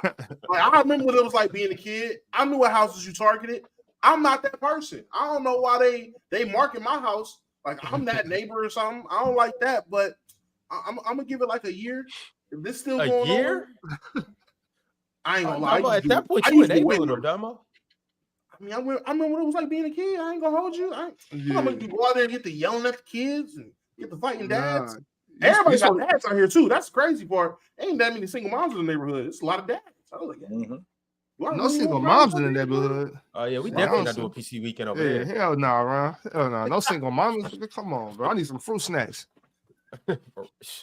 I remember what it was like being a kid. I knew what houses you targeted. I'm not that person. I don't know why they market my house like I'm that neighbor or something. I don't like that, but I'm gonna give it like a year. If this still going on, I ain't gonna lie. At that point, you enabling them, Damo. I mean, I remember what it was like being a kid. I ain't gonna hold you. I'm gonna go out there and get to yelling at the kids and get to fighting dads. Everybody got dads out here too. That's the crazy part. Ain't that many single moms in the neighborhood. It's a lot of dads. I was like, no single moms in the neighborhood. Oh yeah, we definitely not doing PC weekend over there. Hell no, Ron. Hell no. No single moms. Come on, bro. I need some fruit snacks.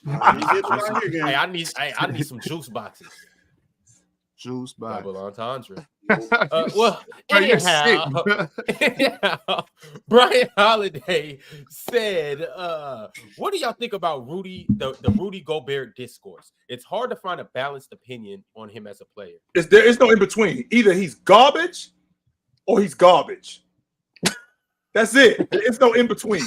I need some juice boxes. Juice box. Double entendre. Well, anyhow, Brian Holiday said, what do y'all think about Rudy, the Rudy Gobert discourse? It's hard to find a balanced opinion on him as a player. There is no in between. Either he's garbage or he's garbage. That's it. There's no in between.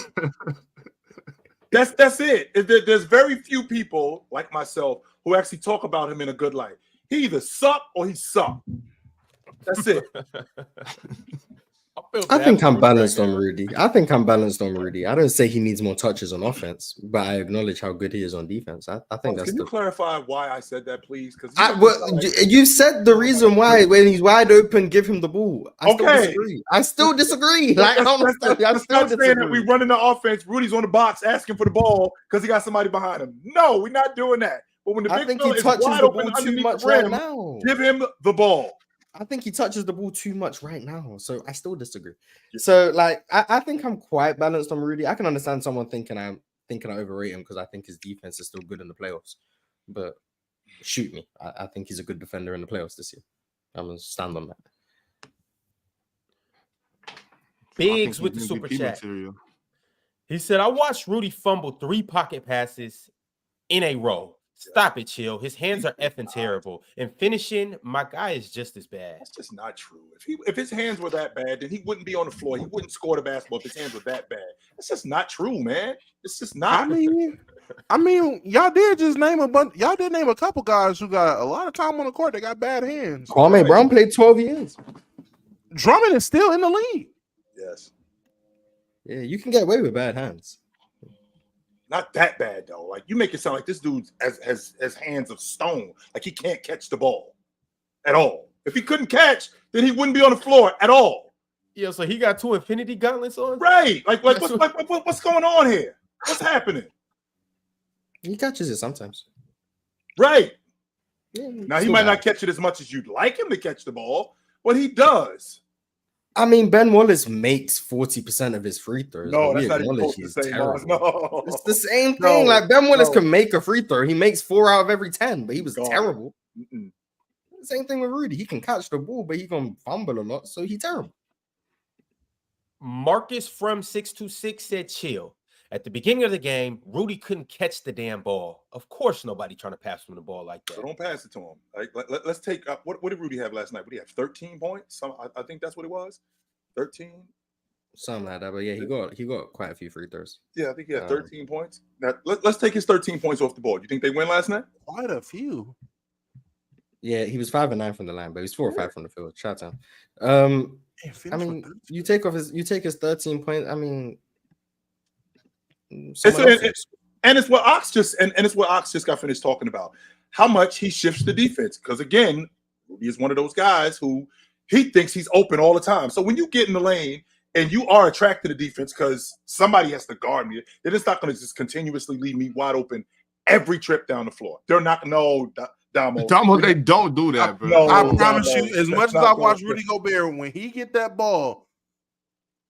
That's it. There's very few people like myself who actually talk about him in a good light. He either suck or he suck. That's it. I think I'm balanced on Rudy. I don't say he needs more touches on offense, but I acknowledge how good he is on defense. I think that's. Can you clarify why I said that, please? Because you said the reason why when he's wide open, give him the ball. I still disagree. Like I'm still saying that we running the offense. Rudy's on the box asking for the ball because he got somebody behind him. No, we're not doing that. But when the big fella is wide open underneath the rim, give him the ball. I think he touches the ball too much right now, so I still disagree. Yeah. So, like, I think I'm quite balanced on Rudy. I can understand someone thinking I overrate him because I think his defense is still good in the playoffs. But shoot me, I think he's a good defender in the playoffs this year. I'm gonna stand on that. Biggs with the super chat. He said, "I watched Rudy fumble 3 pocket passes in a row. Stop it, chill. His hands are effing terrible. And finishing, my guy is just as bad." That's just not true. If his hands were that bad, then he wouldn't be on the floor. He wouldn't score the basketball if his hands were that bad. That's just not true, man. It's just not. I mean, y'all did just name a bunch. Y'all did name a couple guys who got a lot of time on the court. They got bad hands. Kwame Brown played 12 years. Drummond is still in the league. Yes. Yeah, you can get away with bad hands. Not that bad though. Like you make it sound like this dude has hands of stone. Like he can't catch the ball at all. If he couldn't catch, then he wouldn't be on the floor at all. Yeah, so he got 2 infinity gauntlets on? Right. Like what's going on here? What's happening? He catches it sometimes. Right. Yeah, Now he still might bad. not catch it as much as you'd like him to catch the ball, but he does. I mean, Ben Wallace makes 40% of his free throws. No, but we that's not even acknowledge close to he's the same, terrible. Mars. No. It's the same No, thing. Like Ben Wallace no. can make a free throw. He makes 4 out of every 10, but he was Gone. terrible. Mm-mm. Same thing with Rudy. He can catch the ball, but he can fumble a lot, so he's terrible. Marcus from 626 said, chill. At the beginning of the game, Rudy couldn't catch the damn ball. Of course, nobody trying to pass him the ball like So that. don't pass it to him. Like, let's take what did Rudy have last night? What did he have? 13 points? I think that's what it was. 13. Something like that. But yeah, he got quite a few free throws. Yeah, I think he had 13 points. Now let's take his 13 points off the board. You think they win last night? Quite a few. Yeah, he was 5 and 9 from the line, but he's 4 or 5 from the field. Shout out. I mean, you take his 13 points. I mean, And it's what Ox just got finished talking about. How much he shifts the defense. Because again, Rudy is one of those guys who he thinks he's open all the time. So when you get in the lane and you are attracted to defense because somebody has to guard me, they're just not going to just continuously leave me wide open every trip down the floor. They're not. No, Damo, they don't do that, bro. No, I promise Damo, you, as that's much as not I going watch to- Rudy Gobert, when he get that ball,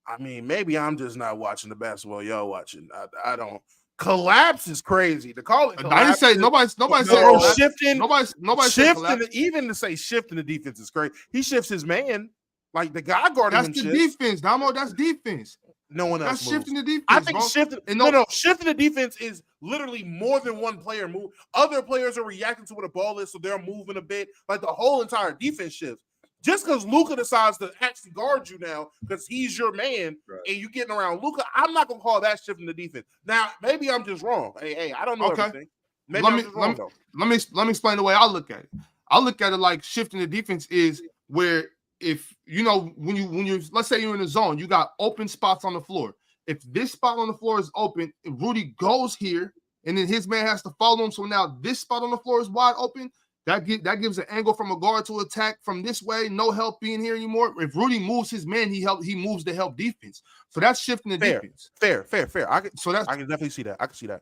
I mean, maybe I'm just not watching the basketball y'all watching. I don't. Collapse is crazy. To call it I didn't collapse, say nobody no, said shifting. nobody said Shifting, collapse. even to say shifting the defense is crazy. He shifts his man, like the guy guarding That's him. the shifts. defense, Damo. That's defense. No one else That's moves. shifting the defense. I think bro. shifting. And No, shifting the defense is literally more than one player move. Other players are reacting to what a ball is, so they're moving a bit. Like the whole entire defense shifts. Just because Luka decides to actually guard you now because he's your man, Right. and you getting around Luka, I'm not gonna call that shifting the defense. Now, maybe I'm just wrong. Hey, I don't know Okay. everything. Maybe Let I'm me- just wrong though. Let me explain the way I look at it. I look at it like shifting the defense is where if you know when you let's say you're in a zone, you got open spots on the floor. If this spot on the floor is open, if Rudy goes here and then his man has to follow him, so now this spot on the floor is wide open. That gives an angle from a guard to attack from this way. No help being here anymore. If Rudy moves his man, he moves to help defense. So that's shifting the defense. Fair. I can definitely see that. I can see that.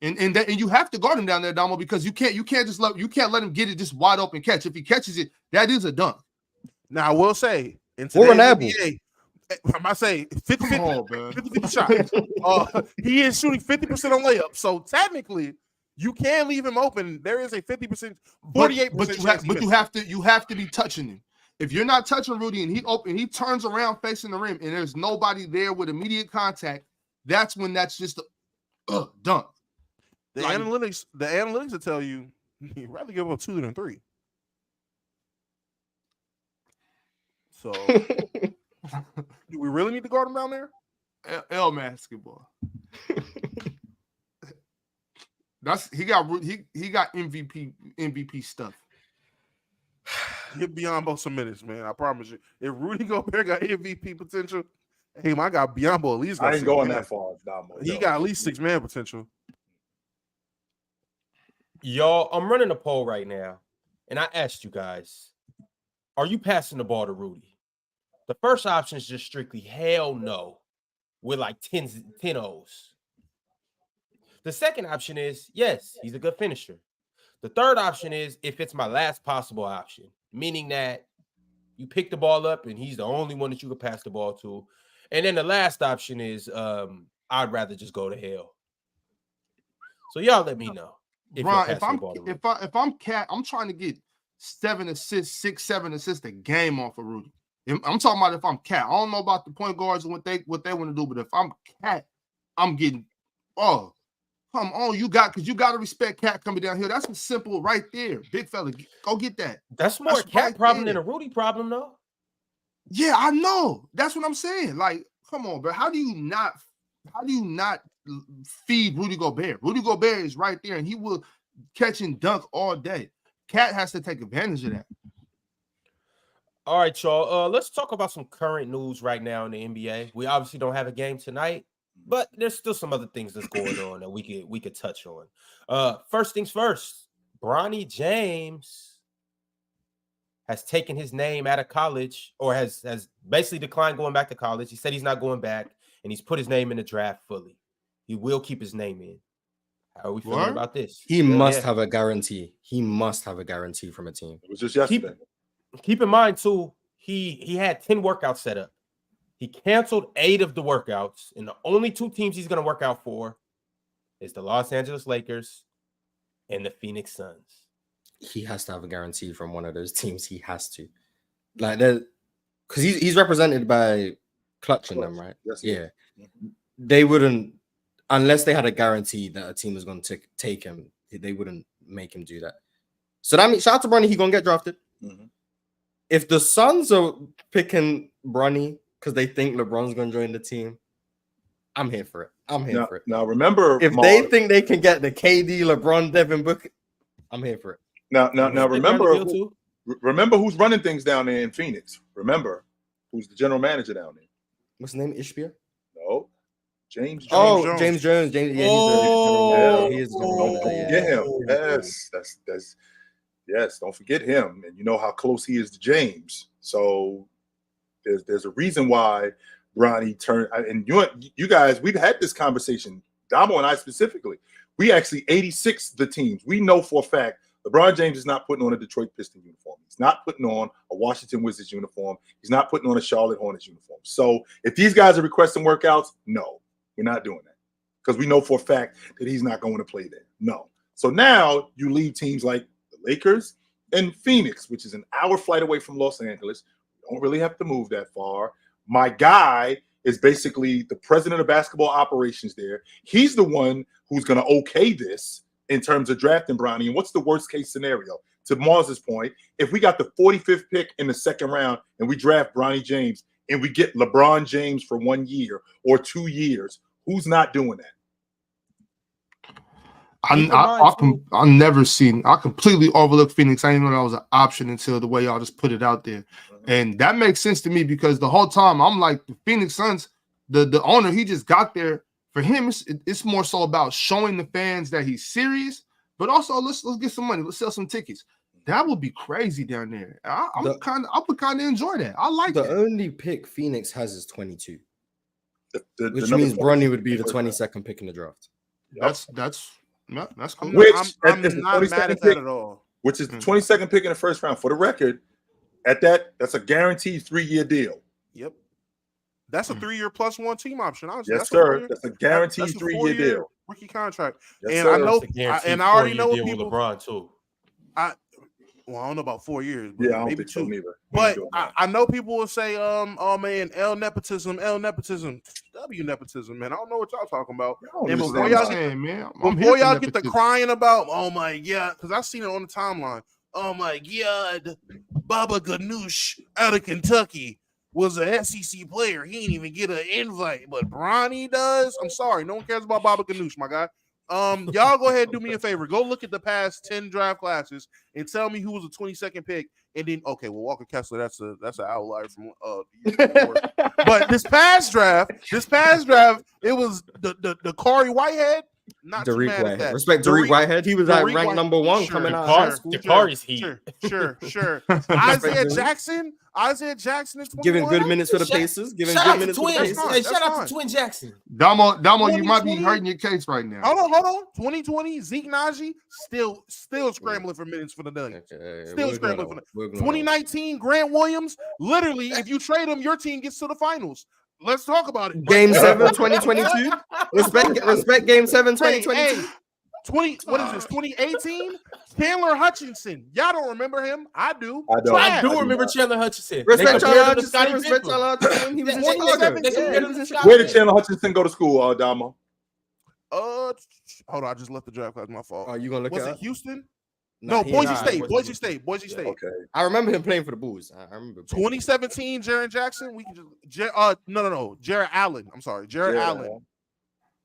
And you have to guard him down there, Damo, because you can't let him get it just wide open catch. If he catches it, that is a dunk. Now I will say in Or an today's apple. NBA, I might say 50 Come on, man. 50 shots. He is shooting 50% on layups. So technically, you can leave him open. There is a 50%, 48%. But you have to be touching him. If you're not touching Rudy and he turns around facing the rim and there's nobody there with immediate contact, that's when that's just a dunk. The Like- analytics will tell you you'd rather give up 2 than 3. So do we really need to guard him down there? L basketball. He got MVP stuff. Give Biombo some minutes, man. I promise you. If Rudy Gobert got MVP potential, hey, my guy Biombo at least got I ain't 6 going man. that far, Damo. He No. got at least 6-man potential. Y'all, I'm running a poll right now, and I asked you guys, are you passing the ball to Rudy? The first option is just strictly hell no, with like 10 O's. The second option is yes, he's a good finisher. The third option is if it's my last possible option, meaning that you pick the ball up and he's the only one that you can pass the ball to. And then the last option is I'd rather just go to hell. So y'all let me know. Ron, if I'm Cat, I'm trying to get 7 assists, 6, 7 assists a game off of Rudy. I'm talking about if I'm Cat. I don't know about the point guards and what they want to do, but if I'm Cat, I'm getting come on, you got to respect Cat coming down here. That's simple right there. Big fella, go get that. That's more a Cat right problem there. than a Rudy problem, though. Yeah, I know. That's what I'm saying. Like, come on, bro. How do you not feed Rudy Gobert? Rudy Gobert is right there, and he will catch and dunk all day. Cat has to take advantage of that. All right, y'all. Let's talk about some current news right now in the NBA. We obviously don't have a game tonight, but there's still some other things that's going on that we could touch on. First things first, Bronny James has taken his name out of college, or has basically declined going back to college. He said he's not going back, and he's put his name in the draft fully. He will keep his name in. How are we feeling about this? He must have a guarantee. He must have a guarantee from a team. It was just yesterday. Keep in mind, too, he had 10 workouts set up. He canceled 8 of the workouts, and the only 2 teams he's going to work out for is the Los Angeles Lakers and the Phoenix Suns. He has to have a guarantee from one of those teams. He has to. Like, because he's represented by Clutch in them, right? Yes, yeah. They wouldn't, unless they had a guarantee that a team was going to take him, they wouldn't make him do that. So that means, shout out to Bronny, he's going to get drafted. Mm-hmm. If the Suns are picking Bronny because they think LeBron's going to join the team, I'm here for it. For it. Now, remember, if they think they can get the KD, LeBron, Devin Booker, I'm here for it. Now, remember who's running things down there in Phoenix. Remember who's the general manager down there. What's his name? Ishbia? No, James. James Jones. He is the general manager. Get him. Yes, that's yes. Don't forget him. And you know how close he is to James. So there's a reason why Bronny turned. And you guys, we've had this conversation. Damo and I specifically. We actually 86 the teams. We know for a fact LeBron James is not putting on a Detroit Pistons uniform. He's not putting on a Washington Wizards uniform. He's not putting on a Charlotte Hornets uniform. So if these guys are requesting workouts, no, we're not doing that because we know for a fact that he's not going to play there. No. So now you leave teams like the Lakers and Phoenix, which is an hour flight away from Los Angeles. You don't really have to move that far. My guy is basically the president of basketball operations there. He's the one who's going to okay this in terms of drafting Bronny. And what's the worst case scenario? To Mars's point, if we got the 45th pick in the second round and we draft Bronny James and we get LeBron James for 1 year or 2 years, who's not doing that? I never seen. I completely overlooked Phoenix. I didn't know that was an option until the way y'all just put it out there, and that makes sense to me because the whole time I'm like the Phoenix Suns, the owner, he just got there. For him, it's more so about showing the fans that he's serious, but also let's get some money. Let's sell some tickets. That would be crazy down there. I would kind of enjoy that. I like the only pick Phoenix has is 22, which the means Bronny would be the 22nd pick in the draft. That's cool. I'm not mad at that at all. Which is the 22nd pick in the first round. For the record, that's a guaranteed 3-year deal. Yep. That's a 3-year plus 1 team option. Honestly. Yes, sir. That's a guaranteed 3-year deal. Rookie contract. Yes, and sir. I know, and I already know people. LeBron too. I don't know about 4 years. But Yeah, I don't maybe think so 2. neither. But I know people will say, oh man, L nepotism, W nepotism, man. I don't know what y'all talking about. And before y'all get the crying about, oh my god, because I've seen it on the timeline. Oh my god, Baba Ganoush out of Kentucky was an SEC player. He didn't even get an invite, but Bronny does. I'm sorry, no one cares about Baba Ganoush, my guy. Y'all go ahead and do me a favor. Go look at the past 10 draft classes and tell me who was a 22nd pick. And then, okay, well, Walker Kessler, that's an outlier from but this past draft, it was the Corey Whitehead. Not too mad at that. Respect Derek Whitehead. He was at rank number 1 coming out of high school. Dakari's heat. Sure. Isaiah Jackson is 21. Giving good minutes for the Pacers. Giving good minutes for the Pacers. Hey, shout out to Twin Jackson. Damo, you might be hurting your case right now. Hold on. 2020, Zeke Naji still scrambling for minutes for the Nuggets. Still scrambling for the 2019, Grant Williams. Literally, if you trade him, your team gets to the finals. Let's talk about it. Game 7, 2022. Respect Game 7, 2022. Hey, what is this? 2018? Chandler Hutchinson. Y'all don't remember him? I do. I do remember Chandler Hutchinson. Respect Chandler Hutchinson. He was in Chicago. Where did Chandler Hutchinson go to school, Damo? Hold on, I just left the draft class. My fault. Are you gonna look Was it it up? Houston? No, Boise State. Okay. I remember him playing for the Bulls. I remember 2017, Jaren Jackson. We can just no. Jared Allen. I'm sorry, Jared Allen.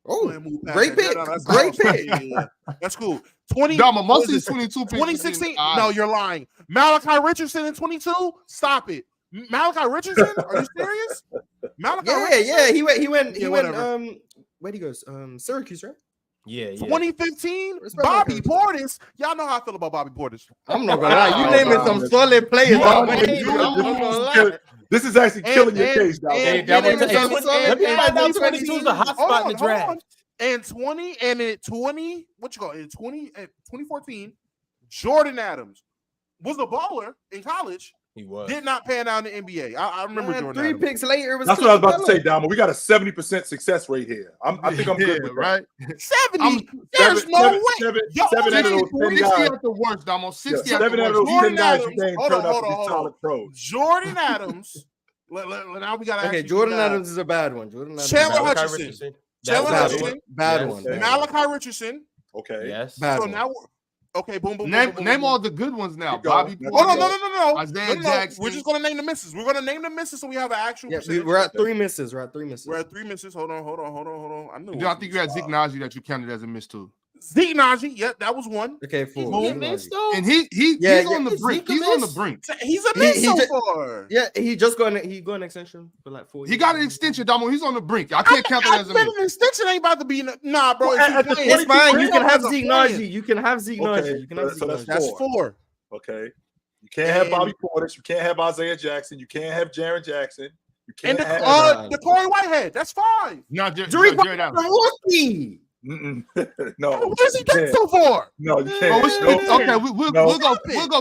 Oh, great pick. Great pick. Yeah. That's cool. 2016. No, you're lying. Malachi Richardson in 22. Stop it. Malachi Richardson? Are you serious? Richardson? He went. Where'd he go? Syracuse, right? Yeah. 2015, Respect Bobby my Portis. Y'all know how I feel about Bobby Portis. I'm not gonna lie. You Wow, naming wow. some solid players. You are- I'm not gonna lie. This is actually killing your case, dog. Hey, and that then was- in hey, some- let me and find out 2017 22 is a hot spot in the draft. And 2014, Jordan Adams was a baller in college. He was. Did not pan out in the NBA. I remember Man, Jordan 3 Adams. picks later. It was That's what I was about to Capella. say, Damo. We got a 70% success rate here. I think I'm good with that. right. 70. There's no way. Y'all seven out of those 10 60 guys. at the worst, Damo. 60 Yeah, at the 7 out of worst. those 10 Jordan guys you Adams. named Hold turned on, out to be hold on. solid pros. Jordan Adams. Now we got to Okay, Jordan Adams is a bad one. Jordan Adams. Chandler is a bad Hutchison. one. Richardson. Chandler Bad Hutchison. one. Bad Yes. one. Yes. Malachi Richardson. Okay. Yes. Bad So one. now, okay, boom, boom, Name boom, boom, name boom. all the good ones now. Keep going. Bobby Hold Hold on, Portis, no. Isaiah No. Jackson. We're just gonna name the misses. We're gonna name the misses so we have an actual Yeah, percentage. we're at 3 misses. We're at 3 misses. We're at 3 misses. Hold on. I knew. I think you had Zeke Naji that you counted as a miss too. Zeke Naji. Yep, that was one. Okay, 4. He Zeke missed Naji. though. And he's Yeah, on the is brink. Zeke a He's on the miss? brink. He's a miss He so just- far. Yeah, he got an extension for like 4 years. He got an extension, Damo. He's on the brink. I can't count that as a An miss. extension ain't about to be nah, bro. Well, at the It's fine. You can have Zeke Zeke Naji. You can have Zeke Okay, Naji. You can have so Zeke that's Naji. That's 4. Okay. You can't have And- Bobby Portis. You can't have Isaiah Jackson. You can't have Jaren Jackson. You And can't the have. Corey Whitehead. That's 5. Not Derek Jared Allen. rookie. Mm-mm. No. What does he you get can't. so far? No, you Well, can't. it's No. 50 okay, we'll No. go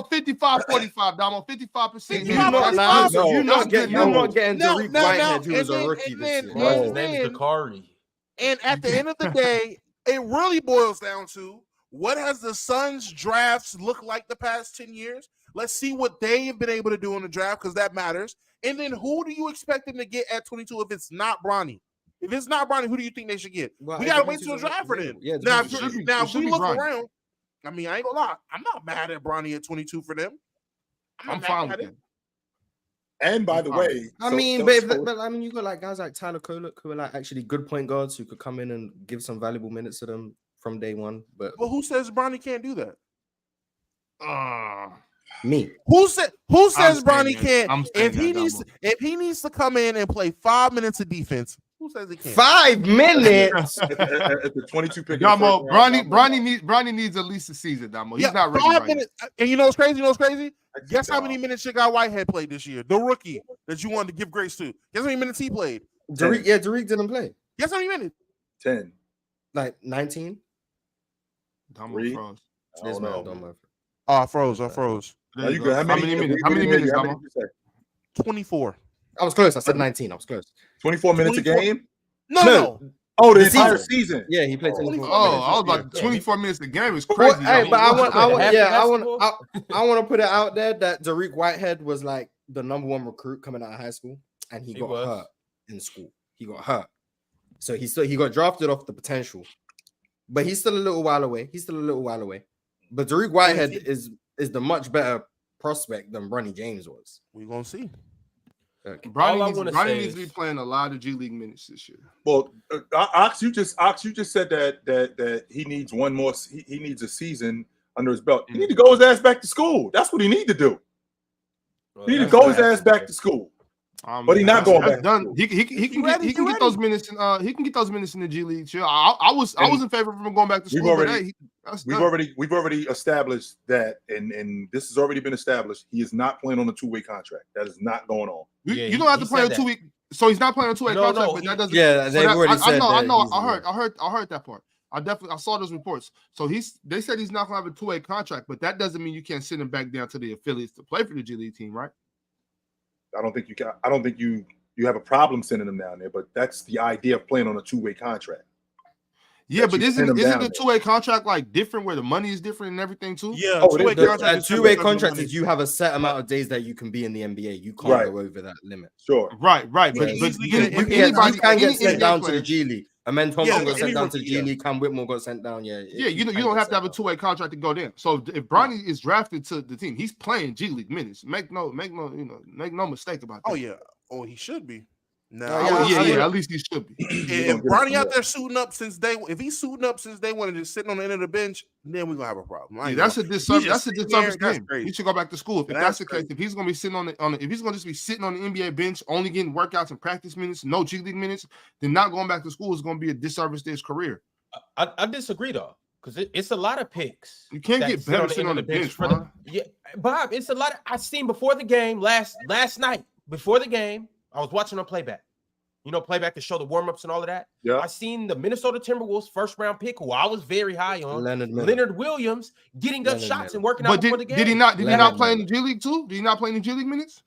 55-45, Damo. 55%. You're Nah, not, nah, so you're no, not getting no. Derek Whitehead, who was a rookie and this then- year. Bro, his and name is then- Dakari. And at the end of the day, it really boils down to what has the Suns drafts look like the past 10 years? Let's see what they have been able to do in the draft because that matters. And then who do you expect them to get at 22 if it's not Bronny? If it's not Bronny, who do you think they should get? Well, We it gotta wait depends till who's the draft for them. available. Yeah, it Now, depends if, who's it if should we be look Bronny. around, I mean, I ain't gonna lie. I'm not mad at Bronny at 22 for them. I'm not fine mad with at that. And by the way, I mean, but I mean, you got like guys like Tyler Kolek who are like actually good point guards who could come in and give some valuable minutes to them from day one. But Well, who says Bronny can't do that? me, Who says I'm Bronny saying can't? that. I'm saying If he needs to come in and play 5 minutes of defense, who says he can't? 5 minutes. at the 22 pick. Damo, Bronny needs at least a season, Damo. He's not ready 5 right minutes. And you know what's crazy? now. Guess how many minutes your guy Whitehead played this year? The rookie that you wanted to give grace to. Guess how many minutes he played? Derek didn't play. Guess how many minutes? 10. Like 19. Damo Three. froze. I don't know. Don't matter. Oh, I froze. Now There you you good. go. How many minutes? How many minutes, How Damo? many did you say? 24. I was close. I said 19. I was close. 24 minutes a 24. game? No. Oh, the The entire season. season. Yeah, he played 24 24 Oh, minutes. I was like Yeah. 24 minutes a game is Well, crazy. hey, Damo. but I want Half I want to put it out there that Derek Whitehead was like the #1 recruit coming out of high school, and he He got was. hurt in school. He got hurt, so he got drafted off the potential, but he's still a little while away. But Derek Whitehead is the much better prospect than Bronny James was. We're gonna see. Okay. All I Bronny wanna needs say to be is- playing a lot of G League minutes this year. Well, Ox, you just said that he needs one more. He needs a season under his belt. He need to go his ass back to school. That's what he need to do. He need to go his ass back to school. But he's not going back. Done. He can get those minutes. He can get those minutes in the G League. Sure. I was in favor of him going back to We've school. already- That's We've done. already established that, and this has already been established. He is not playing on a 2-way contract. That is not going on. Yeah, You don't have he to play said a that. 2-week. So he's not playing a 2-way No, contract, no, but he- that doesn't. Yeah, so they've that- already said I that know. he's- I heard that part. I saw those reports. So they said he's not going to have a 2-way contract, but that doesn't mean you can't send him back down to the affiliates to play for the G League team, right? I don't think you can. I don't think you have a problem sending him down there. But that's the idea of playing on a 2-way contract. Yeah, That but you send him isn't down the there. 2-way contract like different where the money is different and everything too? Yeah, Oh, two-way it is. contract. A is two-way different contract money. is you have a set amount of days that you can be in the NBA. You can't Right. go over that limit. Sure. Right. You But can easily get it. You Anybody- can get any sent NBA down to player- the G League. Amen Thompson Yeah, got any sent down to the rookie, G yeah. League. Cam Whitmore got sent down. Yeah, Yeah, you don't have to have a 2-way contract to go down. So if Bronny is drafted to the team, he's playing G League minutes. Make no mistake about that. Oh yeah. Oh, he should be. No, Oh, yeah. At least he should be. If Bronny out there suiting up since if he's suiting up since day one and just sitting on the end of the bench, then we're gonna have a problem. Yeah, that's a disservice. That's a disservice to That's him. crazy. He should go back to school. If That's that's the case, crazy. if he's gonna be sitting if he's gonna just be sitting on the NBA bench, only getting workouts and practice minutes, no G League minutes, then not going back to school is gonna be a disservice to his career. I disagree though, because it's a lot of picks. You can't get better sitting on the bench, for bro. yeah, Bob. It's a lot. I seen before the game last night. Before the game, I was watching on playback. You know, playback to show the warm-ups and all of that. Yeah. I seen the Minnesota Timberwolves first-round pick, who I was very high on, Leonard Williams, getting up shots and working But out before the game. did he not play in the G League too? Did he not play in the G League minutes?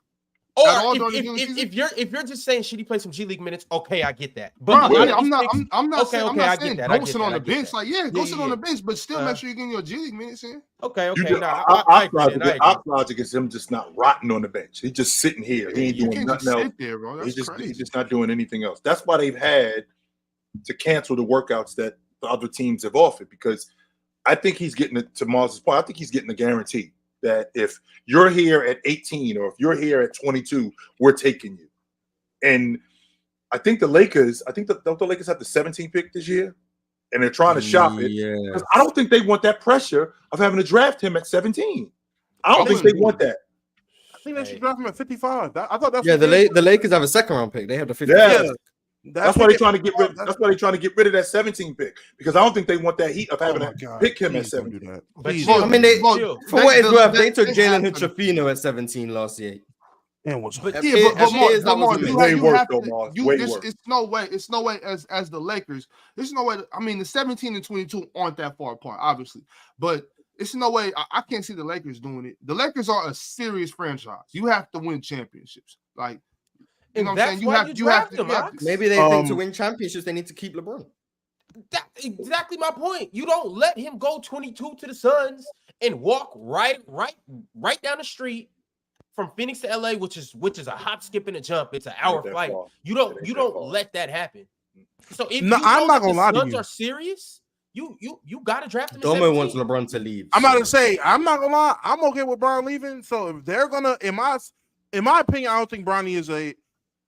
Or if you're just saying should he play some G League minutes? Okay, I get that. Bro, But I'm not saying I get that. go sit on the bench. Like, go sit on the bench, but still make sure you're getting your G League minutes in. Okay. I tried to get him just not rotting on the bench. He's just sitting here. He ain't doing nothing else. There, bro. He's just not doing anything else. That's why they've had to cancel the workouts that the other teams have offered, because I think he's getting it, to Mars's point, I think he's getting a guarantee that if you're here at 18 or if you're here at 22, we're taking you. And I think the Lakers, don't the Lakers have the 17th pick this year? And they're trying to shop it. Yeah. I don't think they want that pressure of having to draft him at 17. I don't think they want that. I think they should draft him at 55. I thought that's the Lakers have a second round pick. They have the 55. Yeah. That's why they're trying to get rid. That's why they're trying to get rid of that 17 pick, because I don't think they want that heat of having to pick him at 17. But I mean, for what it's worth, they took Jalen Hood-Schifino at 17 last year. It's no way as the Lakers. There's no way. I mean, the 17 and 22 aren't that far apart, obviously, but it's no way. I can't see the Lakers doing it. The Lakers are a serious franchise. You have to win championships, like. You know what I'm saying? You have to. Maybe they think to win championships, they need to keep LeBron. That's exactly my point. You don't let him go 22 to the Suns and walk right down the street from Phoenix to LA, which is a hop, skip, and a jump. It's an hour flight. You don't let that happen. So if I'm not gonna lie to you. Suns are serious, you gotta draft him. Domo wants LeBron to leave. I'm not gonna say. I'm not gonna lie. I'm okay with Bron leaving. So if they're gonna, in my opinion, I don't think Bronny is a.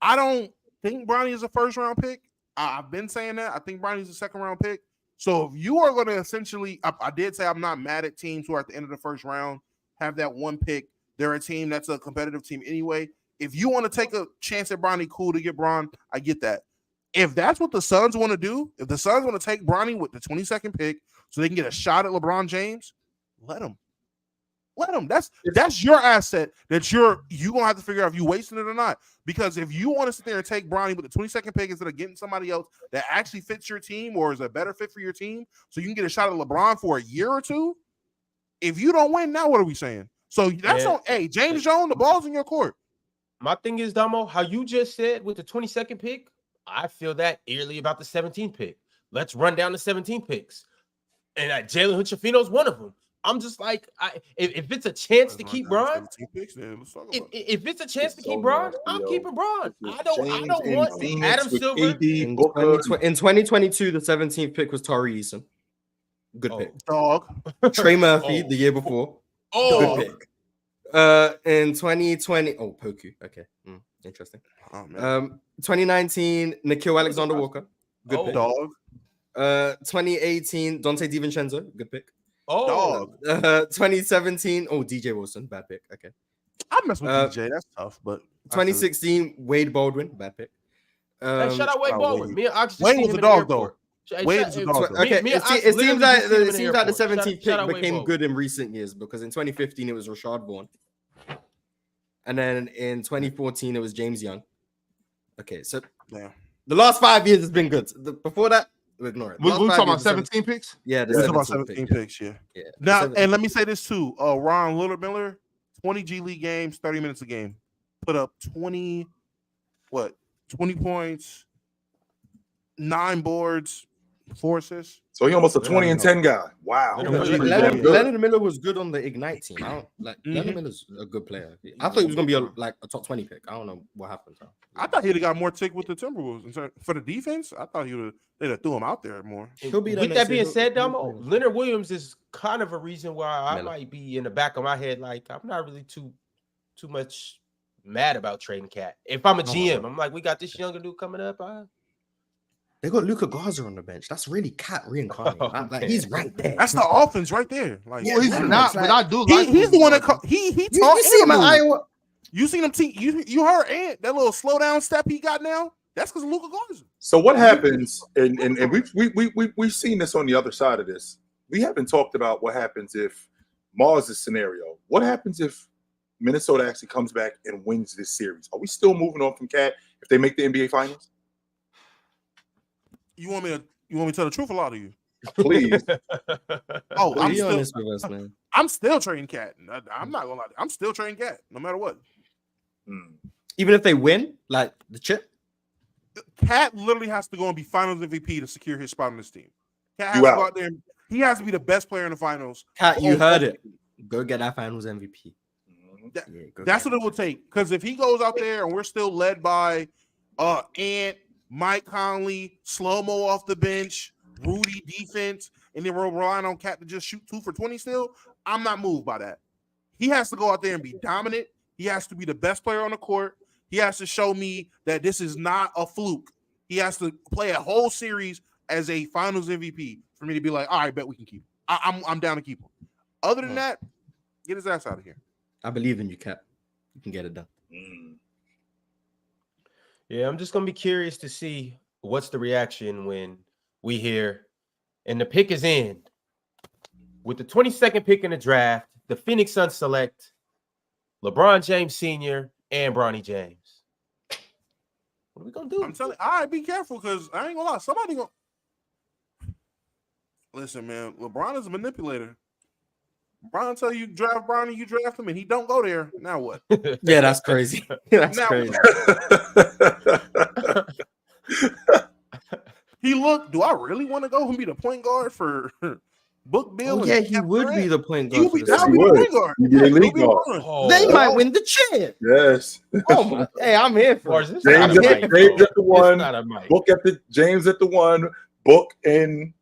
I don't think Bronny is a first round pick. I've been saying that. I think Bronny's a second round pick. So if you are going to essentially, I did say I'm not mad at teams who are at the end of the first round, have that one pick. They're a team that's a competitive team anyway. If you want to take a chance at Bronny, cool to get Bron. I get that. If that's what the Suns want to do, if the Suns want to take Bronny with the 22nd pick so they can get a shot at LeBron James, let them. Let them. That's your asset that you're gonna have to figure out if you wasting it or not. Because if you want to sit there and take Bronny with the 22nd pick instead of getting somebody else that actually fits your team or is a better fit for your team, so you can get a shot at LeBron for a year or two. If you don't win, now what are we saying? So that's on. Hey, James Jones, the ball's in your court. My thing is, Damo, how you just said with the 22nd pick, I feel that eerily about the 17th pick. Let's run down the 17 picks, and Jalen Hood-Schifino is one of them. I'm just like, if it's a chance to keep Bron, if it's a chance to keep Bron, I'm keeping Bron. I don't want Adam Silver. In 2022, the 17th pick was Tari Eason. Good pick. Dog. Trey Murphy the year before. Good pick. In 2020, Poku. Okay. Interesting. 2019, Nickeil Alexander-Walker. Good pick. Dog. 2018, Dante DiVincenzo. Good pick. Dog. 2017, DJ Wilson. Bad pick. Okay. I mess with DJ. That's tough, but 2016, Wade Baldwin. Bad pick. Shout out Wade Baldwin. Wade was a dog, though. Wade was a dog. Okay, it seems like the 17th pick became good in recent years, because in 2015 it was Rashad Vaughn, and then in 2014 it was James Young. Okay, so the last 5 years has been good. Before that, we ignore it. We're talking about 17 picks? Yeah, we're talking about 17 picks. Yeah. Now, 17. And let me say this too. Ron Lillard-Miller, 20 G League games, 30 minutes a game, put up 20 points, 9 boards, 4 assists. So he almost a 20 and 10 guy. Wow. Leonard Miller was good on the Ignite team. Leonard Miller's a good player. I thought he was gonna be a top 20 pick. I don't know what happened. I thought he'd have got more tick with the Timberwolves for the defense. I thought they'd have threw him out there more. With that being said, Damo, Leonard Williams is kind of a reason why I might be in the back of my head. Like, I'm not really too much mad about trading Cat. If I'm a GM, I'm like, we got this younger dude coming up. They got Luka Garza on the bench. That's really Cat reincarnated. Like, he's right there. That's the offense right there. Like, well, he's not, but I do. He's the one that he taught. You see him at Iowa. You seen him? You heard Ant, that little slow down step he got now. That's because Luka guards him. So what happens? And we've seen this on the other side of this. We haven't talked about what happens if Mars' scenario. What happens if Minnesota actually comes back and wins this series? Are we still moving on from Cat if they make the NBA Finals? You want me to tell the truth? A lot of you. Please. Oh, Be honest with us, man. I'm still trading Cat. I'm not gonna lie. I'm still trading Cat, no matter what. Even if they win, like the chip. Cat literally has to go and be Finals MVP to secure his spot on this team. Cat has to go out there. He has to be the best player in the Finals. Cat, you heard it. Go get that Finals MVP. That's what it will take. Because if he goes out there and we're still led by Ant, Mike Conley, slow-mo off the bench, Rudy defense, and then we're relying on Cat to just shoot 2 for 20 still, I'm not moved by that. He has to go out there and be dominant. He has to be the best player on the court. He has to show me that this is not a fluke. He has to play a whole series as a Finals MVP for me to be like, all right, bet we can keep him. I'm down to keep him. Other than that, get his ass out of here. I believe in you, Cap. You can get it done. Yeah, I'm just going to be curious to see what's the reaction when we hear, and the pick is in. With the 22nd pick in the draft, the Phoenix Suns select LeBron James Sr. and Bronny James. What are we going to do? I'm telling you, all right, be careful because I ain't going to lie. Somebody going to. Listen, man, LeBron is a manipulator. LeBron tell you draft Bronny, you draft him, and he don't go there. Now what? Yeah, that's crazy. That's Now crazy. He looked, do I really want to go and be the point guard for Book Bill? Oh, yeah, he would be the point He guard. would be For the down series. with the point guard. He'd be the lead He'll be guard. one. Oh, They might win the chip. Yes. Oh my! Hey, I'm here for it. James at the one. Book at the James at the one. Book and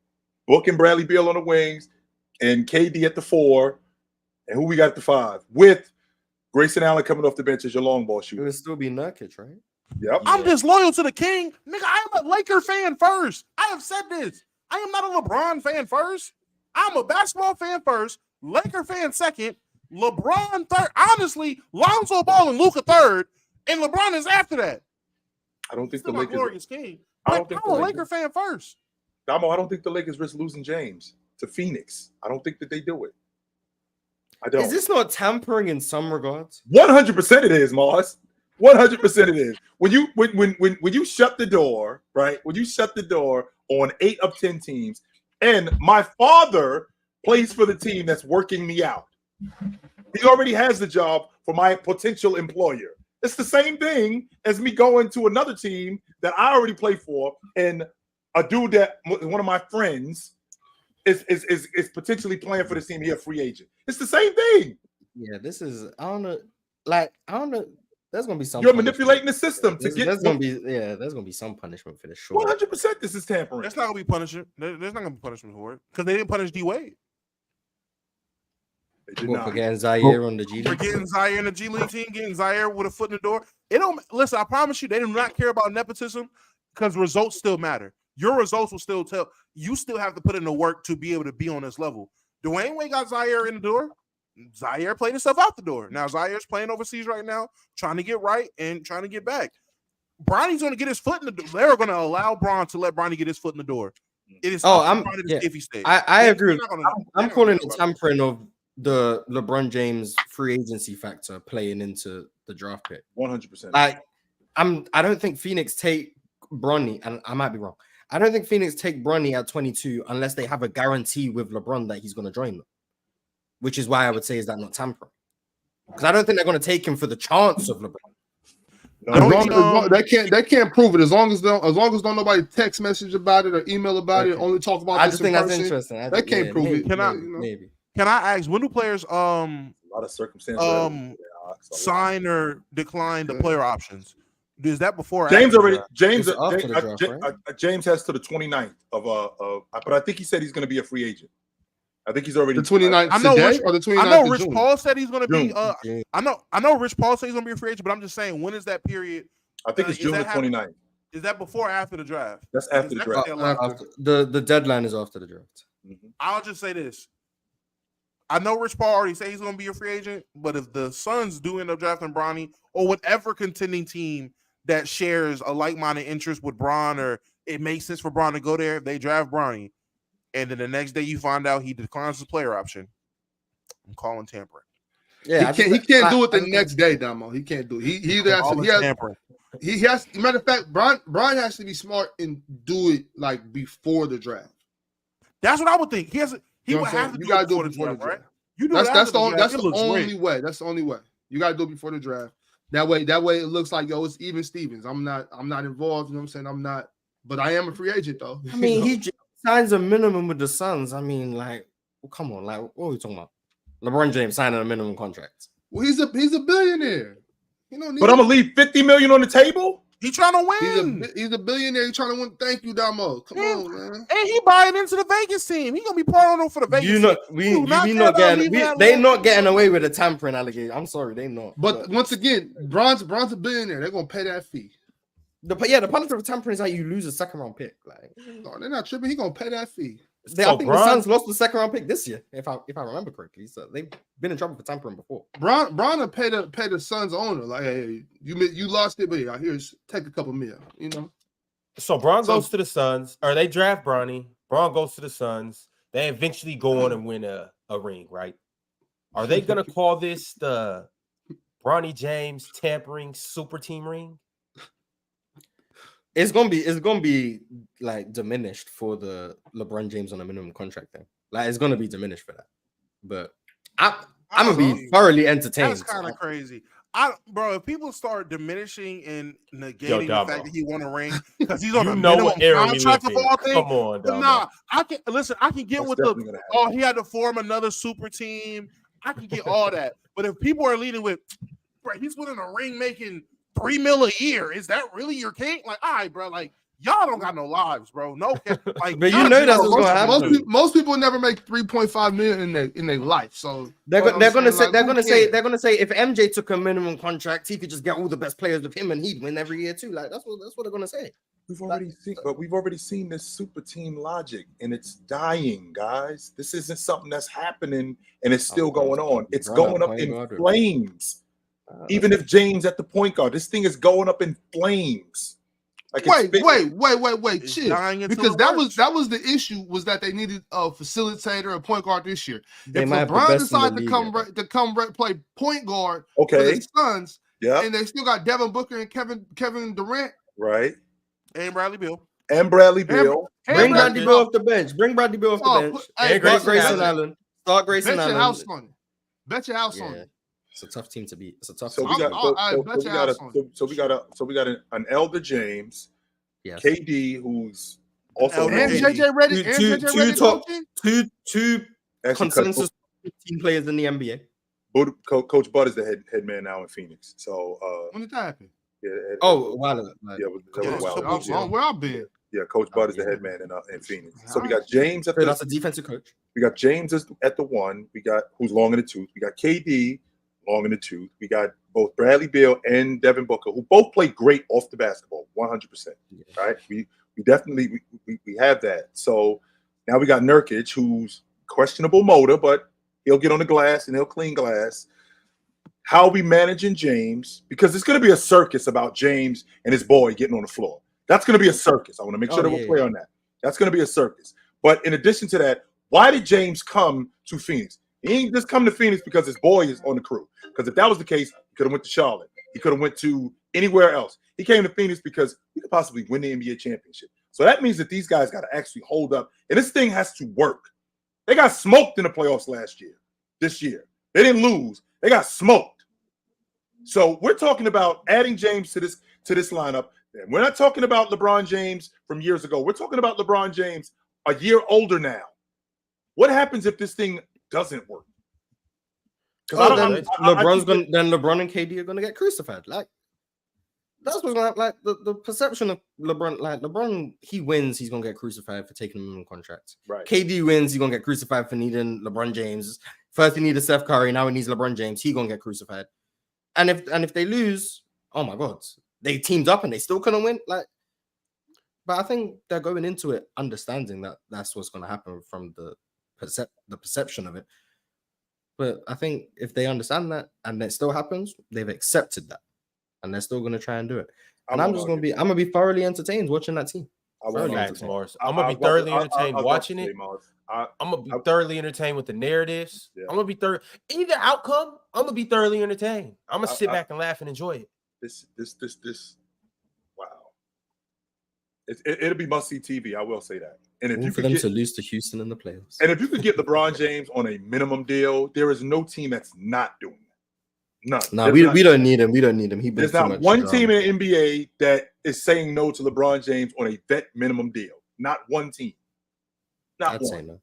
Bradley Beal on the wings, and KD at the 4. And who we got at the 5 with Grayson Allen coming off the bench as your long ball It shooter. would still be Nurkic, right? Yep. I'm disloyal to the king. Nigga, I am a Laker fan first. I have said this. I am not a LeBron fan first. I'm a basketball fan first, Laker fan second, LeBron third. Honestly, Lonzo Ball and Luka third, and LeBron is after that. I don't think Still the my Lakers. glorious king. I But don't think I'm the a Lakers- Laker fan first. Damo, I don't think the Lakers risk losing James to Phoenix. I don't think that they do it. I don't. Is this not tampering in some regards? 100% it is, Mars. 100% it is. When you shut the door, right? When you shut the door on 8 of 10 teams, and my father plays for the team that's working me out. He already has the job for my potential employer. It's the same thing as me going to another team that I already play for, and a dude that one of my friends is potentially playing for the team. He a free agent. It's the same thing. Yeah, this is. I don't know. Like, I don't know. There's gonna be some. You're manipulating the system to get. There's gonna be. Yeah, there's gonna be some punishment for this. Sure. 100%. This is tampering. That's not gonna be punishment. There's not gonna be punishment for it because they didn't punish D Wade They did What, not. for getting Zaire on the G for League. getting Zaire in the G League team, getting Zaire with a foot in the door. It don't listen. I promise you, they do not care about nepotism because results still matter. Your results will still tell. You still have to put in the work to be able to be on this level. Dwayne Wade got Zaire in the door. Zaire played himself out the door. Now Zaire's playing overseas right now, trying to get right and trying to get back. Bronny's going to get his foot in the door. They're going to allow Bron to let Bronny get his foot in the door. It is. If he stays. I agree. I'm calling it it. tampering of the LeBron James free agency factor playing into the draft pick. 100%. Like, I don't think Phoenix take Bronny, and I might be wrong. I don't think Phoenix take Bronny at 22 unless they have a guarantee with LeBron that he's going to join them, which is why I would say is that not tampering? Because I don't think they're going to take him for the chance of LeBron. No, They can't prove it as long as don't nobody text message about it or email about it. Only talk about. I this just in think that's person. interesting. They can't prove it. Maybe. Can I ask, when do players a lot of circumstances. sign or decline the player options? Is that before? Or James after already. the draft? James. It's after the draft, James has to the 29th of. But I think he said he's going to be a free agent. I think he's already The 29th I know today Rich- or the 29th I know of Rich June? Paul said he's going to be. June. I know Rich Paul said he's going to be a free agent, but I'm just saying, when is that period? I think it's Is June the that happening? 29th. Is that before or after the draft? That's after the Is that draft. what they're allowed to- After, the deadline is after the draft. I'll just say this. I know Rich Paul already said he's going to be a free agent, but if the Suns do end up drafting Bronny or whatever contending team that shares a like-minded interest with Bron, or it makes sense for Bron to go there. They draft Bronny, and then the next day you find out he declines his player option. I'm calling tampering. Yeah, he can't do it the next day, Damo. He can't do it. He either has to, Tampering. he has. Matter of fact, Brian has to be smart and do it like before the draft. That's what I would think. He You know would what I'm have saying? to You do gotta it do before it the before the draft, right? draft. You do That's it the after only great. way. That's the only way. You gotta do it before the draft. That way it looks like, yo, it's even Stevens. I'm not involved. You know what I'm saying? I'm not, but I am a free agent though. I mean, You know? he just signs a minimum with the Suns. I mean, like, well, come on, like, what are we talking about? LeBron James signing a minimum contract. Well, he's a billionaire. You know, But I'm gonna leave $50 million on the table. He trying to win. he's a billionaire. He's trying to win. Thank you, Damo. Come on, man. And he buying into the Vegas team. He gonna be part owner for the Vegas team. They not getting away with a tampering allegation. I'm sorry, they not. But once again, Bron's a billionaire. They're gonna pay that fee. The punishment of tampering is like you lose a second round pick. Like, no, they're not tripping. He's gonna pay that fee. I think the Suns lost the second round pick this year, if I remember correctly. So they've been in trouble for tampering before. Bron will pay the Suns owner. Like, hey, you lost it, but yeah, here's take a couple mil. You know. So Bron goes to the Suns, or they draft Bronny. Bron goes to the Suns. They eventually go on and win a ring, right? Are they gonna call this the Bronny James tampering super team ring? It's gonna be like diminished for the LeBron James on a minimum contract thing. Like, it's gonna be diminished for that. But I'm gonna be thoroughly entertained. That's kind of crazy. Bro, if people start diminishing and negating the fact that he won a ring because he's on a minimum contract of all things, come on, nah, I can get with he had to form another super team. I can get all that. But if people are leading with, bro, he's winning a ring making $3 million a year, is that really your king? Like, all right, bro, like, y'all don't got no lives, bro. No, like, but you know that's what's gonna happen. Most people never make 3.5 million in their life. So they're gonna say if MJ took a minimum contract, he could just get all the best players with him and he'd win every year too. Like, that's what they're gonna say. We've already seen this super team logic, and it's dying, guys. This isn't something that's happening, and it's still going on. It's going up in flames. Even if James at the point guard, this thing is going up in flames. Like, wait, chill. Because that was the issue, was that they needed a facilitator, a point guard this year. If LeBron decided to come play point guard for the Suns, and they still got Devin Booker and Kevin Durant, right, and Bradley Beal. Bring Bradley Beal off the bench. Start Grayson Allen. Bet your house on it. It's a tough team to beat. It's a tough team. We got an Elder James, KD, who's also JJ Redick, two consensus team players in the NBA. Coach Bud is the head man now in Phoenix. So when did that happen? Where I've been. Yeah, Coach Bud is the head man in Phoenix. So we got James that's a defensive coach. We got James at the one. We got who's long in the tooth. We got KD long in the tooth. We got both Bradley Beal and Devin Booker, who both play great off the basketball, 100%. Right? We definitely we have that. So now we got Nurkic, who's questionable motor, but he'll get on the glass and he'll clean glass. How are we managing James? Because it's going to be a circus about James and his boy getting on the floor. That's going to be a circus. I want to make sure that we're clear on that. That's going to be a circus. But in addition to that, why did James come to Phoenix? He ain't just come to Phoenix because his boy is on the crew. Because if that was the case, he could have went to Charlotte. He could have went to anywhere else. He came to Phoenix because he could possibly win the NBA championship. So that means that these guys got to actually hold up. And this thing has to work. They got smoked in the playoffs this year. They didn't lose. They got smoked. So we're talking about adding James to this lineup. And we're not talking about LeBron James from years ago. We're talking about LeBron James a year older now. What happens if this thing doesn't work? Then LeBron and KD are gonna get crucified. Like, that's what's gonna happen. Like, the perception of LeBron, like, LeBron, he wins, he's gonna get crucified for taking a minimum contract. Right. KD wins, he's gonna get crucified for needing LeBron James. First he needed Steph Curry, now he needs LeBron James. He's gonna get crucified. And if they lose, oh my God, they teamed up and they still couldn't win. Like, but I think they're going into it understanding that that's what's gonna happen from the perception of it. But I think if they understand that and it still happens, they've accepted that, and they're still going to try and do it. And I'm gonna be thoroughly entertained watching that team. Facts, Morris. I'm gonna be thoroughly entertained watching it. I'm gonna be thoroughly entertained with the narratives. Yeah. I'm gonna be either outcome. I'm gonna be thoroughly entertained. I'm gonna sit back and laugh and enjoy it. This. Wow. It'll be must-see TV. I will say that. And if you for them to lose to Houston in the playoffs, and if you could get LeBron James on a minimum deal, there is no team that's not doing that. None. No, we don't need him. We don't need him. There's not one team in the NBA that is saying no to LeBron James on a vet minimum deal. Not one team. I'd say no.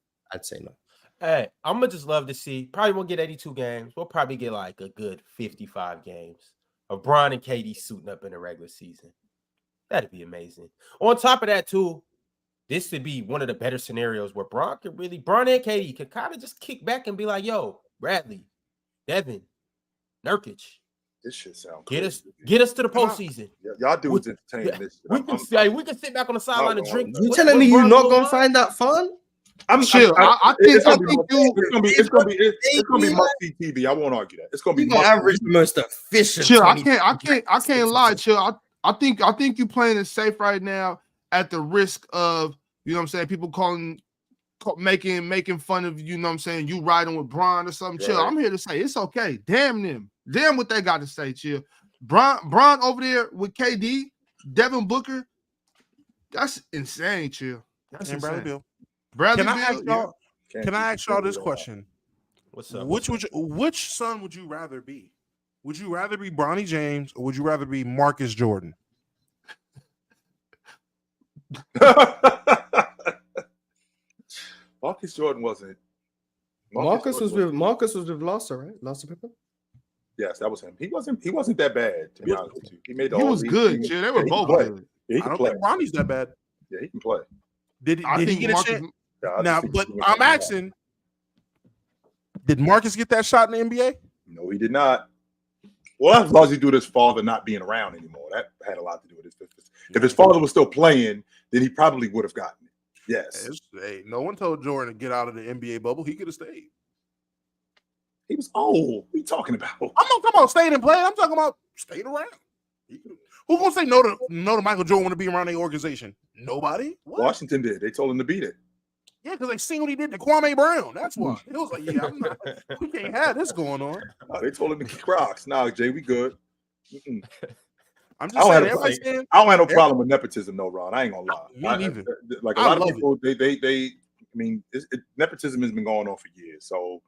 Hey, I'm gonna just love to see. Probably won't get 82 games. We'll probably get like a good 55 games of Bron and KD suiting up in the regular season. That'd be amazing. On top of that, too, this would be one of the better scenarios where Bron and KD could kind of just kick back and be like, "Yo, Bradley, Devin, Nurkic, this shit sounds get us to the postseason." Y'all dudes entertaining this. We can sit back on the sideline and drink. You telling me you're not gonna find that fun? I'm chill. I think it's gonna be must-see TV. I won't argue that. It's gonna be average the most efficient. Chill. I can't lie. Chill. I think you playing it safe right now at the risk of, you know what I'm saying, people making fun of, you know what I'm saying, you riding with Bron or something. Chill. I'm here to say it's okay. Damn them. Damn what they got to say. Chill. Bron over there with KD, Devin Booker. That's insane. Chill. That's insane. Bradley Beal. Bradley Can Beal, I ask y'all this question? What's up? Which son would you rather be? Would you rather be Bronny James or would you rather be Marcus Jordan? Marcus Jordan wasn't. Marcus was with Larsa, right? Larsa Pippen. Yes, that was him. He wasn't that bad, to be honest with you. He was good. Yeah, they were both good. Yeah, I don't think Bronny's that bad. Yeah, he can play. Did he get a chance? Yeah, Now, but I'm asking, did Marcus get that shot in the NBA? No, he did not. Well, as long as he do with his father not being around anymore, that had a lot to do with it. If his father was still playing, then he probably would have gotten it. Yes. Hey, no one told Jordan to get out of the NBA bubble. He could have stayed. He was old. What are you talking about? I'm not talking about staying and playing. I'm talking about staying around. Who gonna say no to Michael Jordan want to be around the organization? Nobody. What? Washington did. They told him to beat it. Yeah, because they seen what he did to Kwame Brown. That's why. It was like, yeah, we can't have this going on. They told him to kick rocks. Nah, Jay, we good. I'm just saying. I don't have no problem with nepotism, no, Ron. I ain't gonna lie. Me neither. Like a lot of people, nepotism has been going on for years. So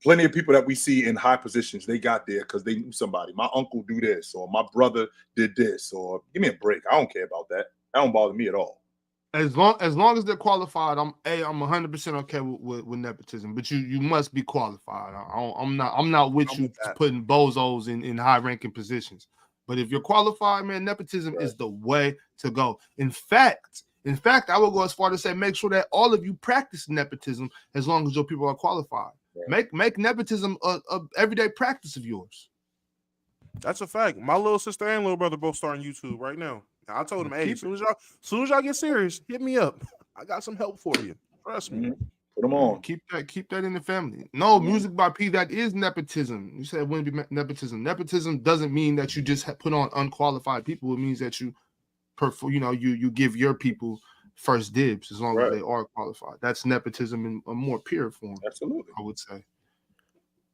plenty of people that we see in high positions, they got there because they knew somebody. My uncle do this, or my brother did this, or give me a break. I don't care about that. That don't bother me at all. As long as they're qualified, I'm 100% okay with nepotism. But you must be qualified. I'm not with you putting bozos in high ranking positions. But if you're qualified, man, nepotism is the way to go. In fact, I will go as far to say make sure that all of you practice nepotism as long as your people are qualified. Yeah. Make nepotism a everyday practice of yours. That's a fact. My little sister and little brother both starting YouTube right now. I told them, hey, as soon as y'all get serious, hit me up. I got some help for you. Trust me. Mm-hmm. Put them on. Keep that in the family. No, music by P, that is nepotism. You said it wouldn't be nepotism. Nepotism doesn't mean that you just put on unqualified people. It means that you give your people first dibs as long as they are qualified. That's nepotism in a more pure form. Absolutely, I would say.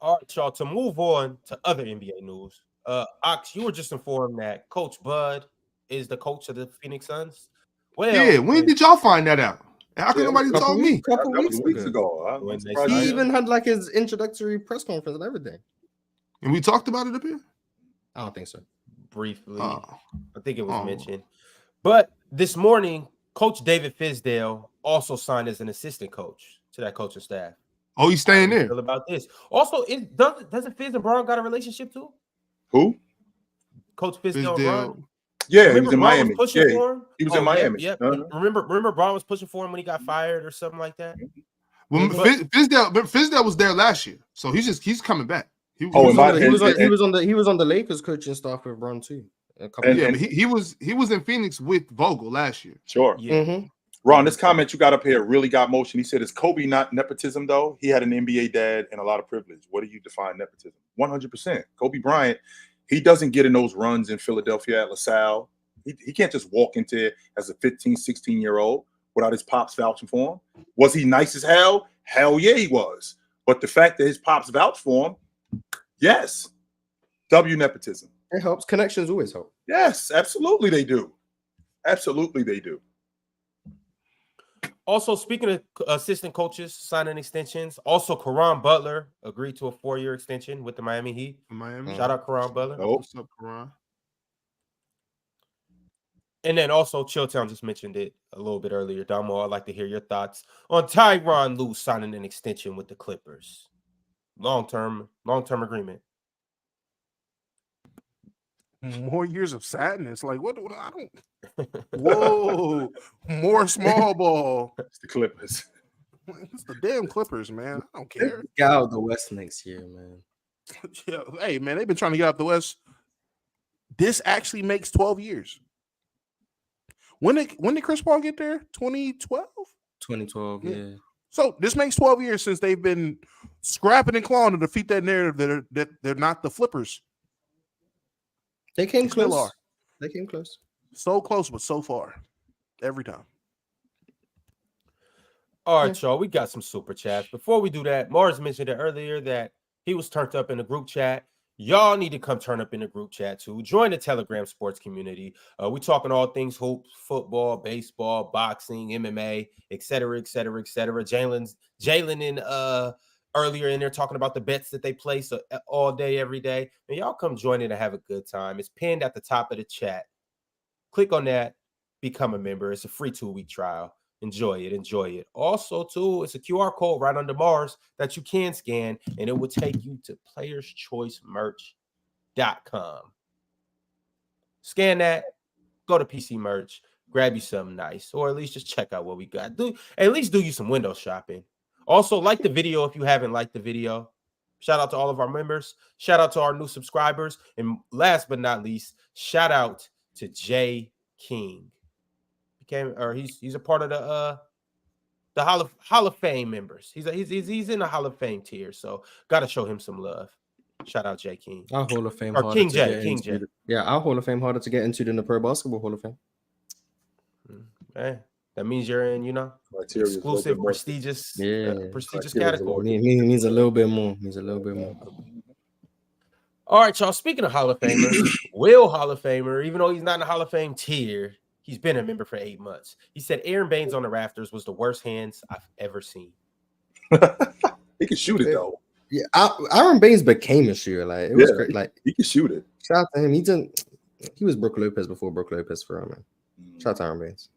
All right, y'all. To move on to other NBA news, Ox, you were just informed that Coach Bud is the coach of the Phoenix Suns. Well, yeah. When did y'all find that out? How come nobody told me? A couple weeks ago. He even had like his introductory press conference and everything. And we talked about it up here? I don't think so. Briefly. I think it was mentioned. But this morning, Coach David Fizdale also signed as an assistant coach to that coaching staff. Oh, he's staying there. Feel about this. Also, doesn't Fizz and Bron got a relationship too? Who? Coach Fizdale and Bron? Yeah, he was in Miami. He was in Miami. Yeah. Remember Bron was pushing for him when he got fired or something like that? Well, Fizdale was there last year, so he's coming back. He was on the Lakers coaching staff with Bron too. He was in Phoenix with Vogel last year. Sure. Yeah. Mm-hmm. Ron, this comment you got up here really got motion. He said, "Is Kobe not nepotism though? He had an NBA dad and a lot of privilege. What do you define nepotism?" 100%. Kobe Bryant, he doesn't get in those runs in Philadelphia at LaSalle. He can't just walk into it as a 15, 16-year-old without his pops vouching for him. Was he nice as hell? Hell yeah, he was. But the fact that his pops vouched for him, yes. W nepotism. It helps. Connections always help. Yes, absolutely they do. Absolutely they do. Also, speaking of assistant coaches signing extensions, also Caron Butler agreed to a 4-year extension with the Miami Heat. Miami. Shout out Caron Butler. Oh. What's up, Karan? And then also Chilltown just mentioned it a little bit earlier. Damo, I'd like to hear your thoughts on TyronnLue signing an extension with the Clippers. Long-term agreement. More years of sadness. Like what? I don't. Whoa, more small ball. It's the Clippers. It's the damn Clippers, man. I don't care. Get out of the West next year, man. Yeah, hey, man, they've been trying to get out the West. This actually makes 12 years. When did Chris Paul get there? 2012? 2012, yeah. So this makes 12 years since they've been scrapping and clawing to defeat that narrative that they're not the flippers. They came Still close. are. They came close. So close, but so far. Every time. All right, y'all. We got some super chats. Before we do that, Mars mentioned it earlier that he was turned up in the group chat. Y'all need to come turn up in the group chat too. Join the Telegram sports community. We talking all things hoops, football, baseball, boxing, MMA, et cetera, et cetera, et cetera. Jalen and earlier in there talking about the bets that they place all day, every day. And y'all come join it and have a good time. It's pinned at the top of the chat. Click on that. Become a member. It's a free 2-week trial. Enjoy it. Enjoy it. Also, too, it's a QR code right under Mars that you can scan, and it will take you to playerschoicemerch.com. Scan that. Go to PC Merch. Grab you something nice, or at least just check out what we got. At least do you some window shopping. Also, like the video if you haven't liked the video. Shout out to all of our members. Shout out to our new subscribers. And last but not least, shout out to Jay King. He's a part of the Hall of Fame members. He's in the Hall of Fame tier, so got to show him some love. Shout out Jay King. Our Hall of Fame, or King J. Yeah, our Hall of Fame harder to get into than the Pro Basketball Hall of Fame. Man, that means you're in, exclusive, prestigious, prestigious category. It means a little bit more. Means a little bit more. All right, y'all. Speaking of Hall of Famers, Will Hall of Famer, even though he's not in the Hall of Fame tier, he's been a member for 8 months. He said Aaron Baines on the rafters was the worst hands I've ever seen. He can shoot it though. Yeah, Aaron Baines became a shooter. Like it was great. Like he can shoot it. Shout out to him. He was Brook Lopez before Brook Lopez for him, man. Shout out to Aaron Baines.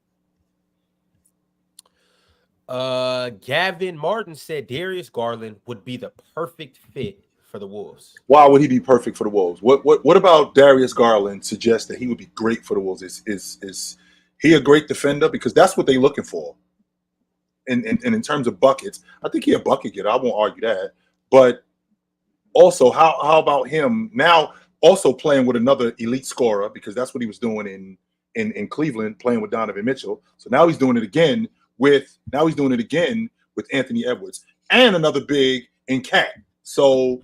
Gavin Martin said Darius Garland would be the perfect fit for the Wolves. Why would he be perfect for the Wolves? What about Darius Garland suggests that he would be great for the Wolves? Is he a great defender? Because that's what they're looking for. And in terms of buckets, I think he a bucket getter. I won't argue that. But also, how about him now also playing with another elite scorer, because that's what he was doing in Cleveland, playing with Donovan Mitchell. So now he's doing it again with Anthony Edwards and another big in Cat. So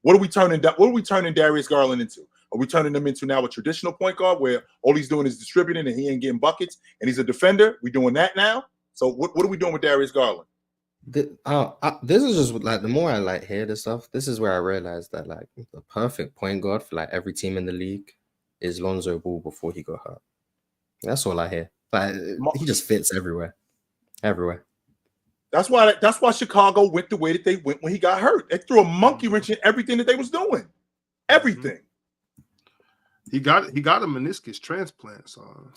what are we turning Darius Garland into? Are we turning him into now a traditional point guard where all he's doing is distributing and he ain't getting buckets and he's a defender? We doing that now? So what are we doing with Darius Garland? This is just like the more I hear this stuff, this is where I realized that like the perfect point guard for like every team in the league is Lonzo Ball before he got hurt. That's all I hear. Like he just fits everywhere. That's why Chicago went the way that they went when he got hurt. They threw a monkey wrench in everything that they was doing. Everything. He got a meniscus transplant. So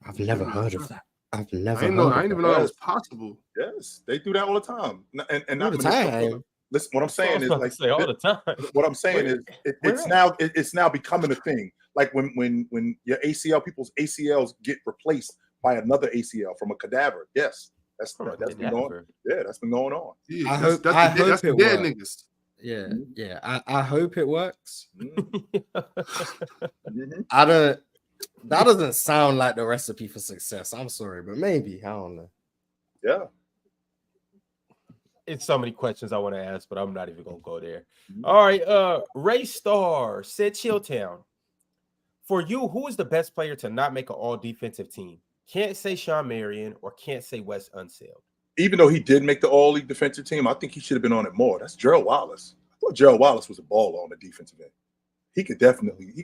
I've never heard of that. I didn't even know that was possible. Yes, they do that all the time. And all the time. Listen, what I'm saying is like all the time. What I'm saying is it's now becoming a thing. Like when your people's ACLs get replaced by another ACL from a cadaver. Yes, that's been going. Yeah, that's been going on. Yeah, I hope that's it dead works. niggas. Yeah. I hope it works. Mm-hmm. That doesn't sound like the recipe for success. I'm sorry, but maybe. I don't know. Yeah. It's so many questions I want to ask, but I'm not even gonna go there. All right. Ray Star said Chilltown. For you, who is the best player to not make an all-defensive team? Can't say Sean Marion or can't say Wes Unseld. Even though he did make the all-league defensive team, I think he should have been on it more. That's Gerald Wallace. I thought Gerald Wallace was a baller on the defensive end. He could definitely defend.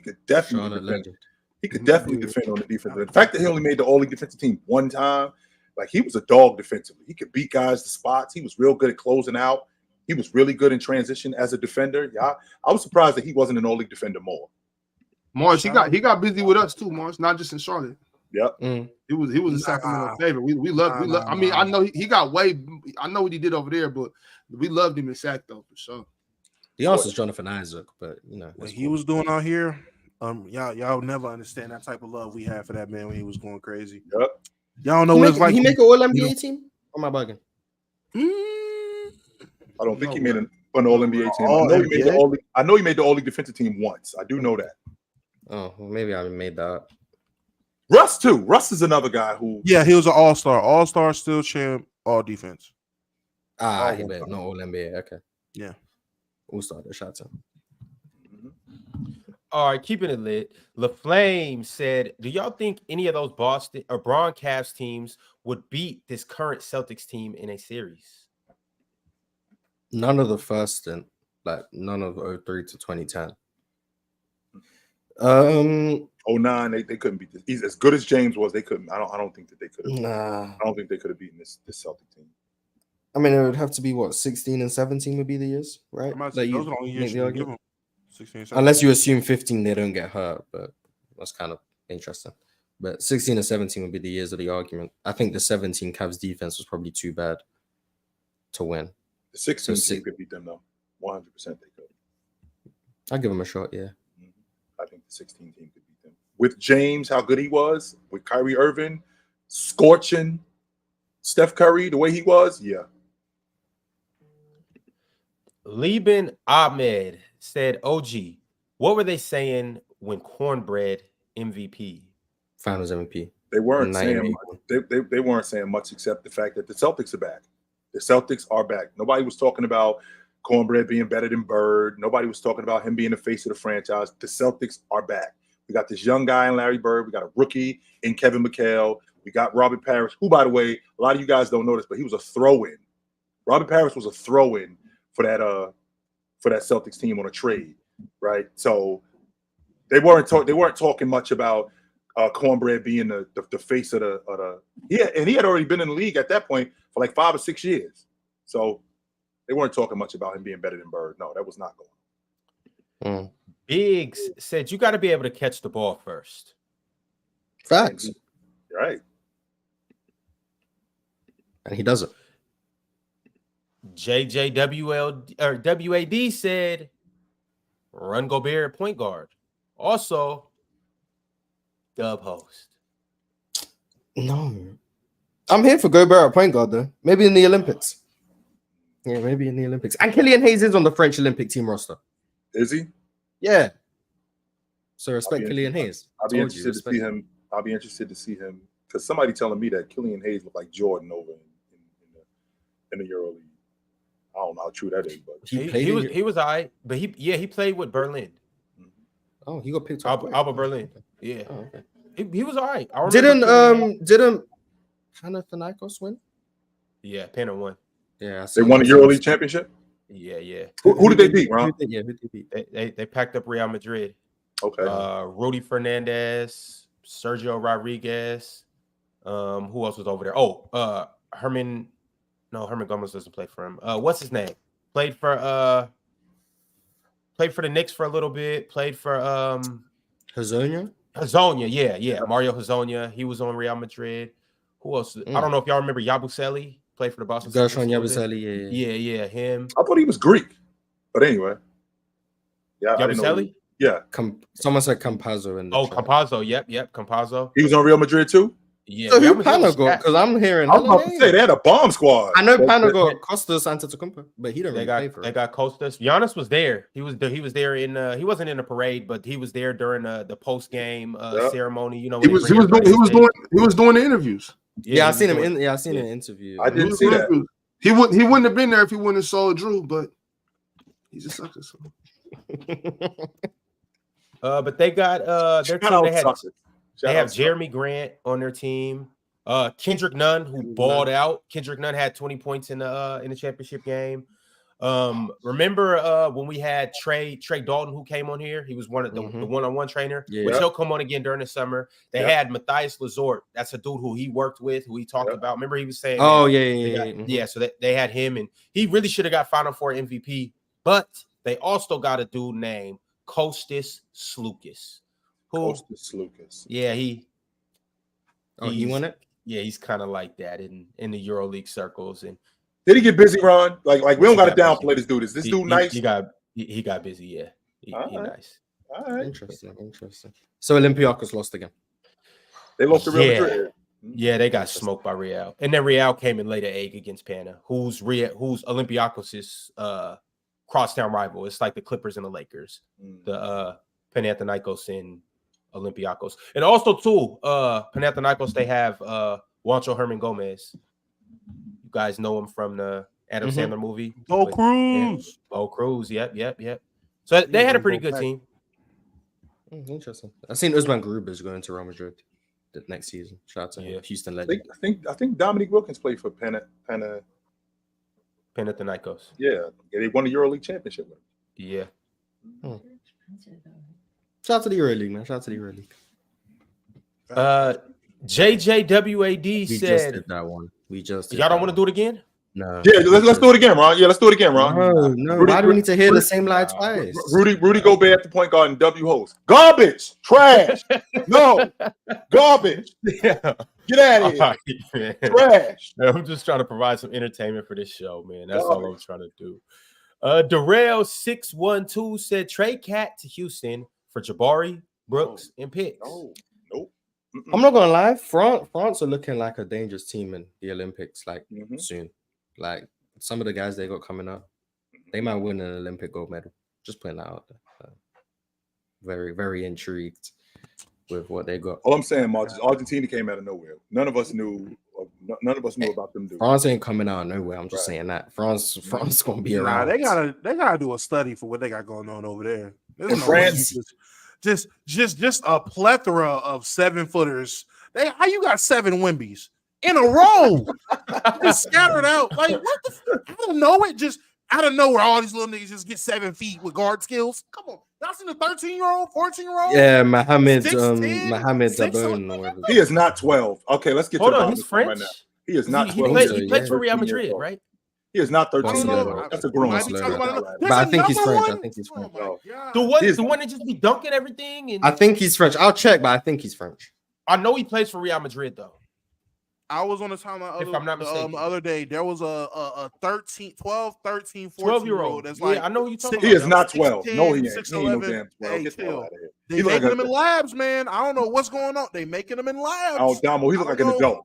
He could definitely defend on the defensive end. The fact that he only made the all-league defensive team one time, like he was a dog defensively. He could beat guys to spots. He was real good at closing out. He was really good in transition as a defender. Yeah, I was surprised that he wasn't an all-league defender more. Morris, he got busy with us too, Morris, not just in Charlotte. Yep. He was a Sacramento favorite. We love. I mean, I know he got way. I know what he did over there, but we loved him in Sac though for sure. The answer is Jonathan Isaac, but what he was doing out here, y'all never understand that type of love we had for that man when he was going crazy. Yep. Y'all know what it's like. He make an All NBA team? Or am I bugging? I don't think he made an All NBA team. I know he made the all-league defensive team once. I do know that. Oh, well, maybe I made that up. Russ too. Russ is another guy who. Yeah, he was an all-star, still champ, all defense. He made no All NBA. Okay. Yeah. All-star. Shout out. All right, keeping it lit. LaFlame said, "Do y'all think any of those Boston or Bron Cavs teams would beat this current Celtics team in a series?" None of the first stint, like none of 03 to 2010. 09, they couldn't beat this. He's as good as James was. They couldn't. I don't think that they could have. Nah. I don't think they could have beaten this Celtic team. I mean, it would have to be 16 and 17 would be the years, right? Those are the only years you can give them. 16 and 17. Unless you assume 15, they don't get hurt, but that's kind of interesting. But 16 and 17 would be the years of the argument. I think the 17 Cavs defense was probably too bad to win. The 16 team could beat them though. 100% they could. I'll give them a shot, yeah. I think the 16 team could beat them. With James, how good he was, with Kyrie Irving, scorching Steph Curry the way he was, yeah. Liban Ahmed said, "OG, what were they saying when Cornbread MVP?" Finals MVP. They weren't saying much. They weren't saying much except the fact that the Celtics are back. The Celtics are back. Nobody was talking about Cornbread being better than Bird. Nobody was talking about him being the face of the franchise. The Celtics are back. We got this young guy in Larry Bird. We got a rookie in Kevin McHale. We got Robert Parrish, who, by the way, a lot of you guys don't know this, but he was a throw-in. Robert Parrish was a throw-in for that Celtics team on a trade, right? So they weren't talking much about Cornbread being the face of the and he had already been in the league at that point for like 5 or 6 years. So they weren't talking much about him being better than Bird. No, that was not going on. Biggs said, "You got to be able to catch the ball first." Facts. Right. And he doesn't. WAD said, "Run Gobert at point guard." Also, dub host. No. I'm here for Gobert at point guard, though. Maybe in the Olympics. Yeah, maybe in the Olympics. And Killian Hayes is on the French Olympic team roster. Is he? Yeah. So respect Killian Hayes. I'll be interested to see him. I'll be interested to see him because somebody telling me that Killian Hayes looked like Jordan over in the Euro League. I don't know how true that is, but he was all right, but he played with Berlin. Oh, he got picked up. Alba Berlin. Yeah. Oh, okay. He was all right. Didn't Panathinaikos win? Yeah, Pana won. Yeah, they won the EuroLeague championship. Yeah. Who did they beat, Ron? Who did they beat? They packed up Real Madrid. Okay. Rudy Fernandez, Sergio Rodriguez. Who else was over there? Oh, Herman. No, Herman Gomez doesn't play for him. What's his name? Played for the Knicks for a little bit. Played for Hazonia. Yeah. Mario Hazonia. He was on Real Madrid. Who else? I don't know if y'all remember Yabusele. Played for the Boston. Gershon Yabusele. Yeah, him. I thought he was Greek, but anyway. Yeah, Yabusele. Yeah. Someone said Campazzo. Campazzo. Yep, Campazzo. He was on Real Madrid too. Yeah. So who Pano got? Because I'm hearing. I was about to say they had a bomb squad. I know Pano got Costas Antetokounmpo, but he didn't really pay for it. They got Costas. Giannis was there. He was there in. He wasn't in the parade, but he was there during the post game ceremony. You know, he was doing the interviews. Yeah, I seen him in. Yeah, I seen an interview. I didn't see that. He wouldn't have been there if he wouldn't have saw Drew, but he's a sucker. So. But they got their Shout team. out They Tucker. Shout have out Jeremy Grant on their team. Kendrick Nunn, who balled out. Kendrick Nunn had 20 points in the championship game. Remember when we had Trey Dalton, who came on here? He was one of the one-on-one trainer, which he'll come on again during the summer. They had Matthias Lazort. That's a dude who he worked with, who he talked about. Remember, he was saying, so they had him, and he really should have got Final Four MVP. But they also got a dude named Kostas Sloukas. Kostas Sloukas. Yeah, he won it. Yeah, he's kind of like that in the EuroLeague circles. And did he get busy, Ron? Like we don't got to downplay this dude. Is this dude nice? He got busy. Yeah, he nice. All right, interesting. So Olympiacos lost again. They lost to Real Madrid. Yeah, they got smoked by Real, and then Real came in laid an egg against Pana, who's Olympiacos' crosstown rival. It's like the Clippers and the Lakers, the Panathinaikos and Olympiacos. And also too, Panathinaikos, they have Juancho Herman Gomez. You guys know him from the Adam Sandler movie. Bo Cruz. Bo Cruz, yep. So they had a pretty good team. Interesting. I've seen Usman Garuba going to Real Madrid the next season. Shout out to him. Houston legend. I think Dominique Wilkins played for Panathinaikos. Yeah, they won the EuroLeague championship. Yeah. Shout out to the EuroLeague, man. Shout out to the EuroLeague. JJWAD we said just did that one. Y'all don't want to do it again? No. Yeah, let's do it again, Ron. Yeah, let's do it again, Ron. No. Why do we need to hear the same lie twice? Rudy Gobert at the point guard and W host. Garbage, trash. No, garbage. Yeah. Get out of here. Right, trash. I'm just trying to provide some entertainment for this show, man. That's all I'm trying to do. Darrell612 said trade Cat to Houston for Jabari, Brooks, and picks. Nope. I'm not gonna lie. France are looking like a dangerous team in the Olympics, soon. Like some of the guys they got coming up, they might win an Olympic gold medal. Just putting that out there. Very, very intrigued with what they got. All I'm saying, Marcus, Argentina came out of nowhere. None of us knew about them dudes. France ain't coming out of nowhere. I'm just saying that France gonna be around. They gotta do a study for what they got going on over there. In France, just a plethora of 7-footers. How you got 7 Wembies in a row, just scattered out? Like what the? I don't know. It just out of nowhere, all these little niggas just get 7 feet with guard skills. Come on, y'all seen a 13-year-old, 14-year-old? Yeah, Mohamed Dabone. He is not 12. Okay, let's get. Hold on, he's French. Right now. He is not 12. He plays for Real Madrid, right? He is not 13. That's a grown man. But I think he's French. The one that just be dunking everything. And I think he's French. I'll check, but I think he's French. I know he plays for Real Madrid though. I was on the timeline the other day. There was a 12-13-14-year-old that's like, I know who you talking about. He is not 12. No, he ain't. He ain't no damn 12. Get the hell out of here. They making them in labs, man. I don't know what's going on. They making them in labs. Oh, Damo, he look like an adult.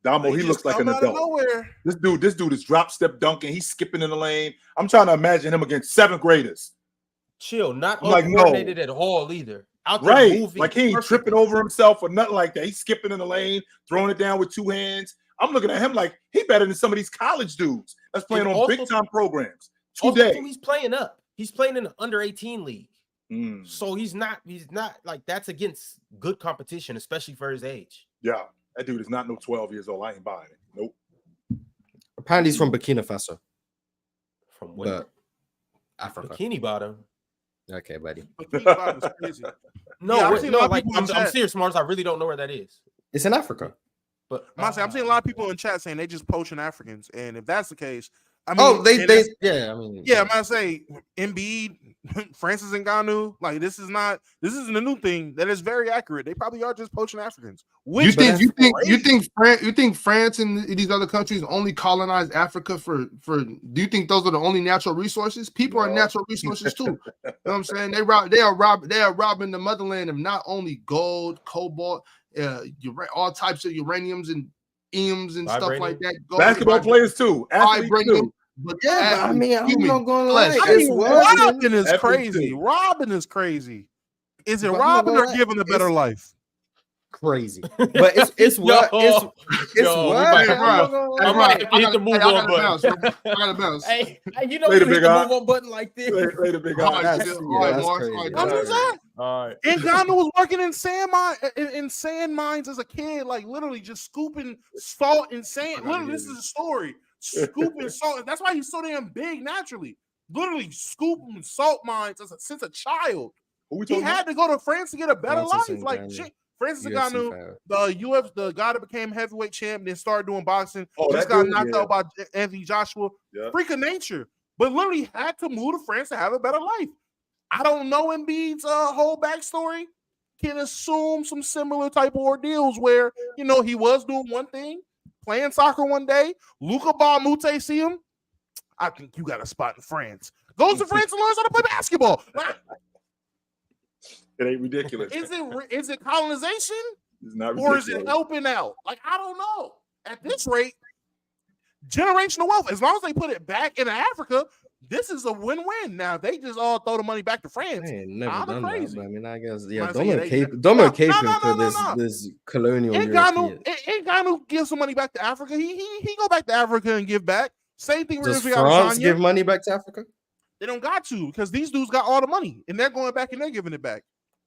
Damo, he looks like an adult. This dude is drop step dunking. He's skipping in the lane. I'm trying to imagine him against 7th graders. Chill, not uncoordinated at all either. Out there right, moving like he ain't tripping over himself or nothing like that. He's skipping in the lane, throwing it down with 2 hands. I'm looking at him like he better than some of these college dudes that's playing on big time programs today. He's playing up. He's playing in the under 18 league. So he's not like that's against good competition, especially for his age. Yeah, that dude is not no 12 years old. I ain't buying it. Nope. Apparently he's from Burkina Faso. From where? Africa. Bikini Bottom. Okay, buddy. I'm serious, Mars. I really don't know where that is. It's in Africa. But I'm seeing a lot of people in chat saying they just poaching Africans, and if that's the case, I mean, I'm gonna say Embiid, Francis Ngannou, like this isn't a new thing. That is very accurate. They probably are just poaching Africans. You think France and these other countries only colonized Africa for? Do you think those are the only natural resources? People are natural resources too. You know what I'm saying? They are robbing the motherland of not only gold, cobalt, all types of uraniums and EMs and stuff like that. Basketball players too. Athletes too. But yeah, I'm not gonna lie. Robbing is crazy. Robbing is crazy. Is it robbing or giving a better life? crazy. But it's what it's yo, what. we might- Hey, bro. I might have to hit the move on I button. gotta bounce. Hey, you know Later, you hit big the eye. move on button like this. Later, big All guy. right, That's- chill. yeah, All right, that's Mars. crazy. All right, What was that? All right. Ngannou was working in sand mines as a kid, like literally just scooping salt and sand. Literally, this is a story. Scooping salt. That's why he's so damn big naturally. Literally scooping salt mines since a child. Who we He talking about? had to go to France to get a better Francis life. Like Ngannou. shit. Francis UFC Ngannou, the guy that became heavyweight champ, then started doing boxing. Oh, Just that got dude? knocked Yeah. out by Anthony Joshua. Yeah. Freak of nature. But literally had to move to France to have a better life. I don't know Embiid's whole backstory. Can assume some similar type of ordeals where, he was doing one thing, playing soccer one day. Luka Balmute see him. I think you got a spot in France. Goes to France and learns how to play basketball. It ain't ridiculous. Is it colonization It's not or ridiculous. is it helping out? Like, I don't know. At this rate, generational wealth, as long as they put it back into Africa, this is a win-win. Now, if they just all throw the money back to France, I ain't never I'm done crazy. that. But I mean, I guess I say, Domo they- caping No, for no. this colonial Ngannou European. give some money back to Africa. He go back to Africa and give back. Same thing with Does Israel France Adesanya. give money back to Africa? They don't got to because these dudes got all the money and they're going back and they're giving it back.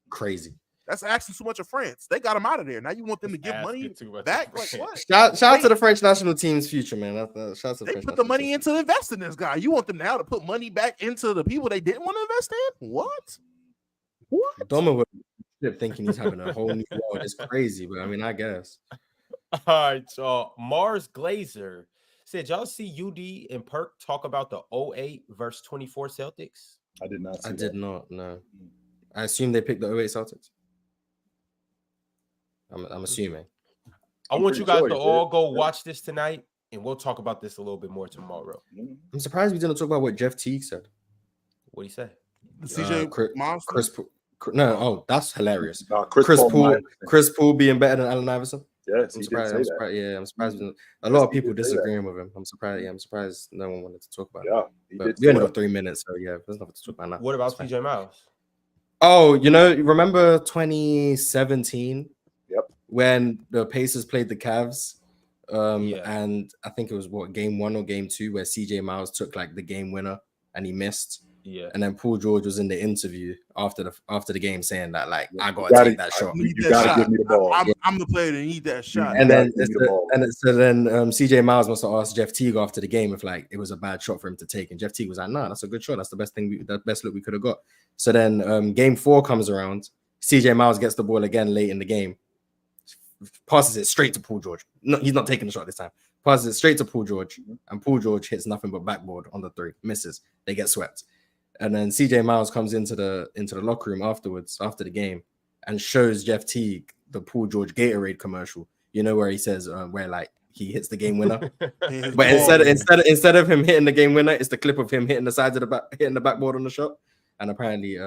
Crazy. That's asking too much of France. They got them out of there. Now you want them to give money Asking too much back? of Like France. what? Shout out to the French national team's future, man. Shout out to the They French put the national money team. into invest in this guy. You want them now to put money back into the people they didn't want to invest in? What? Domo was thinking he's having a whole new world. It's crazy, but I mean, I guess. All right, so Mars Glazer said, y'all see UD and Perk talk about the 08 versus 24 Celtics? I did not see I that. did not. No, I assume they picked the 08 Celtics. I'm assuming. I I'm want pretty you guys sure to he all did. go Yeah. watch this tonight, and we'll talk about this a little bit more tomorrow. Mhm. I'm surprised we didn't talk about what Jeff Teague said. What do you say? The CJ Monster? That's hilarious. Nah, Chris Paul might- being better than Allen Iverson. Yes, I'm he did surprised. say I'm that. surprised. Yeah, I'm surprised. A Yes, lot of he people did say that. disagreeing with him. I'm surprised. Yeah, I'm surprised no one wanted to talk about it. Yeah, he But did we only say got 3 minutes, so yeah, there's nothing to talk about now. What about It's fine. CJ Miles? Oh, remember 2017? Yep. When the Pacers played the Cavs, Yeah. and I think it was game 1 or game 2 where CJ Miles took like the game winner and he missed. Yeah. And then Paul George was in the interview after the game saying that like I gotta gotta- take that shot. You Need that gotta shot. give me the ball. I'm the player that need that shot. And gotta then give me the ball. CJ Miles must have asked Jeff Teague after the game if like it was a bad shot for him to take, and Jeff Teague was like, "Nah, that's a good shot. That's the best look we could have got." So then game 4 comes around. CJ Miles gets the ball again late in the game, passes it straight to Paul George. No, he's not taking the shot this time. Passes it straight to Paul George, and Paul George hits nothing but backboard on the 3, misses. They get swept. And then CJ Miles comes into the locker room afterwards, after the game, and shows Jeff Teague the Paul George Gatorade commercial. Where he says where like he hits the game winner. But instead of him hitting the game winner, it's the clip of him hitting the sides of hitting the backboard on the shot. And apparently,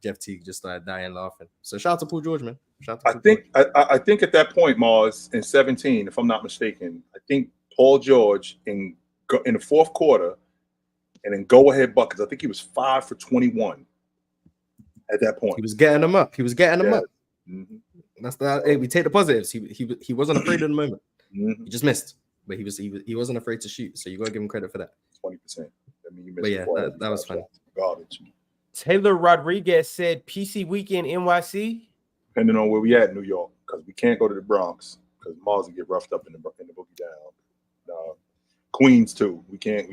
Jeff Teague just started dying laughing. So shout out to Paul George, man. Shout out to Paul George. I think at that point, Mars, in 17, if I'm not mistaken, I think Paul George in the fourth quarter and then go ahead buckets. I think he was 5 for 21 at that point. He was getting them up. Mhm. That's hey, we take the positives. He wasn't afraid in the moment. Mhm. He just missed, but he wasn't afraid to shoot. So you gotta give him credit for that. 20%. I mean, you But missed yeah, the ball that every was five funny. shots. Garbage. Taylor Rodriguez said PC weekend NYC. Depending on where we at in New York, because we can't go to the Bronx because Mars will get roughed up in the boogie down. Queens too. We can't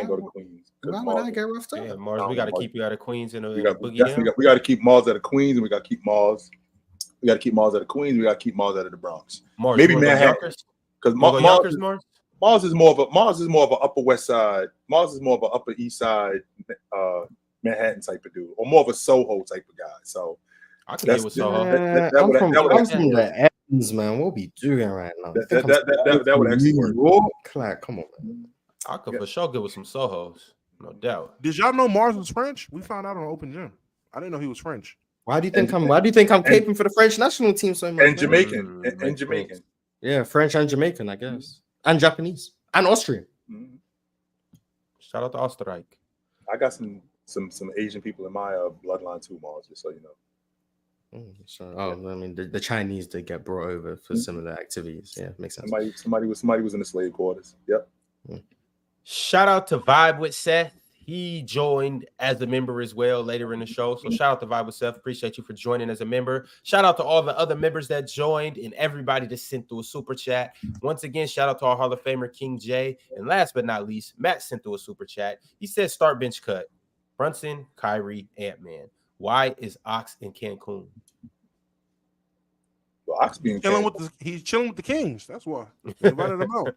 go to Queens. 'cause Why would Mars- I get roughed up? Yeah, Mars, we got to keep you out of Queens and We the got boogie definitely down. we got to keep Mars out of Queens, and we got to keep Mars. We got to keep Mars out of Queens. We got to keep Mars out of the Bronx. Mars, Maybe you wanna go Manhattan. Yonkers? Because You wanna go Yonkers, Mars? Mars is more of an Upper West Side. Mars is more of an Upper East Side, Manhattan type of dude, or more of a Soho type of guy. So I can That's- get with Soho. I'm from actually work. the ends, man. What we doing right now? That would actually work. York? Like, come on, man. I could for sure get with some Sohos, no doubt. Did y'all know Mars was French? We found out on Open Gym. I didn't know he was French. Why do you think I'm caping for the French national team so much? And man? Jamaican, and makes Jamaican. sense. Yeah, French and Jamaican, I guess, and Japanese and Austrian. Mhm. Shout out to Oostenrijk. I got some Asian people in my bloodline too, Mars. Just so you know. So, I mean, the Chinese did get brought over for similar activities. Yeah, makes sense. Somebody was in the slave quarters. Yep. Shout out to Vibe with Seth. He joined as a member as well later in the show. So shout out to Vibe with Seth. Appreciate you for joining as a member. Shout out to all the other members that joined and everybody that sent through a super chat. Once again, shout out to our Hall of Famer King J. And last but not least, Matt sent through a super chat. He said start bench cut. Brunson, Kyrie, Ant-Man. Why is Ox in Cancun? Well, Ox being He's chilling with the Kings. That's why they invited him out.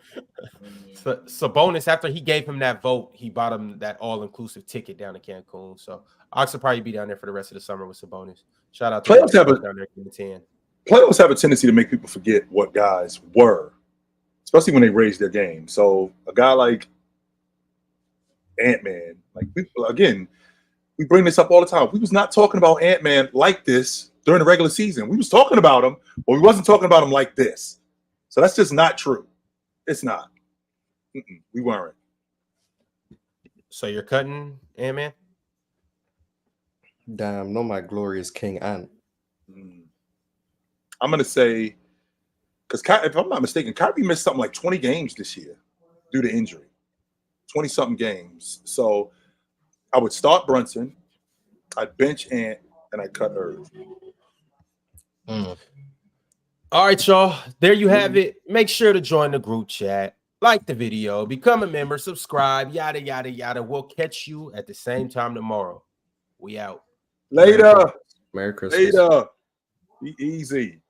Sabonis, after he gave him that vote, he bought him that all-inclusive ticket down to Cancun. So Ox will probably be down there for the rest of the summer with Sabonis. Shout out to Playoffs have down there in the 10. Playoffs have a tendency to make people forget what guys were, especially when they raise their game. So a guy like Ant-Man, like we bring this up all the time. We was not talking about Ant-Man like this during the regular season. We was talking about him, but we wasn't talking about him like this. So that's just not true. It's not. We weren't. So you're cutting Ant-Man? Damn, no, my glorious King Ant. I'm going to say, because if I'm not mistaken, Kyrie missed something like 20 games this year due to injury. 20-something games. So I would start Brunson, I'd bench Ant, and I'd cut Irv. All right, y'all. There you have it. Make sure to join the group chat, like the video, become a member, subscribe, yada, yada, yada. We'll catch you at the same time tomorrow. We out. Later. Merry Christmas. Later. Be easy.